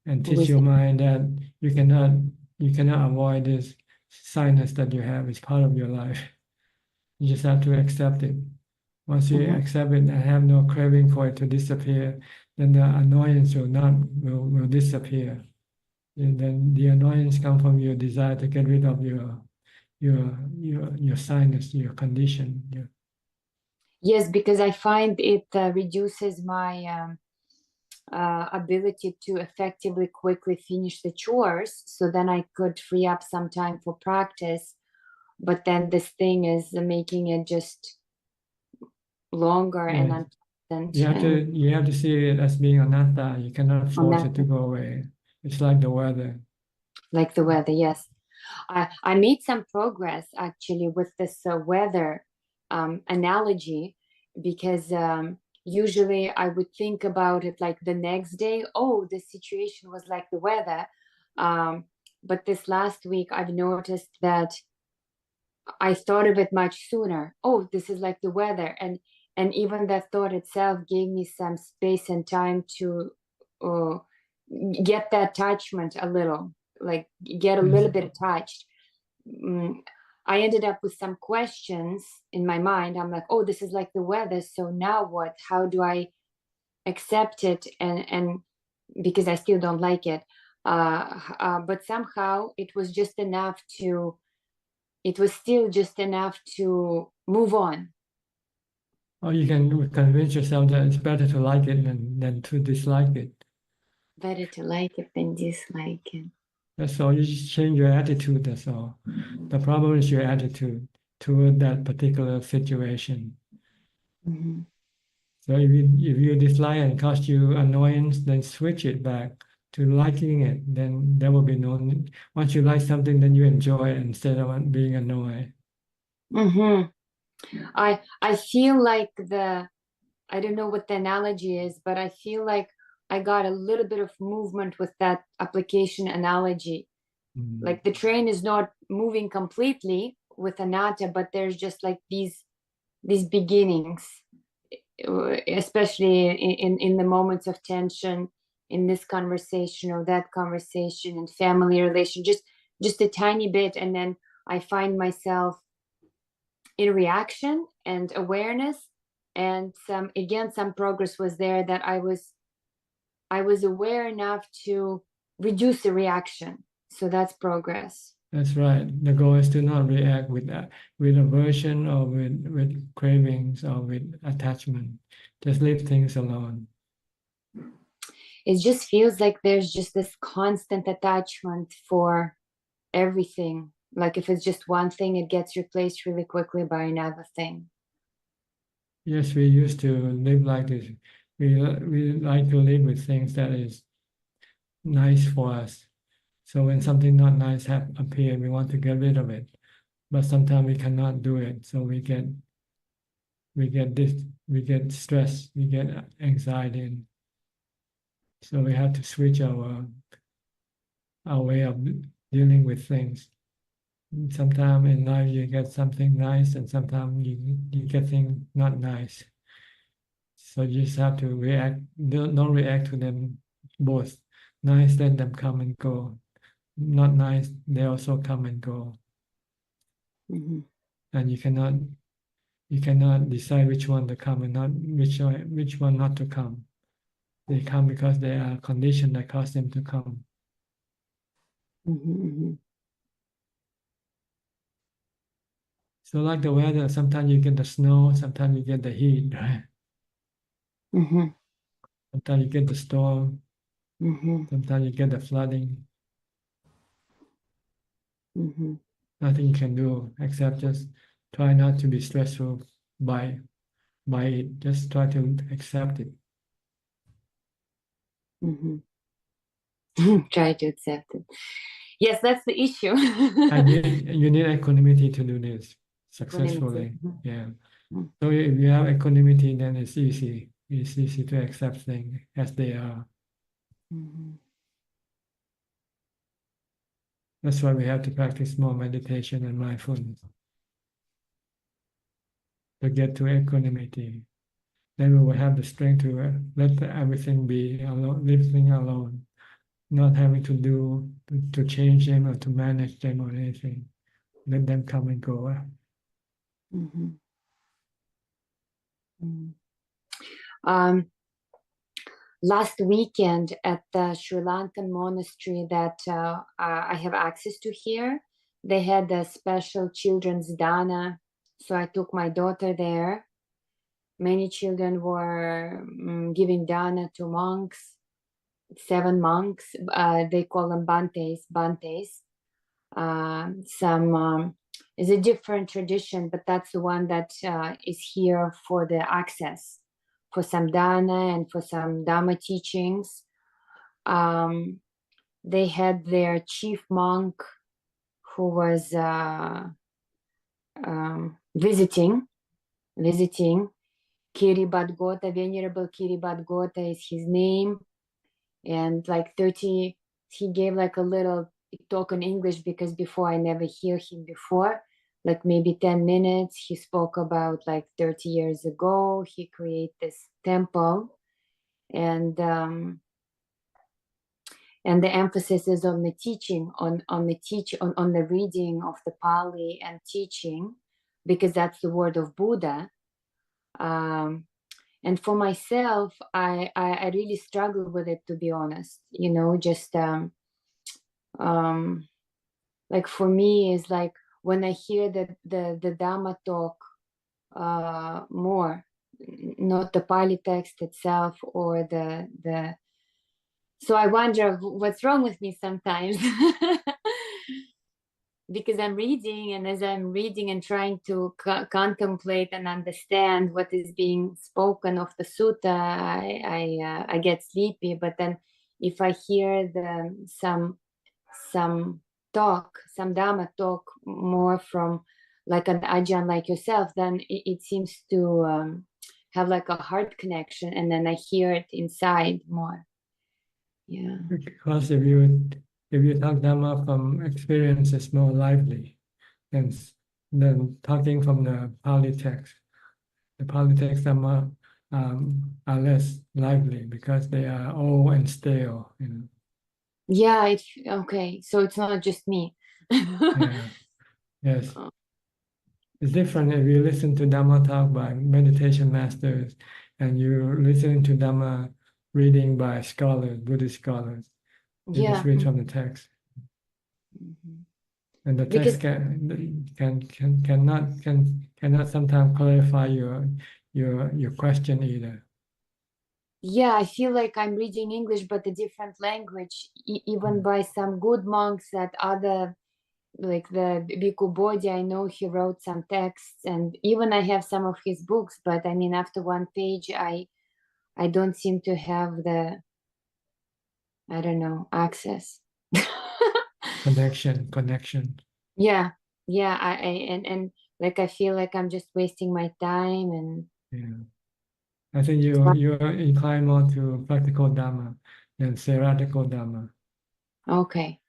and teach your mind that you cannot avoid this sinus that you have. It's part of your life. You just have to accept it. Once you accept it and have no craving for it to disappear, then the annoyance will disappear. And then the annoyance comes from your desire to get rid of your sinus, your condition. Yes, because I find it reduces my ability to effectively, quickly finish the chores. So then I could free up some time for practice. But then this thing is making it just longer and unpleasant. You have to see it as being anatta. You cannot force it to go away. It's like the weather. Like the weather, yes. I made some progress actually with this weather analogy, because usually I would think about it like the next day, oh, the situation was like the weather. But this last week, I've noticed that I thought of it much sooner. Oh, this is like the weather. And even that thought itself gave me some space and time to get that attachment a little, like get a little bit attached. I ended up with some questions in my mind. I'm like, oh, this is like the weather. So now what? How do I accept it? And because I still don't like it. But somehow it was just enough to it was still just enough to move on. Or you can convince yourself that it's better to like it than to dislike it. Better to like it than dislike it. That's all. You just change your attitude, that's all. The problem is your attitude toward that particular situation. Mm-hmm. So if you dislike and cause you annoyance, then switch it back to liking it. Then there will be no need. Once you like something, then you enjoy it instead of being annoyed. Mm-hmm. I feel like I don't know what the analogy is, but I feel like I got a little bit of movement with that application analogy. Like the train is not moving completely with anatta, but there's just like these beginnings, especially in the moments of tension, in this conversation or that conversation, in family relation, just a tiny bit, and then I find myself in reaction and awareness, and some progress was there, that I was aware enough to reduce the reaction. So that's progress. That's right. The goal is to not react with aversion or with cravings or with attachment. Just leave things alone. It just feels like there's just this constant attachment for everything. Like if it's just one thing, it gets replaced really quickly by another thing. Yes, we used to live like this. We like to live with things that is nice for us. So when something not nice appears, we want to get rid of it. But sometimes we cannot do it. So we get stress, we get anxiety. So we have to switch our way of dealing with things. Sometimes in life you get something nice, and sometimes you get things not nice. So you just have to react. Don't react to them both. Nice, let them come and go. Not nice, they also come and go. Mm-hmm. And you cannot decide which one to come and not which one not to come. They come because they are conditioned that cause them to come. Mm-hmm, mm-hmm. So like the weather, sometimes you get the snow, sometimes you get the heat, right? Mm-hmm. Sometimes you get the storm, Mm-hmm. sometimes you get the flooding. Mm-hmm. Nothing you can do except just try not to be stressful by it. Just try to accept it. Mm-hmm. Try to accept it. Yes, that's the issue. And you need equanimity to do this successfully. Equanimity. Yeah. Mm-hmm. So if you have equanimity, then it's easy. It's easy to accept things as they are. Mm-hmm. That's why we have to practice more meditation and mindfulness to get to equanimity. Then we will have the strength to let everything be alone, living alone, not having to change them or to manage them or anything. Let them come and go. Mm-hmm. Mm-hmm. Last weekend at the Sri Lankan monastery that I have access to here, they had a special children's Dhamma. So I took my daughter there. Many children were giving Dhamma to monks, 7 monks. They call them Bantes. Is a different tradition, but that's the one that is here for the access, for some Dhamma and for some Dhamma teachings. They had their chief monk who was visiting. Kiribadgota, Venerable Kiribadgota is his name. And like 30, he gave like a little talk in English because before I never hear him before. Like maybe 10 minutes, he spoke about like 30 years ago, he created this temple, and the emphasis is on the teaching, on the reading of the Pali and teaching, because that's the word of Buddha. And for myself, I really struggle with it, to be honest. Just like for me is like, when I hear the Dhamma talk more, not the Pali text itself or the. So I wonder what's wrong with me sometimes. Because I'm reading, and as I'm reading and trying to contemplate and understand what is being spoken of the sutta, I get sleepy. But then if I hear some talk, some Dhamma talk more from like an Ajahn like yourself, then it seems to have like a heart connection, and then I hear it inside more. Yeah. Because if you talk Dhamma from experience, it's more lively than talking from the Pali text. The Pali text Dhamma are less lively because they are old and stale. You know. Yeah. Okay. So it's not just me. Yeah. Yes. It's different if you listen to Dhamma talk by meditation masters and you listen to Dhamma reading by scholars, Buddhist scholars. You Yeah. just read from the text. And the text cannot sometimes clarify your question either. Yeah, I feel like I'm reading English, but a different language, even by some good monks that other, like the Bhikkhu Bodhi, I know he wrote some texts, and even I have some of his books, but I mean, after one page, I don't seem to have the, I don't know, access. Connection. Yeah. And like I feel like I'm just wasting my time, and yeah. I think you're inclined more to practical Dhamma than theoretical Dhamma. Okay.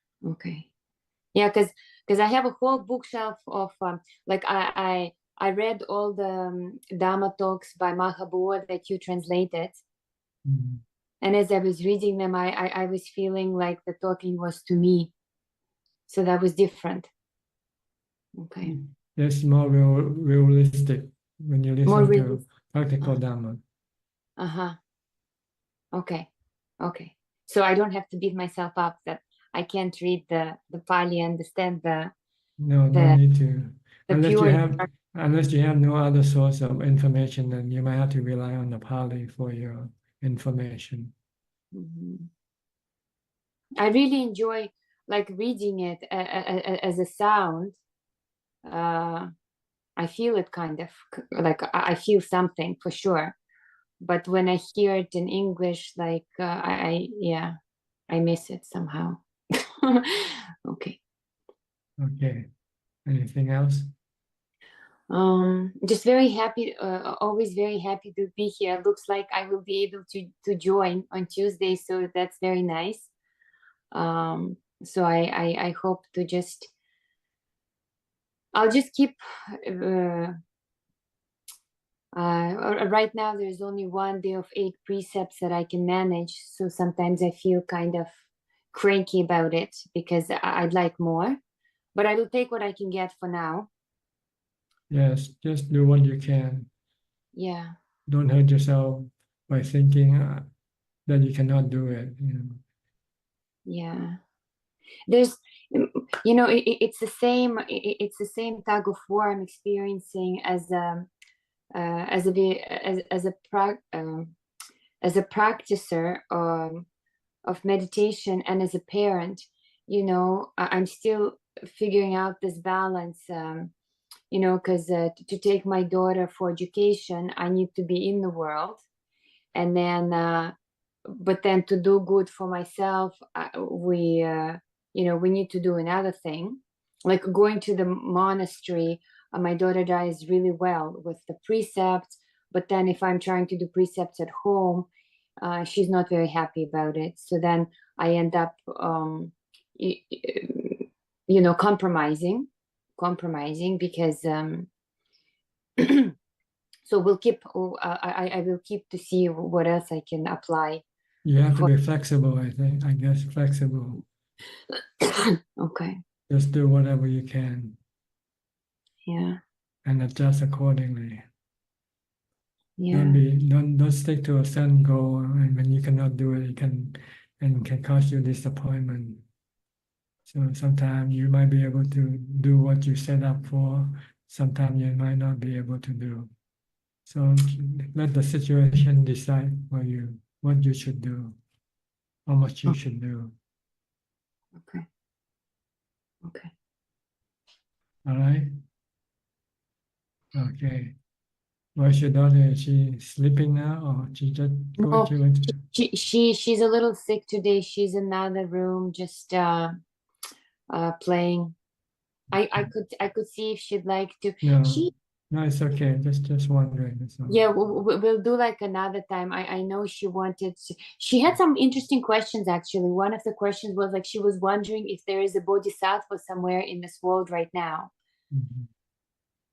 Yeah, because I have a whole bookshelf of like I read all the Dhamma talks by Mahabua that you translated. Mm. And as I was reading them, I was feeling like the talking was to me. So that was different. Okay. It's more realistic when you listen to practical Dhamma. Uh-huh. Okay. So I don't have to beat myself up that I can't read the Pali, understand No need to. Unless you have no other source of information, then you might have to rely on the Pali for your information. Mm-hmm. I really enjoy like reading it as a sound. I feel it kind of like I feel something for sure. But when I hear it in English, like I miss it somehow. Okay. Anything else? Just very happy, always very happy to be here. Looks like I will be able to join on Tuesday, so that's very nice. So I hope to I'll just keep right now there's only one day of 8 precepts that I can manage, so sometimes I feel kind of cranky about it because I'd like more, but I will take what I can get for now. Yes, just do what you can. Yeah. Don't hurt yourself by thinking that you cannot do it. You know. Yeah. There's, it's the same. It's the same tug of war I'm experiencing as a practicer of meditation and as a parent. I'm still figuring out this balance. Because to take my daughter for education, I need to be in the world, and then, but then to do good for myself, we need to do another thing, like going to the monastery. My daughter does really well with the precepts, but then if I'm trying to do precepts at home, she's not very happy about it. So then I end up, compromising because so we'll keep. I will keep to see what else I can apply. You have to be flexible. I guess flexible. Okay. Just do whatever you can. Yeah. And adjust accordingly. Yeah. Don't stick to a certain goal, and when you cannot do it, it can cause you disappointment. So sometimes you might be able to do what you set up for, sometimes you might not be able to do. So let the situation decide for you what you should do, how much you should do. Okay. Okay. All right? Okay. Where's your daughter? Is she sleeping now or she just No, she went to... she's a little sick today. She's in another room just playing. I could see if she'd like to. No, She no, it's okay. Just wondering. That's all. Yeah, we'll do like another time. I know she wanted to, she had some interesting questions actually. One of the questions was like she was wondering if there is a bodhisattva somewhere in this world right now. Mhm.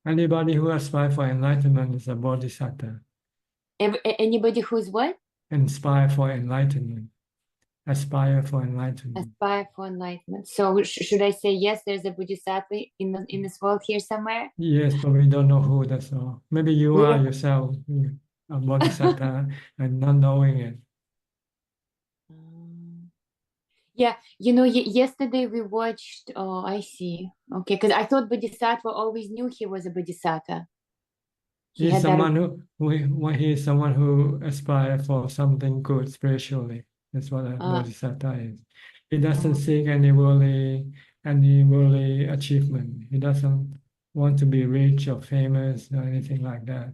Anybody who aspires for enlightenment is a bodhisattva. Anybody who's what? Inspire for enlightenment. Aspire for enlightenment. Aspire for enlightenment. So should I say yes, there's a bodhisattva in this world here somewhere? Yes, but we don't know who, that's all. Maybe you are Yeah. yourself a bodhisattva and not knowing it. Yeah, yesterday we watched, oh, I see. Okay, because I thought bodhisattva always knew he was a bodhisattva. He He's had that. someone he is someone who aspires for something good spiritually. That's what a bodhisattva is. He doesn't seek any worldly achievement. He doesn't want to be rich or famous or anything like that.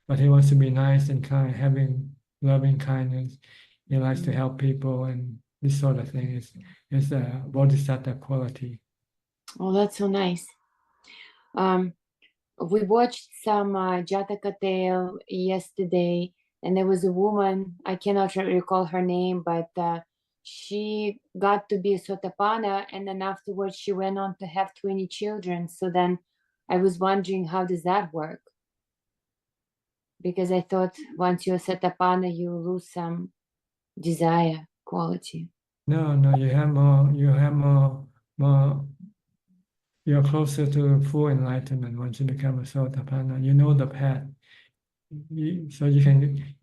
But he wants to be nice and kind, having loving kindness. He likes to help people, and this sort of thing is a bodhisattva quality. Oh, that's so nice. We watched some Jataka tale yesterday, and there was a woman, I cannot recall her name, but she got to be a Sotapanna, and then afterwards she went on to have 20 children. So then I was wondering, how does that work? Because I thought once you're Sotapanna, you lose some desire quality. No, you're closer to full enlightenment once you become a Sotapanna. You know the path. So you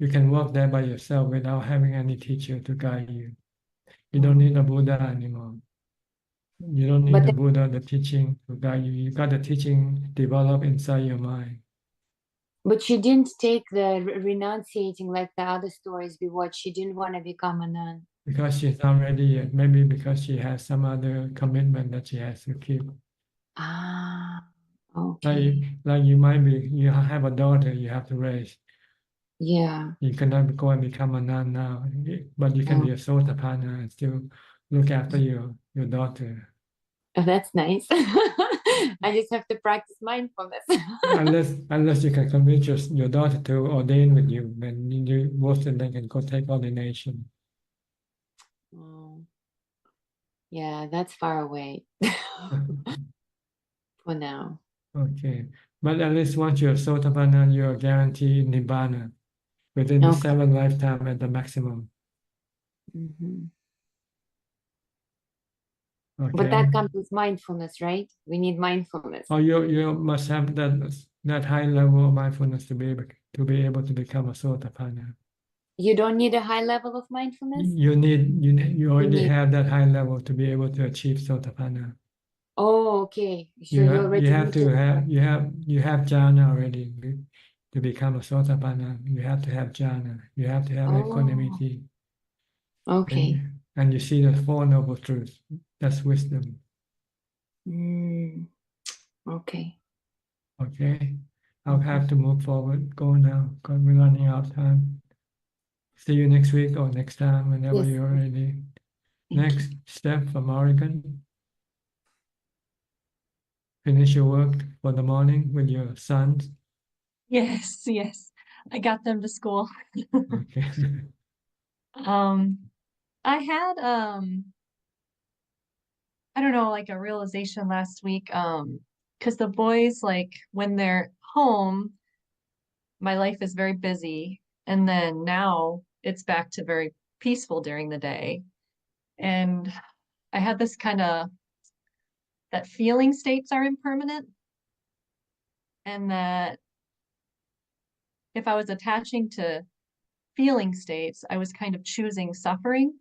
can walk there by yourself without having any teacher to guide you. You don't need a Buddha anymore. You don't need the Buddha, the teaching to guide you. You got the teaching developed inside your mind. But she didn't take the renunciating like the other stories we watched. She didn't want to become a nun. Because she's not ready yet. Maybe because she has some other commitment that she has to keep. Ah, okay. Like you have a daughter you have to raise. Yeah. You cannot go and become a nun now, but you can be a Sotapanna and still look after your daughter. Oh, that's nice. I just have to practice mindfulness. unless you can convince your daughter to ordain with you, then you both of them can go take ordination. Oh. Yeah, that's far away for now. Okay, but at least once you're Sotapanna, you're guaranteed Nibbana within 7 lifetimes at the maximum. Okay. But that comes with mindfulness, right? We need mindfulness. Oh, you must have that high level of mindfulness to be able to become a Sotapanna. You don't need a high level of mindfulness? You already have that high level to be able to achieve Sotapanna. Oh, okay. So You have Jhana already to become a Sotapanna. You have to have Jhana. You have to have equanimity. Okay. And you see the Four Noble Truths. That's wisdom. Okay. Okay. I'll have to move forward. Go now, because we're running out of time. See you next week or next time, whenever you're ready. Next, Steph from Oregon. Finish your work for the morning with your sons. Yes. I got them to school. Okay. I had I don't know, like a realization last week, because the boys, like when they're home, my life is very busy, and then now it's back to very peaceful during the day. And I had this kind of that feeling states are impermanent, and that if I was attaching to feeling states, I was kind of choosing suffering.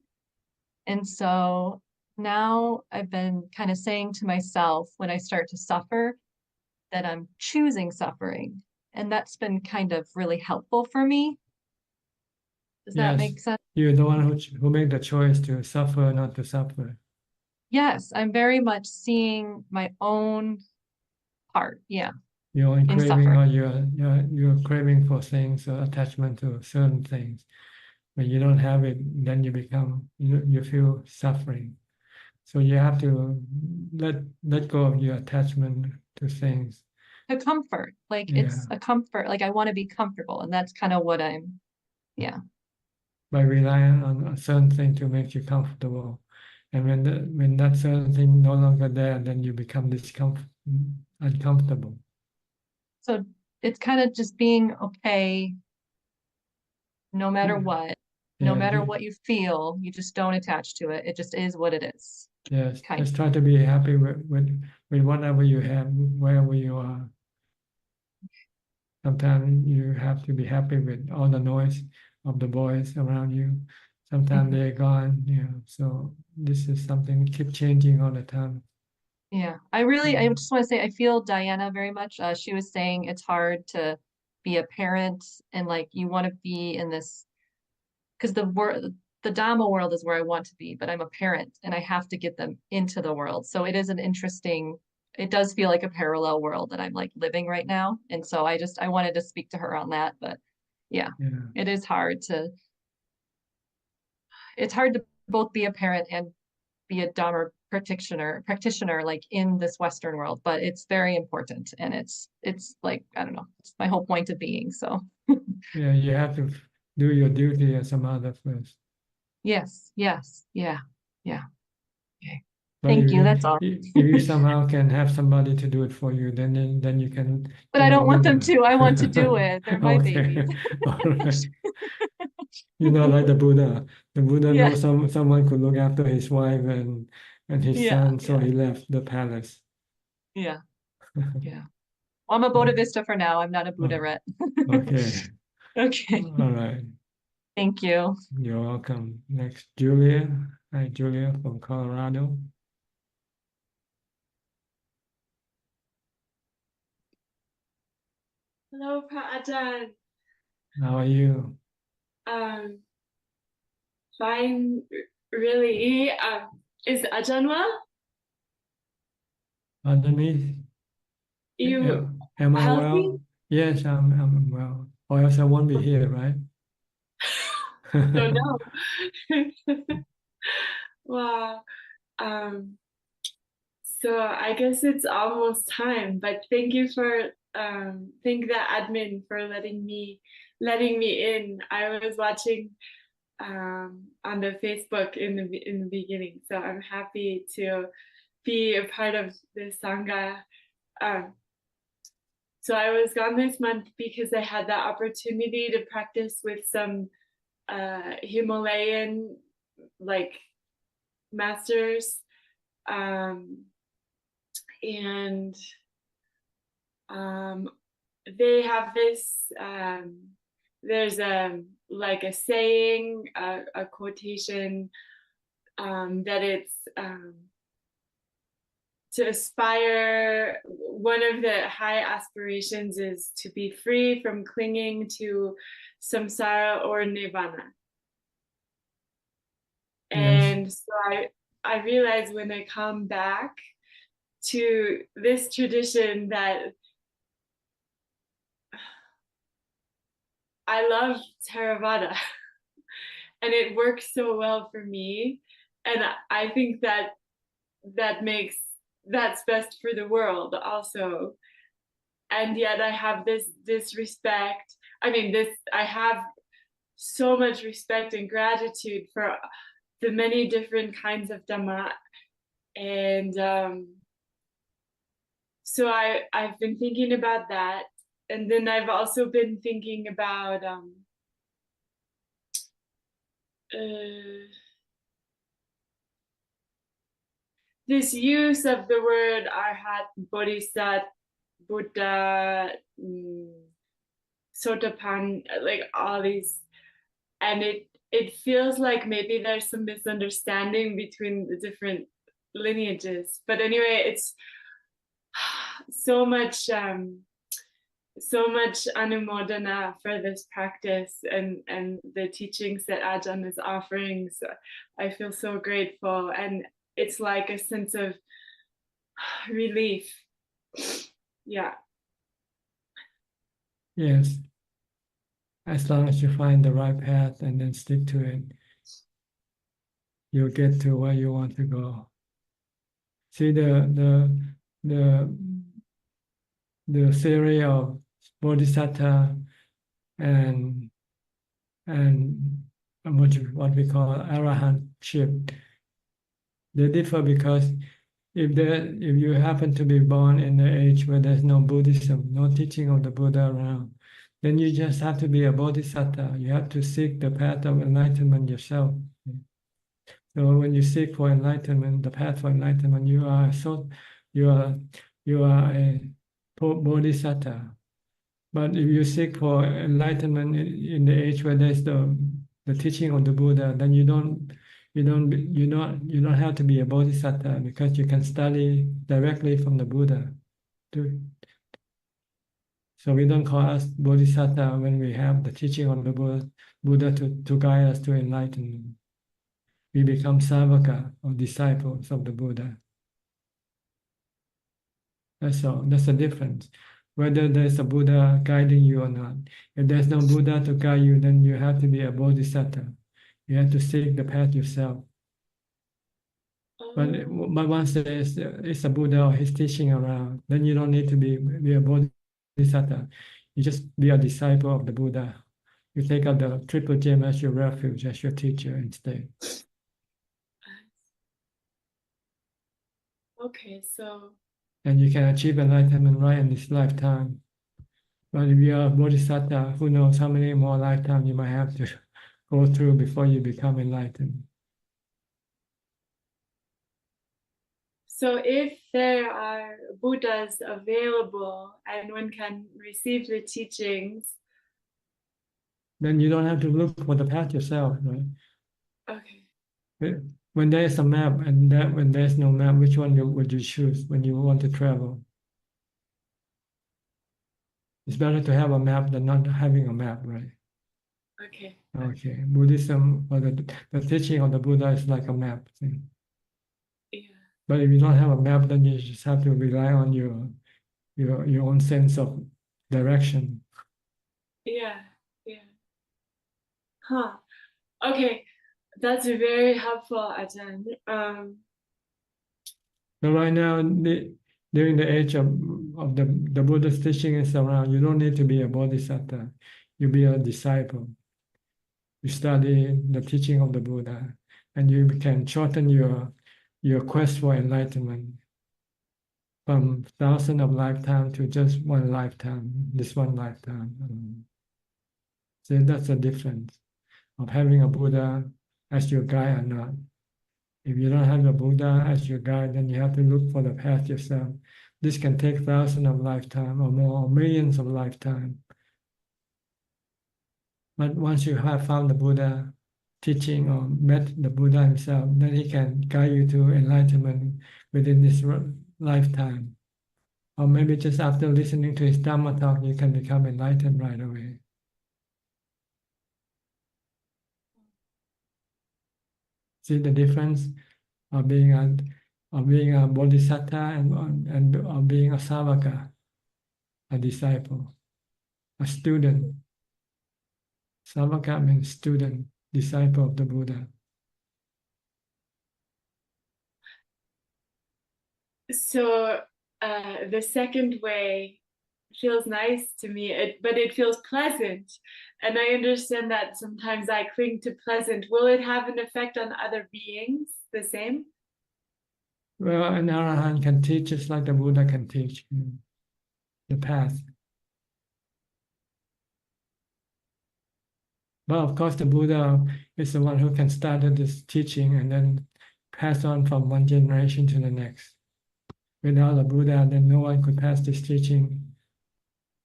And so now I've been kind of saying to myself when I start to suffer that I'm choosing suffering. And that's been kind of really helpful for me. Does that Yes, make sense? you're the one who make the choice to suffer, not to suffer. Yes, I'm very much seeing my own part. Yeah. Your own In craving, suffering. or you're craving for things or attachment to certain things. When you don't have it, then you feel suffering. So you have to let go of your attachment to things. A comfort. Like Yeah. it's a comfort. Like I want to be comfortable. And that's kind of what I'm, yeah. By relying on a certain thing to make you comfortable. And when that certain thing no longer there, then you become uncomfortable. So it's kind of just being okay no matter what. No Yeah, matter what you feel, you just don't attach to it. It just is what it is. yes, Kind just try to be happy with whatever you have, wherever you are. Sometimes you have to be happy with all the noise of the boys around you. Sometimes they're gone, so this is something keep changing all the time. Yeah, I just want to say I feel Diana very much. She was saying it's hard to be a parent and like you want to be in this because the Dhamma world is where I want to be, but I'm a parent and I have to get them into the world. So it is it does feel like a parallel world that I'm like living right now. And so I wanted to speak to her on that, but yeah, it is it's hard to both be a parent and be a Dhamma practitioner like in this Western world, but it's very important. And it's like, I don't know, it's my whole point of being. So Yeah, you have to do your duty as a mother first. yes, yeah. Okay. But Thank you. That's all. if you somehow can have somebody to do it for you, then you can. But I don't want them to. I want to do it. They're my babies. All right. Like the Buddha. The Buddha Yeah. knows someone could look after his wife and his son, so he left the palace. Yeah. Yeah. Well, I'm a Bodhisattva for now. I'm not a Buddha yet. Okay. Okay. All right. Thank you. You're welcome. Next, Julia. Hi, Julia from Colorado. Hello, Ajaan. How are you? Fine, really. Is Ajaan well? Underneath? You Am I healthy? well? Yes, I'm well. Or else I won't be here, right? Don't know. Wow. So I guess it's almost time, but thank you for thank the admin for letting me in. I was watching on the Facebook in the beginning, so I'm happy to be a part of the Sangha. So I was gone this month because I had the opportunity to practice with some Himalayan like masters, and they have this. There's like a saying, a quotation that it's to aspire. One of the high aspirations is to be free from clinging to samsara or nirvana. And so I realized when I come back to this tradition that I love Theravada and it works so well for me. And I think that's best for the world also. And yet I have this respect. I have so much respect and gratitude for the many different kinds of Dhamma. And so I've been thinking about that. And then I've also been thinking about this use of the word Arhat, Bodhisattva, Buddha, Sotapan, like all these, and it it feels like maybe there's some misunderstanding between the different lineages. But anyway, it's so much anumodana for this practice and the teachings that Ajahn is offering. So I feel so grateful, and it's like a sense of relief. Yeah. Yes. As long as you find the right path and then stick to it, you'll get to where you want to go. See the theory of bodhisattva and what we call arahantship. They differ because if you happen to be born in the age where there's no Buddhism, no teaching of the Buddha around, then you just have to be a bodhisattva. You have to seek the path of enlightenment yourself. So when you seek for enlightenment, the path for enlightenment, you are a bodhisattva. But if you seek for enlightenment in the age where there's the teaching of the Buddha, then you don't have to be a bodhisattva, because you can study directly from the Buddha. So we don't call us bodhisattva when we have the teaching of the Buddha to guide us to enlightenment. We become savaka, or disciples of the Buddha. That's all. That's the difference. Whether there's a Buddha guiding you or not. If there's no Buddha to guide you, then you have to be a bodhisattva. You have to seek the path yourself. But once there is a Buddha or his teaching around, then you don't need to be a bodhisattva. You just be a disciple of the Buddha. You take up the triple gem as your refuge, as your teacher instead. Okay, so. And you can achieve enlightenment right in this lifetime. But if you are a bodhisattva, who knows how many more lifetimes you might have to go through before you become enlightened. So if there are Buddhas available and one can receive the teachings, then you don't have to look for the path yourself, right? Okay. When there is a map and when there's no map, which one would you choose when you want to travel? It's better to have a map than not having a map, right? Okay. Okay. Buddhism, or the teaching of the Buddha is like a map thing. Yeah. But if you don't have a map, then you just have to rely on your own sense of direction. Yeah, yeah. Huh. Okay. That's very helpful, Ajahn. So right now, during the age of the Buddha's teaching is around, you don't need to be a bodhisattva. You be a disciple. You study the teaching of the Buddha, and you can shorten your quest for enlightenment from thousands of lifetimes to just one lifetime, this one lifetime. So that's the difference of having a Buddha as your guide or not. If you don't have the Buddha as your guide, then you have to look for the path yourself. This can take thousands of lifetimes or more, or millions of lifetimes. But once you have found the Buddha teaching or met the Buddha himself, then he can guide you to enlightenment within this lifetime. Or maybe just after listening to his Dhamma talk, you can become enlightened right away. See the difference of being a bodhisattva and of being a savaka, a disciple, a student. Savaka means student, disciple of the Buddha. So the second way feels nice to me, but it feels pleasant. And I understand that sometimes I cling to pleasant. Will it have an effect on other beings the same? Well, an arahant can teach just like the Buddha can teach the path. But of course, the Buddha is the one who can start this teaching and then pass on from one generation to the next. Without the Buddha, then no one could pass this teaching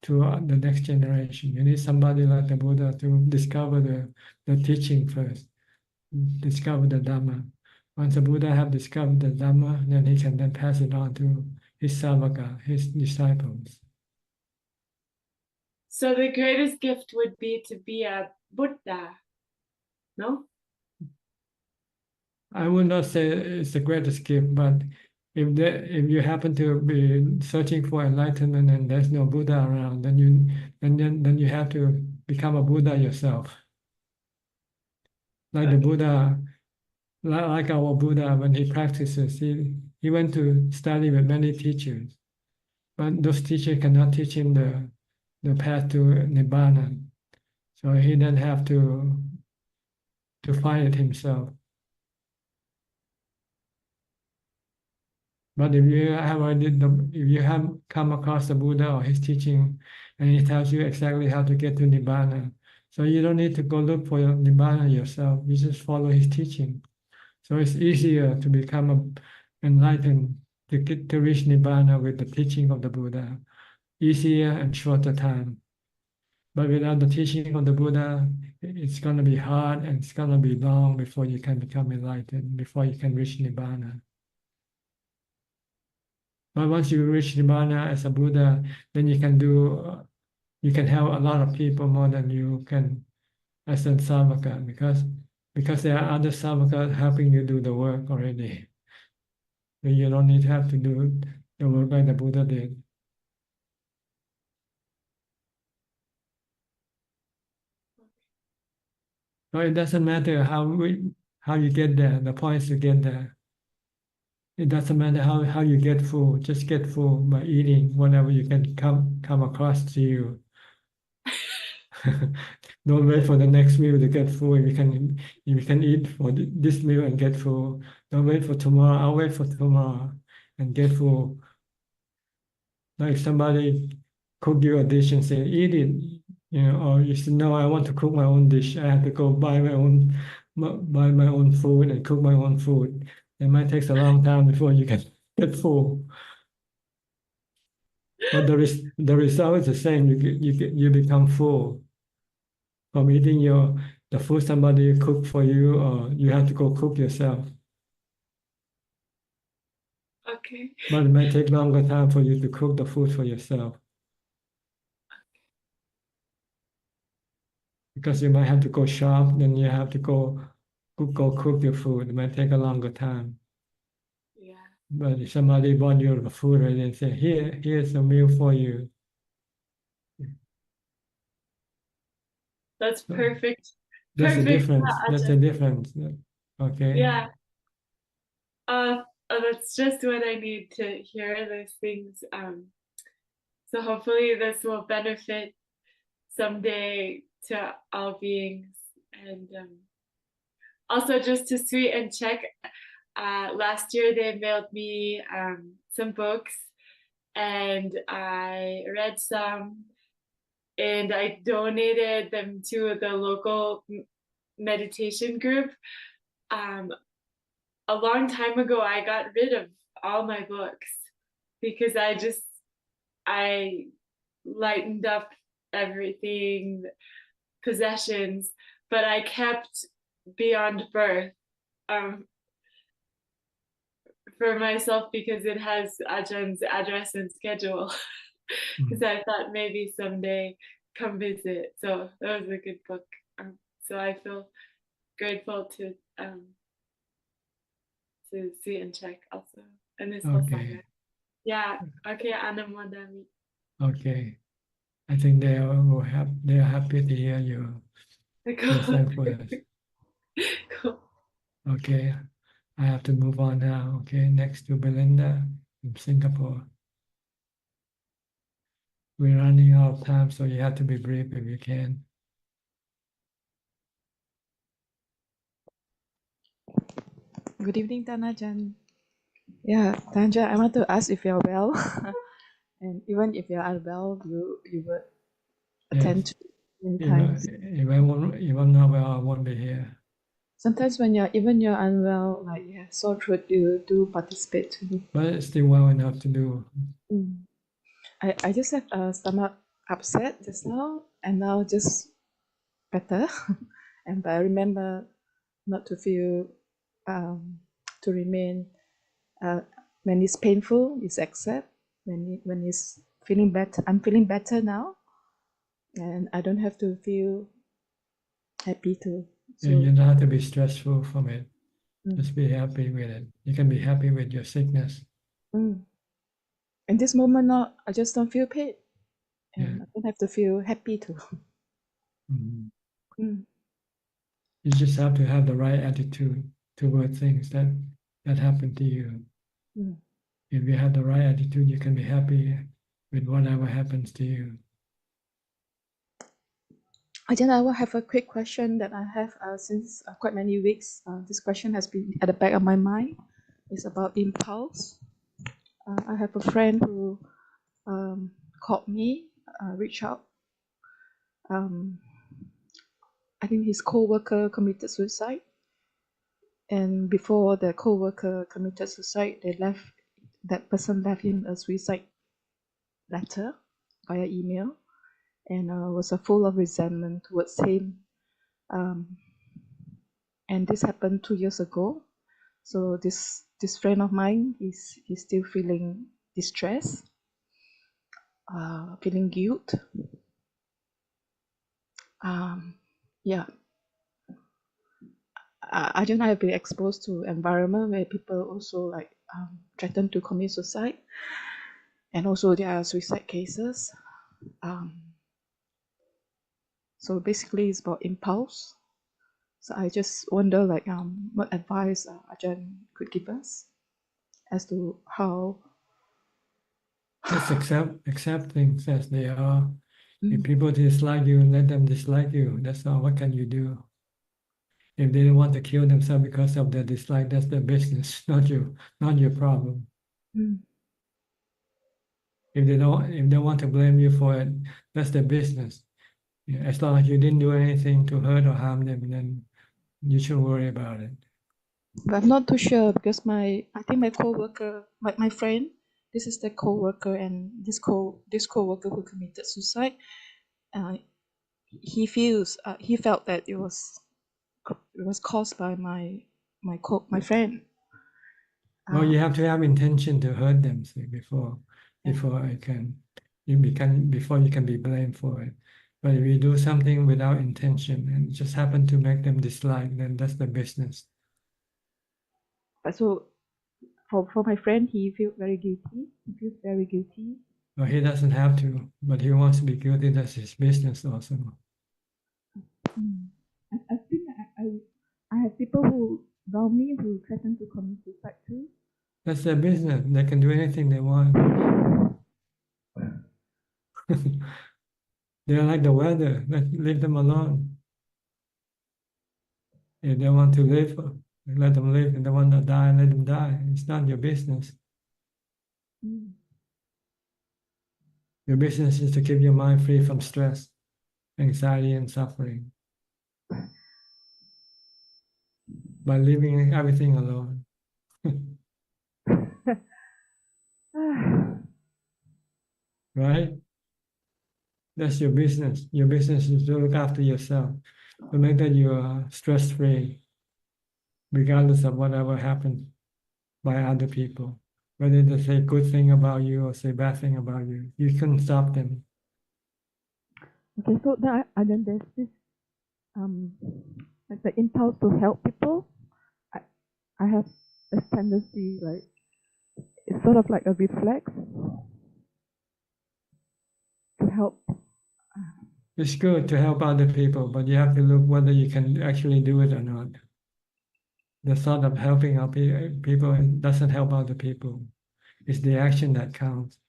to the next generation. You need somebody like the Buddha to discover the teaching first, discover the Dhamma. Once the Buddha have discovered the Dhamma, then he can then pass it on to his savaka, his disciples. So the greatest gift would be to be a Buddha, no? I would not say it's the greatest gift, but if you happen to be searching for enlightenment and there's no Buddha around, then you have to become a Buddha yourself. Like the Buddha, like our Buddha, when he practices, he went to study with many teachers, but those teachers cannot teach him the path to Nibbana. So he then have to find it himself. But if you have come across the Buddha or his teaching, and he tells you exactly how to get to Nibbana, so you don't need to go look for your Nibbana yourself. You just follow his teaching. So it's easier to become enlightened, to reach Nibbana with the teaching of the Buddha. Easier and shorter time. But without the teaching of the Buddha, it's going to be hard and it's going to be long before you can become enlightened, before you can reach Nibbana. But once you reach Nibbana as a Buddha, then you can help a lot of people more than you can as a Savaka, because there are other Savakas helping you do the work already. You don't need to have to do the work like the Buddha did. So it doesn't matter how you get there. The point is to get there. It doesn't matter how you get full. Just get full by eating whatever you can come across to you. Don't wait for the next meal to get full. If you can eat for this meal and get full. Don't wait for tomorrow. I'll wait for tomorrow and get full. Like if somebody cook you a dish and say, eat it, or you say, no, I want to cook my own dish. I have to go buy my own food and cook my own food. It might take a long time before you can get full. But the result is the same. You become full from eating the food somebody cooked for you, or you have to go cook yourself. Okay. But it might take longer time for you to cook the food for yourself. Because you might have to go shop, then you have to go cook your food. It might take a longer time. Yeah. But if somebody bought you the food and they say, here's a meal for you. That's perfect. That's the Perfect. difference. That's the difference. Okay. Yeah. That's just what I need to hear, those things. So hopefully this will benefit someday to all beings. And also just to sweet and check, last year they mailed me some books and I read some and I donated them to the local meditation group. A long time ago, I got rid of all my books because I lightened up everything, possessions, but I kept Beyond Birth for myself because it has Ajaan's address and schedule. Because I thought maybe someday come visit. So that was a good book. So I feel grateful to see and check also. And this whole Okay. summer. Yeah. Okay, Anamodami. Okay. I think they are happy to hear your thankfulness. Cool. Okay. I have to move on now. Okay. Next to Belinda from Singapore. We're running out of time, so you have to be brief if you can. Good evening, Tanajan. Yeah, Tanajan, I want to ask if you're well. And even if you're unwell, you would attend to many times. If I'm not well, I won't be here. Sometimes when you're unwell, like you have sore throat, you do participate too. But it's still well enough to do. I just have stomach upset just now, and now just better. And but I remember not to feel, to remain, when it's painful, it's accept. When it's feeling better, I'm feeling better now, and I don't have to feel happy too. So Yeah, you don't have to be stressful from it. Mm. Just be happy with it. You can be happy with your sickness. in this moment now, I just don't feel pain, Yeah. and I don't have to feel happy too. Mhm. Mm. You just have to have the right attitude toward things that happen to you. Mm. If you have the right attitude, you can be happy with whatever happens to you. Ajahn, I will have a quick question that I have since quite many weeks. This question has been at the back of my mind. It's about impulse. I have a friend who called me, reached out. I think his co-worker committed suicide, and before the co-worker committed suicide, that person left him a suicide letter via email, and was full of resentment towards him. And this happened 2 years ago. So this friend of mine is still feeling distress, feeling guilt. Yeah, I don't know. I've been exposed to environment where people also like threaten to commit suicide, and also there are suicide cases. So basically, it's about impulse. So I just wonder, like, what advice Ajahn could give us as to how. Just accept things as they are. If people dislike you, let them dislike you. That's all. What can you do? If they want to kill themselves because of their dislike, that's their business, not your problem. If they want to blame you for it, that's their business. Yeah, as long as you didn't do anything to hurt or harm them, then you shouldn't worry about it. But I'm not too sure because I think my coworker, my friend, this is the coworker, and this coworker who committed suicide, he felt that it was caused by my friend. Well, you have to have intention to hurt them, see, before you can be blamed for it. But if you do something without intention and just happen to make them dislike, then that's the business. But so for my friend, he feels very guilty. He feels very guilty. Well, he doesn't have to, but he wants to be guilty. That's his business also. I think I have people who around me who threaten to commit suicide too. That's their business. They can do anything they want. They're like the weather. Leave them alone. If they want to live, let them live. If they want to die, let them die. It's not your business. Your business is to keep your mind free from stress, anxiety, and suffering by leaving everything alone. Right? That's your business. Your business is to look after yourself, to make that you are stress-free, regardless of whatever happens by other people. Whether they say good thing about you or say bad thing about you, you couldn't stop them. Okay, so then there's this like the impulse to help people. I have this tendency, like it's sort of like a reflex to help. It's good to help other people, but you have to look whether you can actually do it or not. The thought of helping people doesn't help other people. It's the action that counts.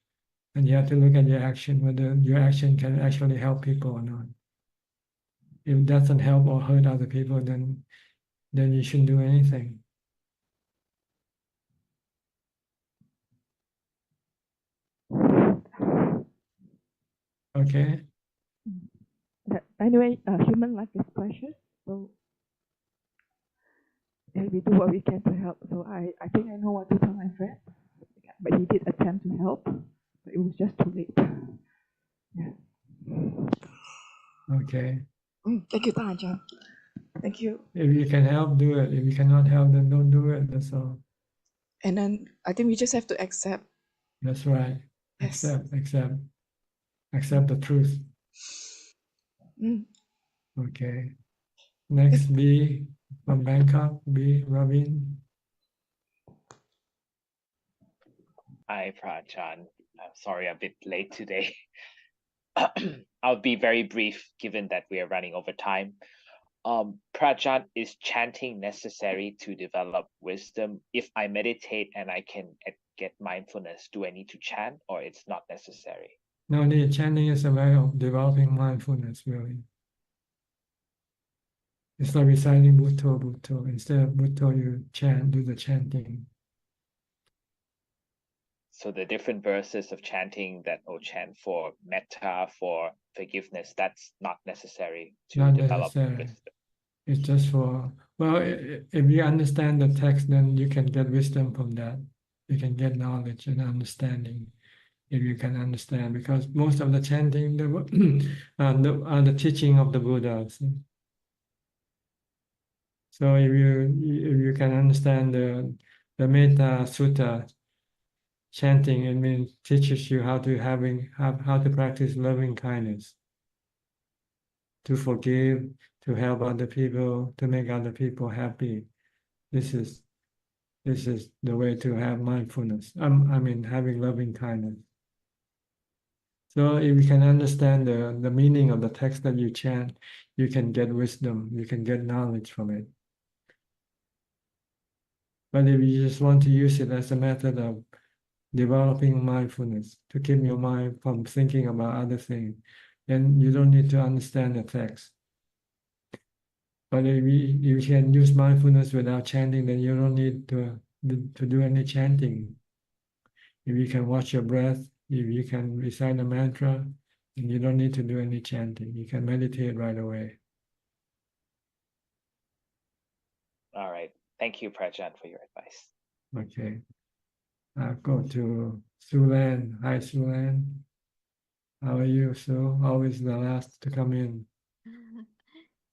And you have to look at your action, whether your action can actually help people or not. If it doesn't help or hurt other people, then you shouldn't do anything. Okay? Anyway, human life is precious, so we do what we can to help. So I think I know what to tell my friend, but he did attempt to help, but it was just too late. Yeah. Okay. Thank you, Ajahn. Thank you. If you can help, do it. If you cannot help, then don't do it. That's all. And then I think we just have to accept. That's right. Yes. Accept the truth. Mm. Okay. Next, B from Bangkok. B, Robin. Hi, Prachan. I'm sorry I'm a bit late today. I'll be very brief given that we are running over time. Prachan, is chanting necessary to develop wisdom? If I meditate and I can get mindfulness, do I need to chant or it's not necessary? No need. Chanting is a way of developing mindfulness, really. It's like reciting Bhutto, Bhutto. Instead of Bhutto, you chant, do the chanting. So the different verses of chanting that chant for metta, for forgiveness, that's not necessary to Not develop necessary. wisdom. It's just for, well, if you understand the text, then you can get wisdom from that. You can get knowledge and understanding if you can understand, because most of the chanting are the teaching of the Buddhas. So if you can understand the Metta Sutta chanting, it means teaches you how to practice loving kindness, to forgive, to help other people, to make other people happy. This is the way to have mindfulness. I mean, having loving kindness. So if you can understand the meaning of the text that you chant, you can get wisdom, you can get knowledge from it. But if you just want to use it as a method of developing mindfulness, to keep your mind from thinking about other things, then you don't need to understand the text. But if you can use mindfulness without chanting, then you don't need to do any chanting. If you can watch your breath, if you can recite a mantra, then you don't need to do any chanting. You can meditate right away. All right. Thank you, Prachan, for your advice. Okay. I'll go to Sulan. Hi, Sulan. How are you, Sue? Always the last to come in.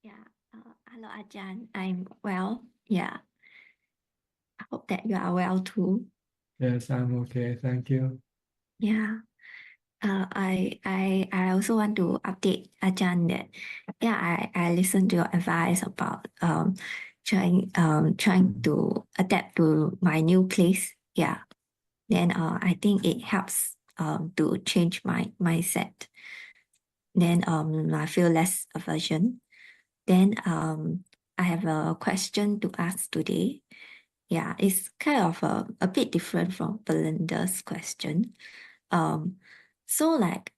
Yeah. Hello, Ajahn. I'm well. Yeah. I hope that you are well too. Yes, I'm okay. Thank you. Yeah. I also want to update Ajahn that I listened to your advice about trying to adapt to my new place. Yeah. Then I think it helps to change my mindset. Then I feel less aversion. Then I have a question to ask today. Yeah, it's kind of a bit different from Belinda's question. So like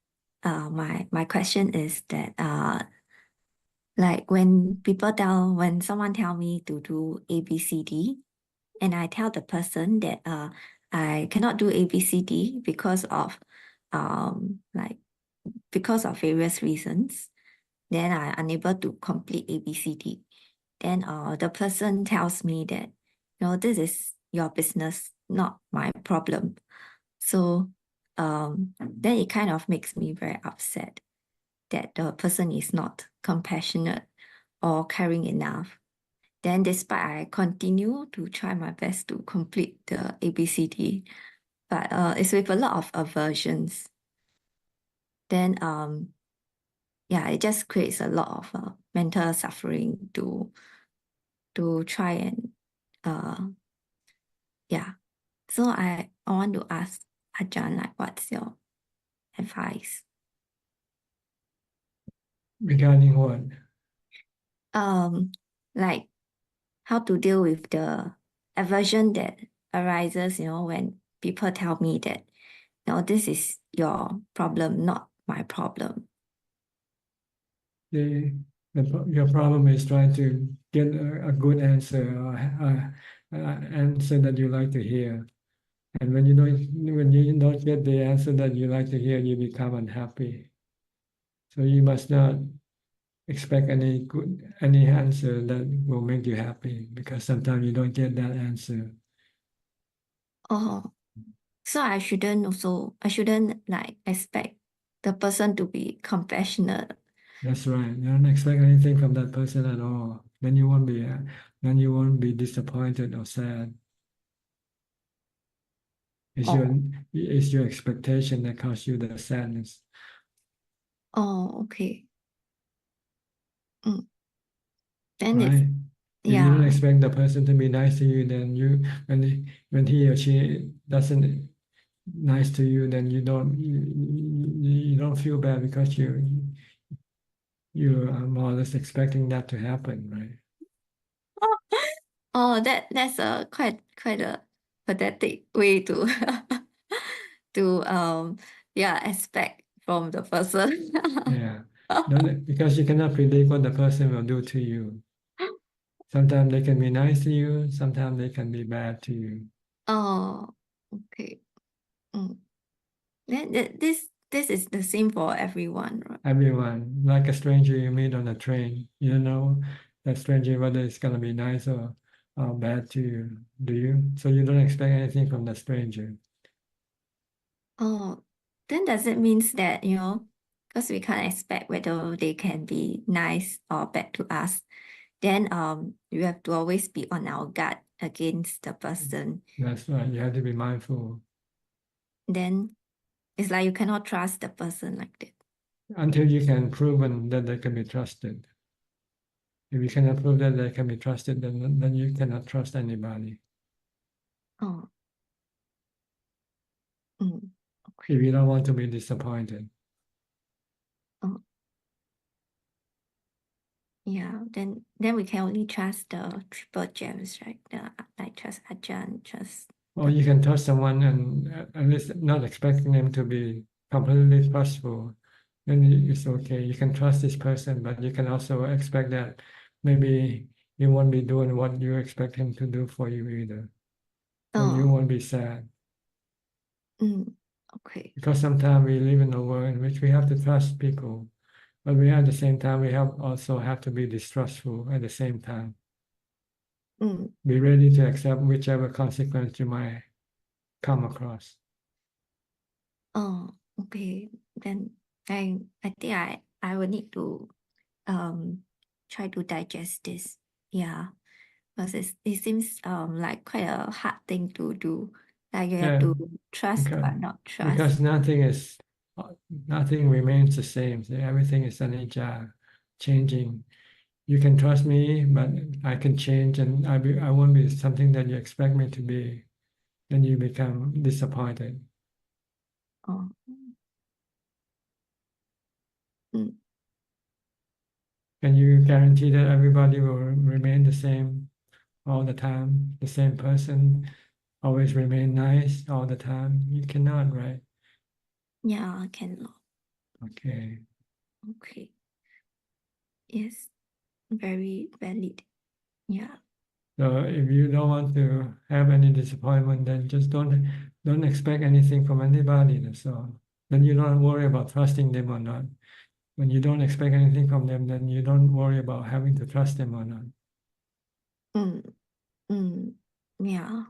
my question is that like when someone tell me to do ABCD, and I tell the person that I cannot do ABCD because of various reasons, then I'm unable to complete ABCD. Then the person tells me that, this is your business, not my problem. So then it kind of makes me very upset that the person is not compassionate or caring enough. Then despite I continue to try my best to complete the ABCD, but it's with a lot of aversions. Then it just creates a lot of mental suffering to try and So I want to ask Ajahn, like, what's your advice? Regarding what? Like how to deal with the aversion that arises, when people tell me that, this is your problem, not my problem. Your problem is trying to get a good answer, or answer that you like to hear. And when you don't get the answer that you like to hear, you become unhappy. So you must not expect any answer that will make you happy, because sometimes you don't get that answer. Oh, so I shouldn't like expect the person to be compassionate. That's right. You don't expect anything from that person at all. Then you won't be disappointed or sad. It's your expectation that causes you the sadness. Oh, okay. Then right? If you yeah. don't expect the person to be nice to you, then when he or she doesn't nice to you, then you don't feel bad because you are more or less expecting that to happen, right? Oh, that's a quite a pathetic way to to expect from the person. Yeah. Because you cannot predict what the person will do to you. Sometimes they can be nice to you, sometimes they can be bad to you. Oh, okay. Then this is the same for everyone, right? Everyone, like a stranger you meet on a train, you don't know that stranger whether it's gonna be nice or bad to you, do you? So you don't expect anything from the stranger. Oh, then does it means that, because we can't expect whether they can be nice or bad to us, then you have to always be on our guard against the person. That's right. You have to be mindful. Then it's like you cannot trust the person like that. Until you can prove that they can be trusted. If you cannot prove that they can be trusted, then you cannot trust anybody. Oh. If you don't want to be disappointed. Oh. Yeah, then we can only trust the triple gems, right? Like trust Ajahn, trust. Or you can trust someone and at least not expecting them to be completely trustful. Then it's okay. You can trust this person, but you can also expect that maybe he won't be doing what you expect him to do for you either. So you won't be sad. Okay. Because sometimes we live in a world in which we have to trust people, but we at the same time we also have to be distrustful at the same time. Be ready to accept whichever consequence you might come across. Oh, okay. Then I think I will need to try to digest this. Yeah. Because it seems like quite a hard thing to do. Like you have to trust but not trust. Because nothing remains the same. So everything is anicca, changing. You can trust me, but I can change, and I won't be something that you expect me to be. Then you become disappointed. Oh. Can you guarantee that everybody will remain the same all the time? The same person always remain nice all the time? You cannot, right? Yeah, I cannot. Okay. Okay. Yes. Very valid. Yeah. So if you don't want to have any disappointment, then just don't expect anything from anybody. That's all. Then you don't worry about trusting them or not. When you don't expect anything from them, then you don't worry about having to trust them or not. Yeah.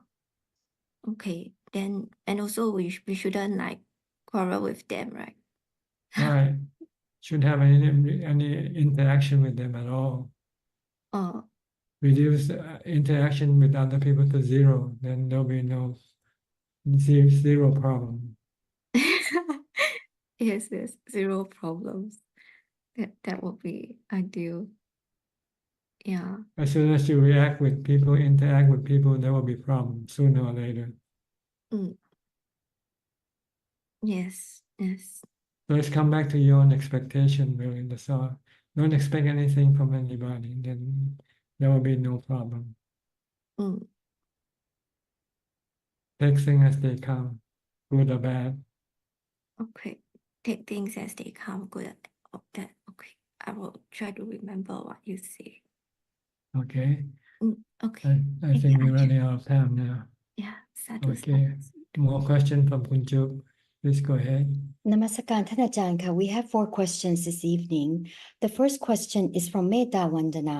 Okay. Then and also we shouldn't like quarrel with them, right? Right. Shouldn't have any interaction with them at all. Oh. Reduce interaction with other people to zero, then there'll be zero problem. Yes, zero problems. That would be ideal. Yeah. As soon as you react with people, interact with people, there will be problems sooner or later. Yes. So let's come back to your own expectation, really. That's all. Don't expect anything from anybody, then there will be no problem. Take things as they come, good or bad. Okay. Take things as they come, good or bad. Okay. I will try to remember what you say. Okay. Okay. I think we're running out of time now. Yeah. Sadhu. Okay. More questions from Kunjuk. Please go ahead. Namaskar,ท่านอาจารย์ค่ะ. We have 4 questions this evening. The first question is from Metta Vandana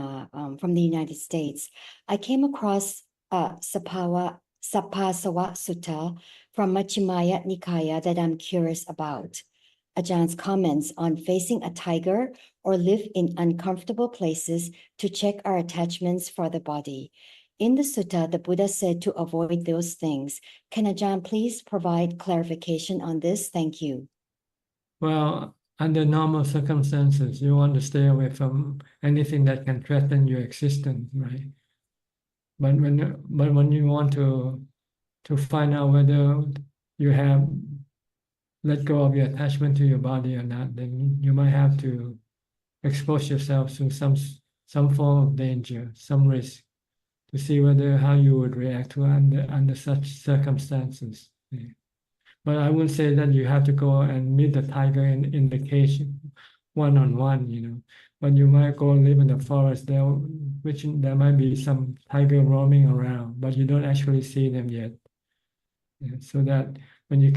from the United States. I came across Sapasava Sutta from Majjhimaya Nikaya that I'm curious about. Ajaan's comments on facing a tiger or live in uncomfortable places to check our attachments for the body. In the sutta, the Buddha said to avoid those things. Can Ajaan please provide clarification on this? Thank you. Well, under normal circumstances, you want to stay away from anything that can threaten your existence, right? But when you want to find out whether you have let go of your attachment to your body or not, then you might have to expose yourself to some form of danger, some risk, to see whether how you would react to under such circumstances. But I would say that you have to go and meet the tiger in the cage one-on-one, you know. But you might go live in the forest there, which there might be some tiger roaming around, but you don't actually see them yet. Yeah, so that when you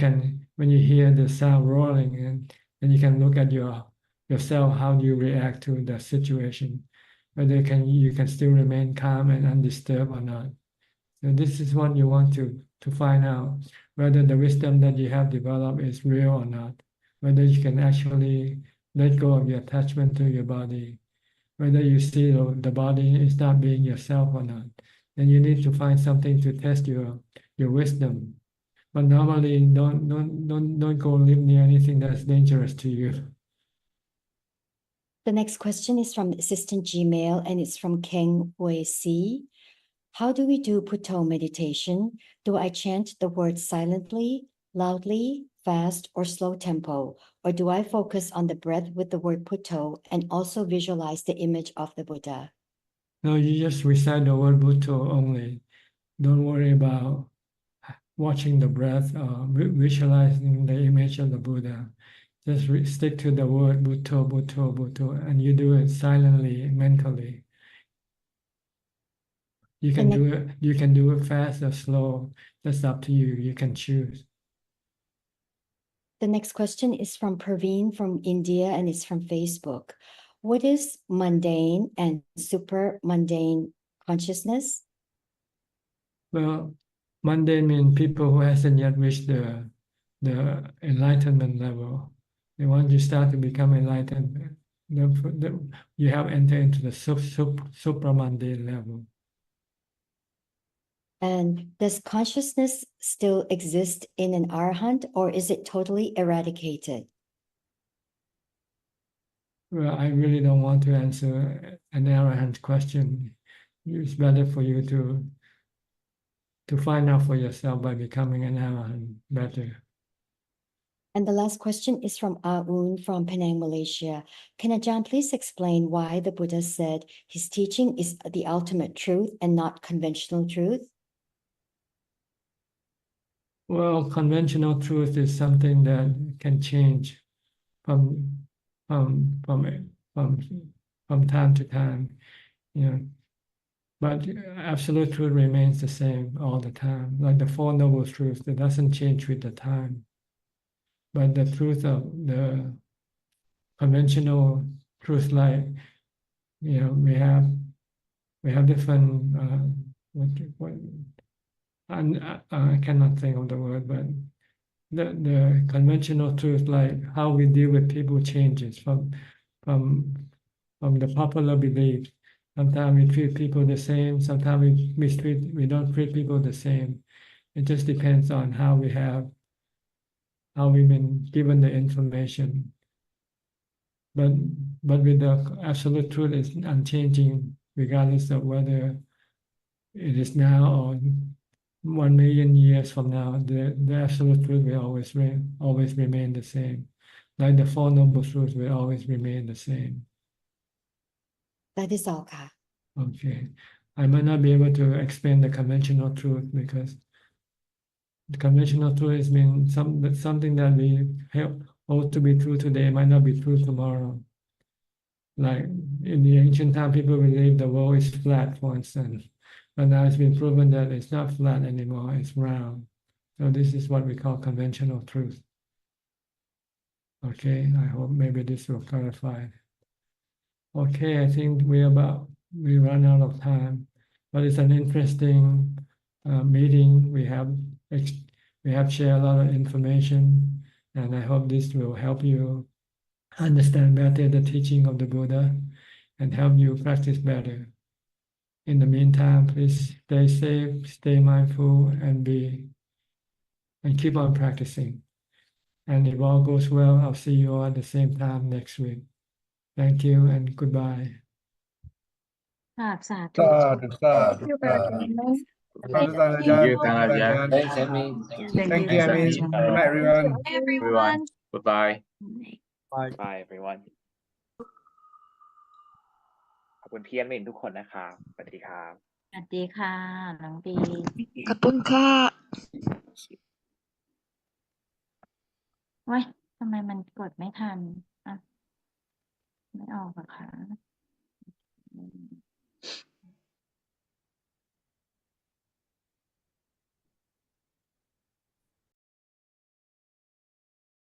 hear the sound roaring, and you can look at yourself, how do you react to the situation, whether you can still remain calm and undisturbed or not. So this is what you want to find out, whether the wisdom that you have developed is real or not, whether you can actually let go of your attachment to your body, whether you see the body is not being yourself or not. Then you need to find something to test your wisdom. But normally, don't go live near anything that's dangerous to you. The next question is from Assistant Gmail, and it's from Keng Hui Si. How do we do Putto meditation? Do I chant the words silently, loudly, fast, or slow tempo? Or do I focus on the breath with the word Putto and also visualize the image of the Buddha? No, you just recite the word Bhutto only. Don't worry about watching the breath or visualizing the image of the Buddha. Just stick to the word Bhutto, Bhutto, Bhutto, and you do it silently, mentally. You can do it fast or slow. That's up to you. You can choose. The next question is from Praveen from India, and it's from Facebook. What is mundane and super mundane consciousness? Well, mundane means people who hasn't yet reached the enlightenment level. And once you start to become enlightened, you have entered into the supramundane level. And does consciousness still exist in an arahant, or is it totally eradicated? Well, I really don't want to answer an arahant question. It's better for you to find out for yourself by becoming an arahant better. And the last question is from Aun from Penang, Malaysia. Can Ajaan please explain why the Buddha said his teaching is the ultimate truth and not conventional truth? Well, conventional truth is something that can change from time to time, you know. But absolute truth remains the same all the time, like the Four Noble Truths. It doesn't change with the time. But the truth of the conventional truth, like, you know, we have different I cannot think of the word, but the conventional truth, like how we deal with people, changes from the popular belief. Sometimes we treat people the same. Sometimes we don't treat people the same. It just depends on how we've been given the information. But with the absolute truth, is unchanging, regardless of whether it is now or 1 million years from now. The absolute truth will always remain the same. Like the Four Noble Truths will always remain the same. That is all, Ka. Okay. I might not be able to explain the conventional truth, because the conventional truth is something that we hold to be true today might not be true tomorrow. Like in the ancient time, people believed the world is flat, for instance. But now it's been proven that it's not flat anymore, it's round. So this is what we call conventional truth. Okay, I hope maybe this will clarify. Okay, I think we run out of time, but it's an interesting meeting. We have shared a lot of information, And I hope this will help you understand better the teaching of the Buddha and help you practice better. In the meantime, please stay safe, stay mindful, and keep on practicing. And if all goes well, I'll see you all at the same time next week. Thank you and goodbye. ครับสาธุ Sadhu, sadhu, Thank you, sadhu. Prajaan. Thank you, Dhammatalk. Thanks, Amy. Thank you, Amin. Thanks, Good night, everyone. everyone. Bye-bye. Bye. Bye everyone ขอบคุณพี่แอดมินทุกคนนะครับสวัสดีครับ สวัสดีค่ะน้องดี ขอบคุณค่ะ เว้ยทำไมมันกดไม่ทันอ่ะไม่ออกเหรอคะ